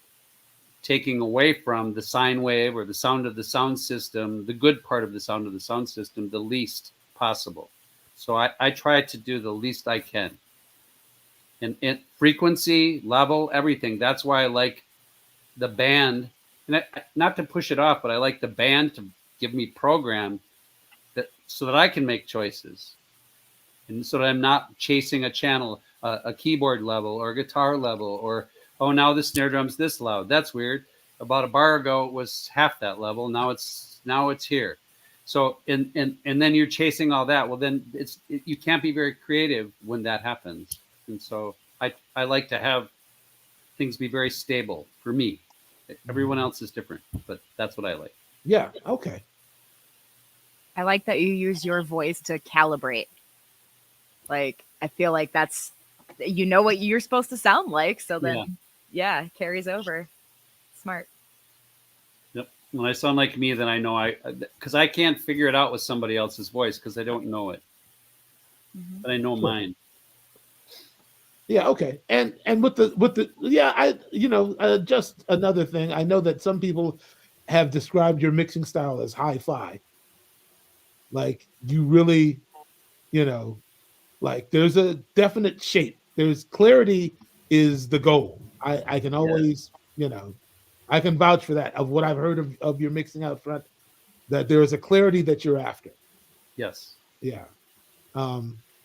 taking away from the sine wave or the sound of the sound system, the good part of the sound of the sound system, the least possible. So I try to do the least I can. And frequency, level, everything. That's why I like the band, and not to push it off, but I like the band to give me program so that I can make choices. And so that I'm not chasing a channel, a keyboard level or a guitar level, or, oh, now the snare drum's this loud. That's weird. About a bar ago, it was half that level. Now it's here. So and then you're chasing all that. Well, then you can't be very creative when that happens. And so I like to have things be very stable for me. Everyone else is different, but that's what I like. Yeah. Okay. I like that you use your voice to calibrate. Like, I feel like that's, you know what you're supposed to sound like. So then, yeah, it carries over. Smart. Yep. When I sound like me, then I know because I can't figure it out with somebody else's voice because I don't know it. Mm-hmm. But I know mine. Yeah, okay. And with the yeah, just another thing. I know that some people have described your mixing style as hi-fi. Like you really, like there's a definite shape. There's clarity is the goal. I can always, I can vouch for that of what I've heard of your mixing out front, that there is a clarity that you're after. Yes. Yeah.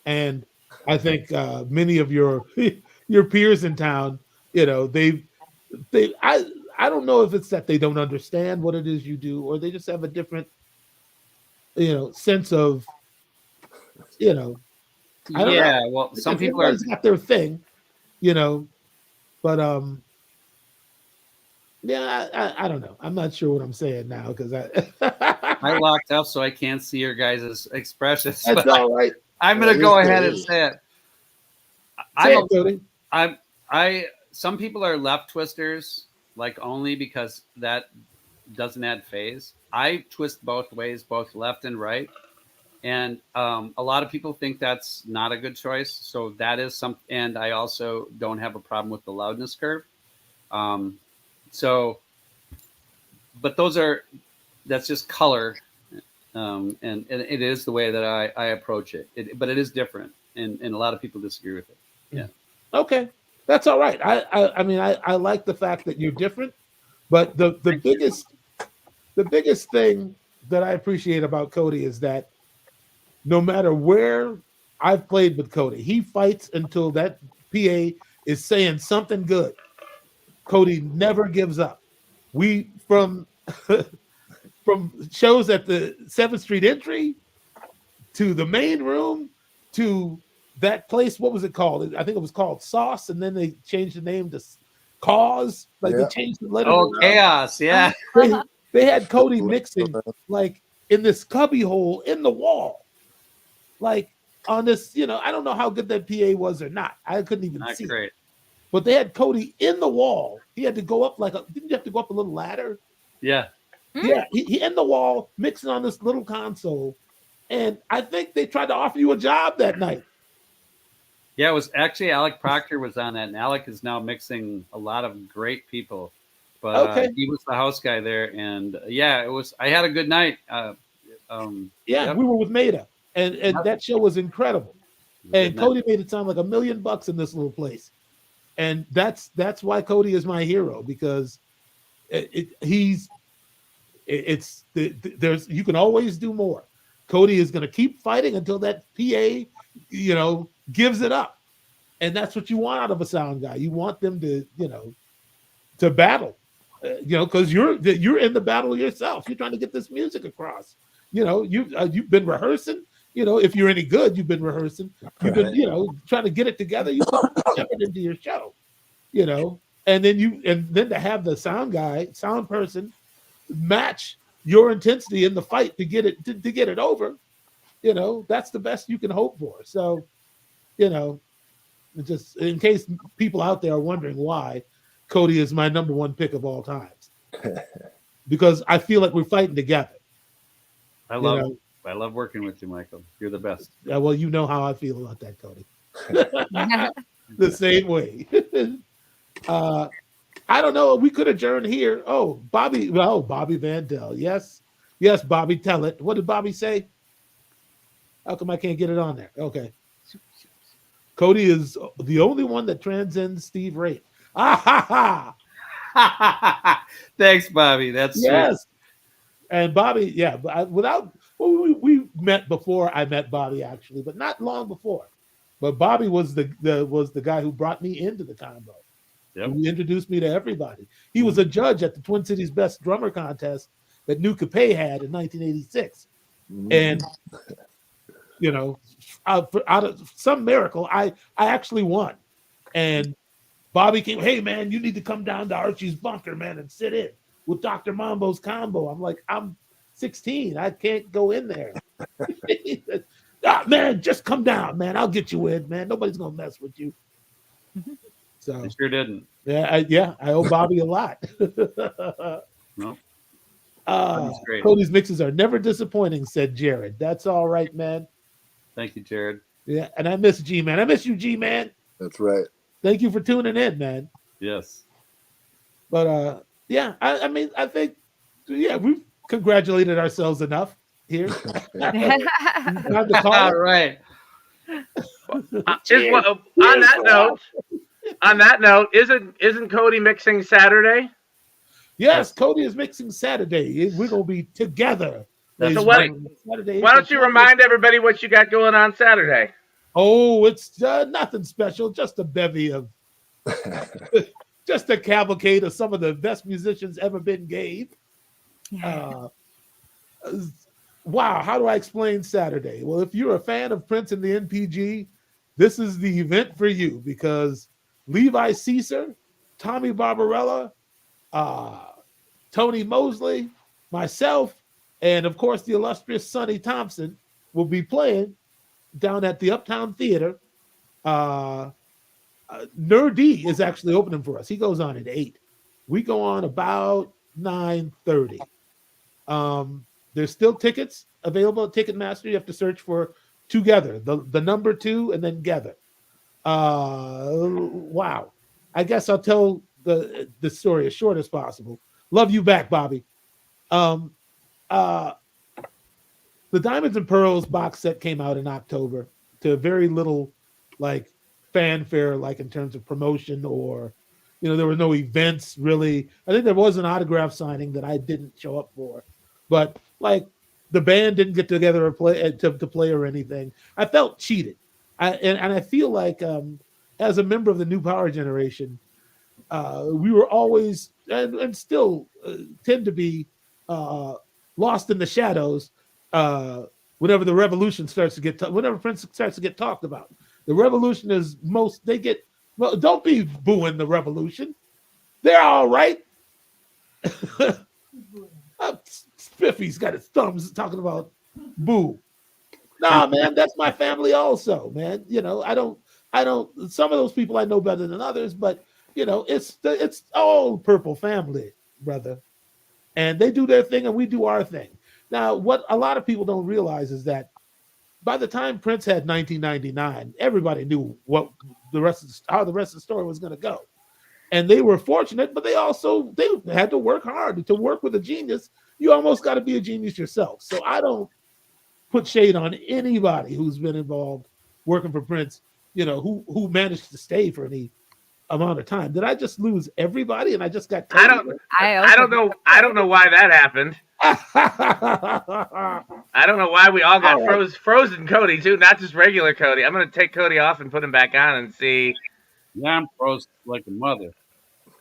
And I think many of your your peers in town, I don't know if it's that they don't understand what it is you do, or they just have a different, sense of, I don't know. Well, some people Everybody's got their thing, but yeah, I don't know. I'm not sure what I'm saying now because I locked up, so I can't see your guys' expressions. That's all right. I'm going to go ahead and say it. Some people are left twisters, like only because that doesn't add phase. I twist both ways, both left and right. And a lot of people think that's not a good choice. So that is and I also don't have a problem with the loudness curve. But that's just color. And it is the way that I approach it. But it is different. And a lot of people disagree with it. Yeah. Okay. That's all right. I mean, I like the fact that you're different, but the biggest thing that I appreciate about Cody is that no matter where I've played with Cody, he fights until that PA is saying something good. Cody never gives up. From shows at the 7th Street entry to the main room to that place, what was it called? I think it was called Sauce, and then they changed the name to Cause. Like they changed the letter. Oh, Chaos, yeah. They had Cody mixing like in this cubby hole in the wall. Like on this, I don't know how good that PA was or not. I couldn't even see. Great. But they had Cody in the wall. He had to go up didn't you have to go up a little ladder? Yeah. Yeah, he in the wall mixing on this little console. And I think they tried to offer you a job that night. Yeah, it was actually Alec Proctor was on that, and Alec is now mixing a lot of great people. But he was the house guy there, and it was. I had a good night. We were with Maida, and that show was incredible. And Cody made it sound like $1 million in this little place, and that's why Cody is my hero, because you can always do more. Cody is going to keep fighting until that PA, gives it up. And that's what you want out of a sound guy. You want them to, to battle, because you're in the battle yourself. You're trying to get this music across. You've been rehearsing. If you're any good, you've been rehearsing. You've been, trying to get it together. You put effort into your show, and then to have the sound person match your intensity in the fight to get it over, that's the best you can hope for. So, just in case people out there are wondering why Cody is my number one pick of all times, because I feel like we're fighting together. I love working with you, Michael. You're the best. Yeah, well, you know how I feel about that, Cody. The same way. I don't know. We could adjourn here. Oh, Bobby Vandell. Yes, Bobby, tell it. What did Bobby say? How come I can't get it on there? Okay. Cody is the only one that transcends Steve Wright. Ah, ha, ha. Thanks, Bobby. That's yes. Sweet. And Bobby, we met before I met Bobby, actually, but not long before. But Bobby was the guy who brought me into the combo. Yep. He introduced me to everybody. He was a judge at the Twin Cities Best Drummer Contest that New Capet had in 1986. And, out of some miracle, I actually won. And Bobby came, hey, man, you need to come down to Archie's bunker, man, and sit in with Dr. Mambo's combo. I'm like, I'm 16. I can't go in there. Man, just come down, man. I'll get you in, man. Nobody's gonna mess with you. So I sure didn't. I owe Bobby a lot. No, great. Cody's mixes are never disappointing, said Jared. That's all right, man. Thank you, Jared. Yeah, and I miss G-Man. I miss you, G-Man. That's right. Thank you for tuning in, man. Yes. But yeah, I mean, I think, yeah, we've congratulated ourselves enough here. All right. On that note, isn't Cody mixing Saturday? Yes, Cody is mixing Saturday. We're gonna be together. That's Saturday, why don't you remind everybody what you got going on Saturday? Oh, it's nothing special, just a bevy of, just a cavalcade of some of the best musicians ever been gave. Wow, how do I explain Saturday? Well, if you're a fan of Prince and the NPG, this is the event for you because Levi Caesar, Tommy Barbarella, Tony Mosley, myself, and of course the illustrious Sonny Thompson will be playing down at the Uptown Theater. Nerdy is actually opening for us. He goes on at 8. We go on about 9:30. There's still tickets available at Ticketmaster. You have to search for Together, the number 2, and then Gether. Wow. I guess I'll tell the story as short as possible. Love you back, Bobby. The Diamonds and Pearls box set came out in October to very little like fanfare, like in terms of promotion or, there were no events really. I think there was an autograph signing that I didn't show up for, but like the band didn't get together or play to play or anything. I felt cheated. And I feel like as a member of the new power generation, we were always and still tend to be lost in the shadows whenever the revolution starts to whenever Prince starts to get talked about. The revolution is don't be booing the revolution. They're all right. Spiffy's got his thumbs talking about boo. Nah, man, that's my family also, man. I don't some of those people I know better than others, but it's all Purple family, brother. And they do their thing and we do our thing. Now, what a lot of people don't realize is that by the time Prince had 1999, everybody knew how the rest of the story was going to go. And they were fortunate, but they had to work hard. To work with a genius, you almost got to be a genius yourself. So I don't put shade on anybody who's been involved working for Prince, who managed to stay for any amount of time. Did I just lose everybody and I just got I don't know why that happened. I don't know why we all got frozen Cody too, not just regular Cody. I'm gonna take Cody off and put him back on and see. Yeah, I'm frozen like a mother.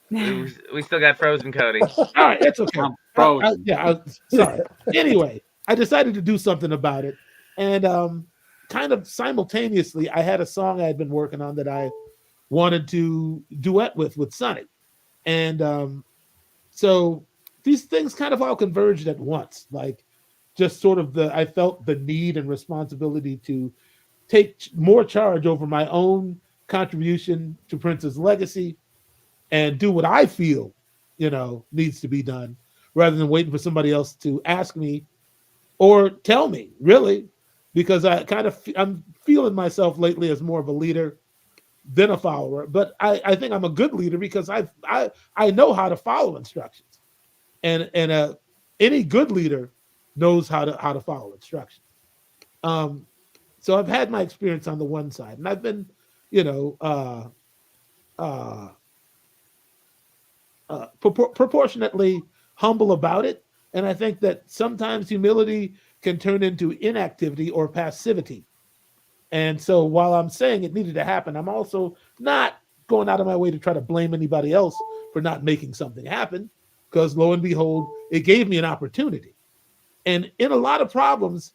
We still got frozen Cody. All right, it's okay. I'm frozen. Sorry. Anyway, I decided to do something about it, and kind of simultaneously, I had a song I had been working on that I wanted to duet with Sonny, and so these things kind of all converged at once. Like, just sort of I felt the need and responsibility to take more charge over my own contribution to Prince's legacy and do what I feel, needs to be done, rather than waiting for somebody else to ask me or tell me, really, because I'm feeling myself lately as more of a leader than a follower. But I think I'm a good leader because I know how to follow instructions, and any good leader knows how to follow instructions. So I've had my experience on the one side, and I've been, proportionately humble about it. And I think that sometimes humility can turn into inactivity or passivity. And so while I'm saying it needed to happen, I'm also not going out of my way to try to blame anybody else for not making something happen, because lo and behold, it gave me an opportunity. And in a lot of problems,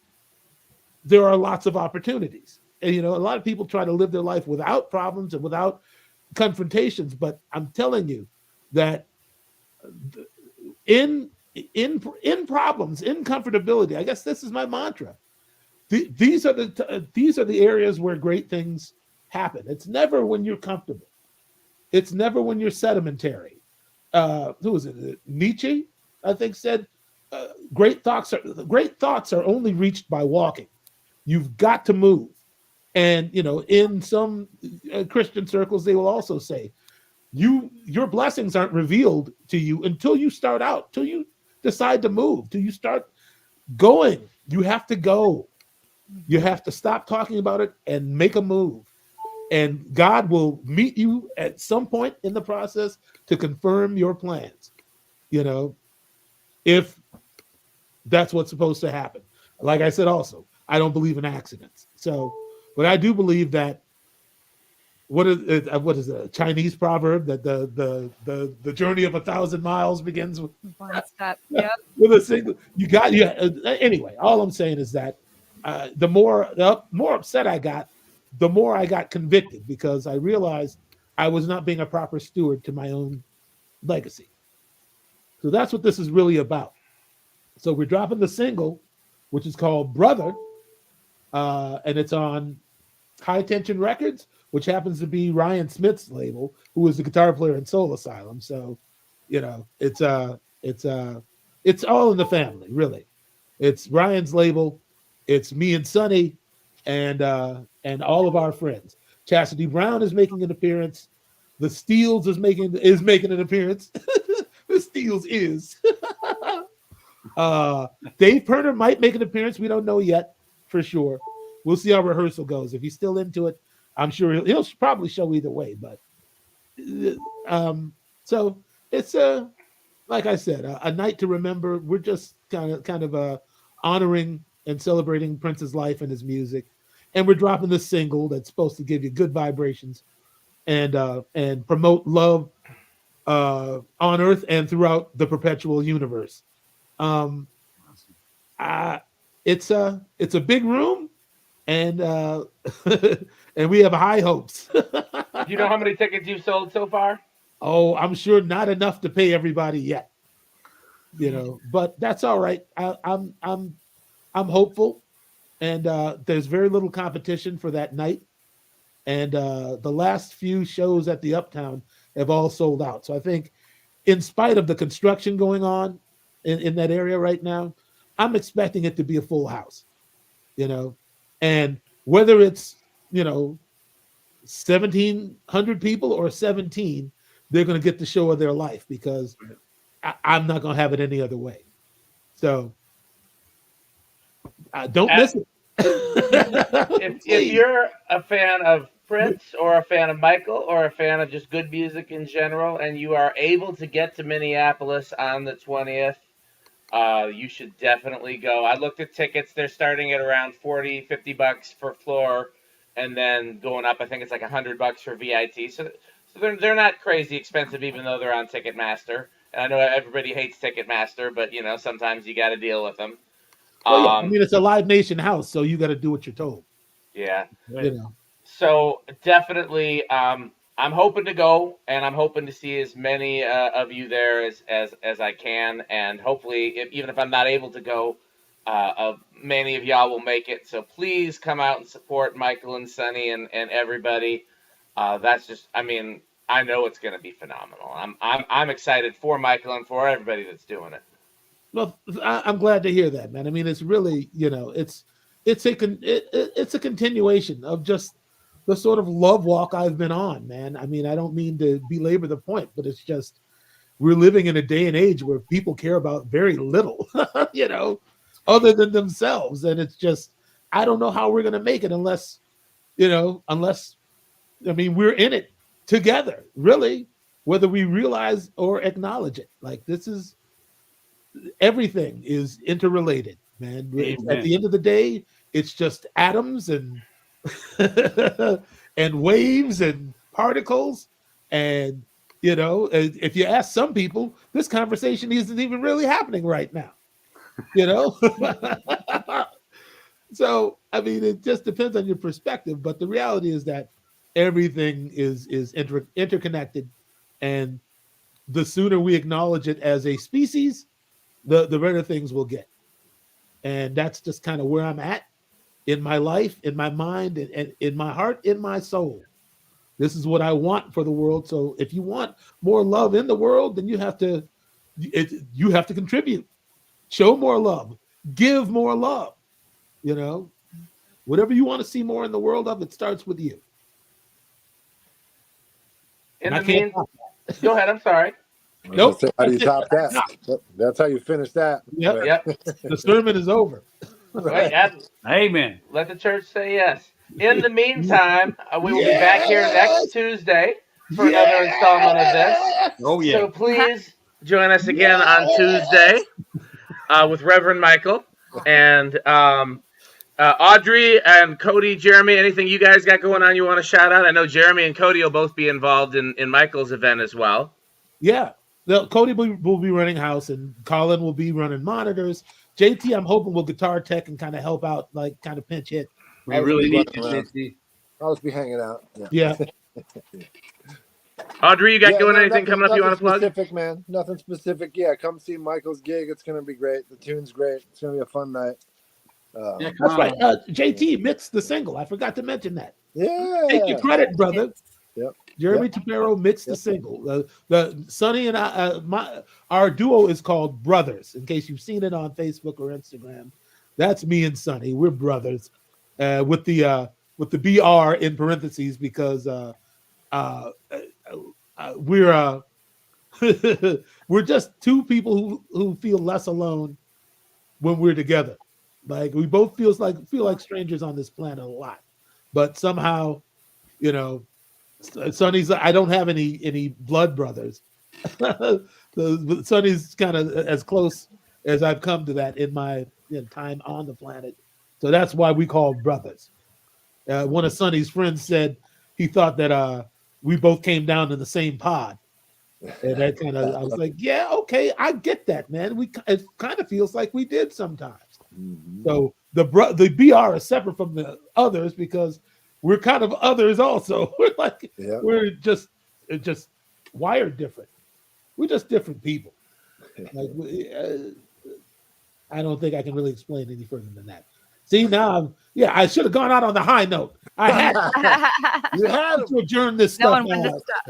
there are lots of opportunities. And, a lot of people try to live their life without problems and without confrontations. But I'm telling you that in problems, in comfortability, I guess this is my mantra. these are the areas where great things happen. It's never when you're comfortable. It's never when you're sedimentary. Who was it? Nietzsche, I think, said, great thoughts are only reached by walking. You've got to move. And in some Christian circles, they will also say, your blessings aren't revealed to you until you start out, till you decide to move, till you start going. You have to go. You have to stop talking about it and make a move. And God will meet you at some point in the process to confirm your plans, if that's what's supposed to happen. Like I said, also, I don't believe in accidents. So, but I do believe that what is a Chinese proverb that the journey of 1,000 miles begins with one step. Yep. with a single. Anyway, all I'm saying is that the more upset I got, the more I got convicted, because I realized I was not being a proper steward to my own legacy. So that's what this is really about. So we're dropping the single, which is called Brother, and it's on High Tension Records, which happens to be Ryan Smith's label, who was the guitar player in Soul Asylum. So, it's all in the family, really. It's Ryan's label, it's me and Sonny, and all of our friends. Chastity Brown is making an appearance. The Steels is making an appearance. The Steels is. Dave Perner might make an appearance. We don't know yet for sure. We'll see how rehearsal goes. If he's still into it, I'm sure he'll probably show either way. But so it's like I said, a night to remember. We're just kind of honoring and celebrating Prince's life and his music, and we're dropping this single that's supposed to give you good vibrations and promote love on Earth and throughout the perpetual universe. It's a big room, and and we have high hopes. Do you know how many tickets you've sold so far? Oh, I'm sure not enough to pay everybody yet. But that's all right. I'm hopeful, and there's very little competition for that night. And the last few shows at the Uptown have all sold out. So I think, in spite of the construction going on in that area right now, I'm expecting it to be a full house. And whether it's 1,700 people or 17, they're going to get the show of their life, because I'm not going to have it any other way. So don't miss it. if you're a fan of Prince, or a fan of Michael, or a fan of just good music in general, and you are able to get to Minneapolis on the 20th, you should definitely go. I looked at tickets. They're starting at around $40-$50 for floor, and then going up, I think it's like $100 for VIT. So they're not crazy expensive, even though they're on Ticketmaster. And I know everybody hates Ticketmaster, but sometimes you got to deal with them. Well, yeah, I mean, it's a Live Nation house, so you got to do what you're told. Yeah. So definitely, I'm hoping to go, and I'm hoping to see as many of you there as I can, and hopefully, even if I'm not able to go, many of y'all will make it. So please come out and support Michael and Sonny and everybody. That's just, I mean, I know it's going to be phenomenal. I'm excited for Michael and for everybody that's doing it. Well, I'm glad to hear that, man. I mean, it's really, it's a continuation of just the sort of love walk I've been on, man. I mean, I don't mean to belabor the point, but it's just, we're living in a day and age where people care about very little, other than themselves. And it's just, I don't know how we're going to make it unless, we're in it together, really, whether we realize or acknowledge it. Like, everything is interrelated, man. Amen. At the end of the day, it's just atoms and and waves and particles. And if you ask some people, this conversation isn't even really happening right now. So I mean, it just depends on your perspective, but the reality is that everything is interconnected, and the sooner we acknowledge it as a species, the better things will get. And that's just kind of where I'm at. in my life, in my mind, and in my heart, in my soul. This is what I want for the world. So if you want more love in the world, then you have to contribute, show more love, give more love. You know, whatever you want to see more in the world of, it starts with you. In the mean, go ahead. I'm sorry. Nope. How do you top that? That's how you finish that. Yep. Yep. The sermon is over. Right. Amen. Let the church say yes. In the meantime, we will be back here next Tuesday for another installment of this. Oh yeah. So please join us again on Tuesday with Reverend Michael and Audrey and Cody, Jeremy. Anything you guys got going on you want to shout out? I know Jeremy and Cody will both be involved in Michael's event as well. Yeah. Cody will be running house, and Colin will be running monitors. JT, I'm hoping will guitar tech and kind of help out, like kind of pinch hit. We really need to, JT. I'll just be hanging out. Yeah. Audrey, you got anything coming up you want to plug? Specific, man. Nothing specific. Yeah, come see Michael's gig. It's going to be great. The tune's great. It's going to be a fun night. Yeah, That's right. JT mixed the single. I forgot to mention that. Yeah. Take your credit, brother. Yep. Jeremy Tapero mixed the single. The Sonny and our duo is called Brothers. In case you've seen it on Facebook or Instagram, that's me and Sonny. We're brothers, with the BR in parentheses because we're we're just two people who feel less alone when we're together. Like we both feel like strangers on this planet a lot, but somehow, you know. Sonny's. I don't have any blood brothers. Sonny's kind of as close as I've come to that in my time on the planet. So that's why we call brothers. One of Sonny's friends said he thought that we both came down in the same pod, and that kind of I was like, yeah, okay, I get that, man. It kind of feels like we did sometimes. Mm-hmm. So the BR is separate from the others because we're kind of others also. We're like we're just wired different. We're just different people. Like I don't think I can really explain any further than that. See now, I should have gone out on the high note. I had you had to adjourn this stuff.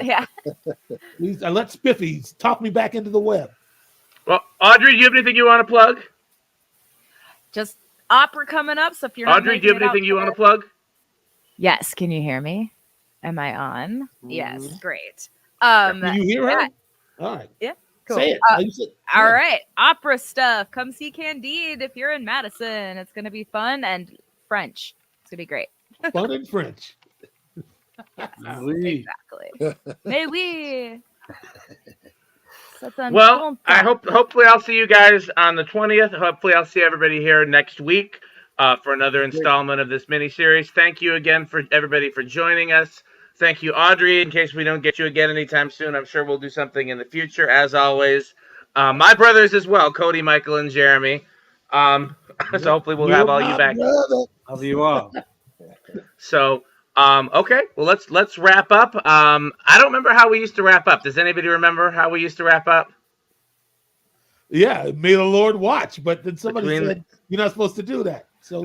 Yeah. I let Spiffy talk me back into the web. Well, Audrey, do you have anything you want to plug? Just opera coming up. So if you're Audrey, do you have anything you want to plug? Yes, can you hear me? Am I on? Mm-hmm. Yes, great. Can you hear her? All right. Yeah, cool. Say it. All right, opera stuff. Come see Candide if you're in Madison. It's going to be fun and French. It's going to be great. Fun and French. Exactly. Mais oui. Well, hopefully I'll see you guys on the 20th. Hopefully I'll see everybody here next week. For another installment of this mini-series. Thank you again for everybody for joining us. Thank you, Audrey. In case we don't get you again anytime soon, I'm sure we'll do something in the future, as always. My brothers as well, Cody, Michael, and Jeremy. So hopefully we'll have all you back. Love you all. So, okay. Well, let's wrap up. I don't remember how we used to wrap up. Does anybody remember how we used to wrap up? Yeah, may the Lord watch. But then somebody said you're not supposed to do that. So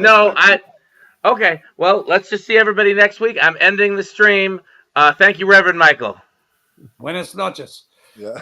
okay. Well, let's just see everybody next week. I'm ending the stream. Thank you, Reverend Michael. Buenas noches. Yeah.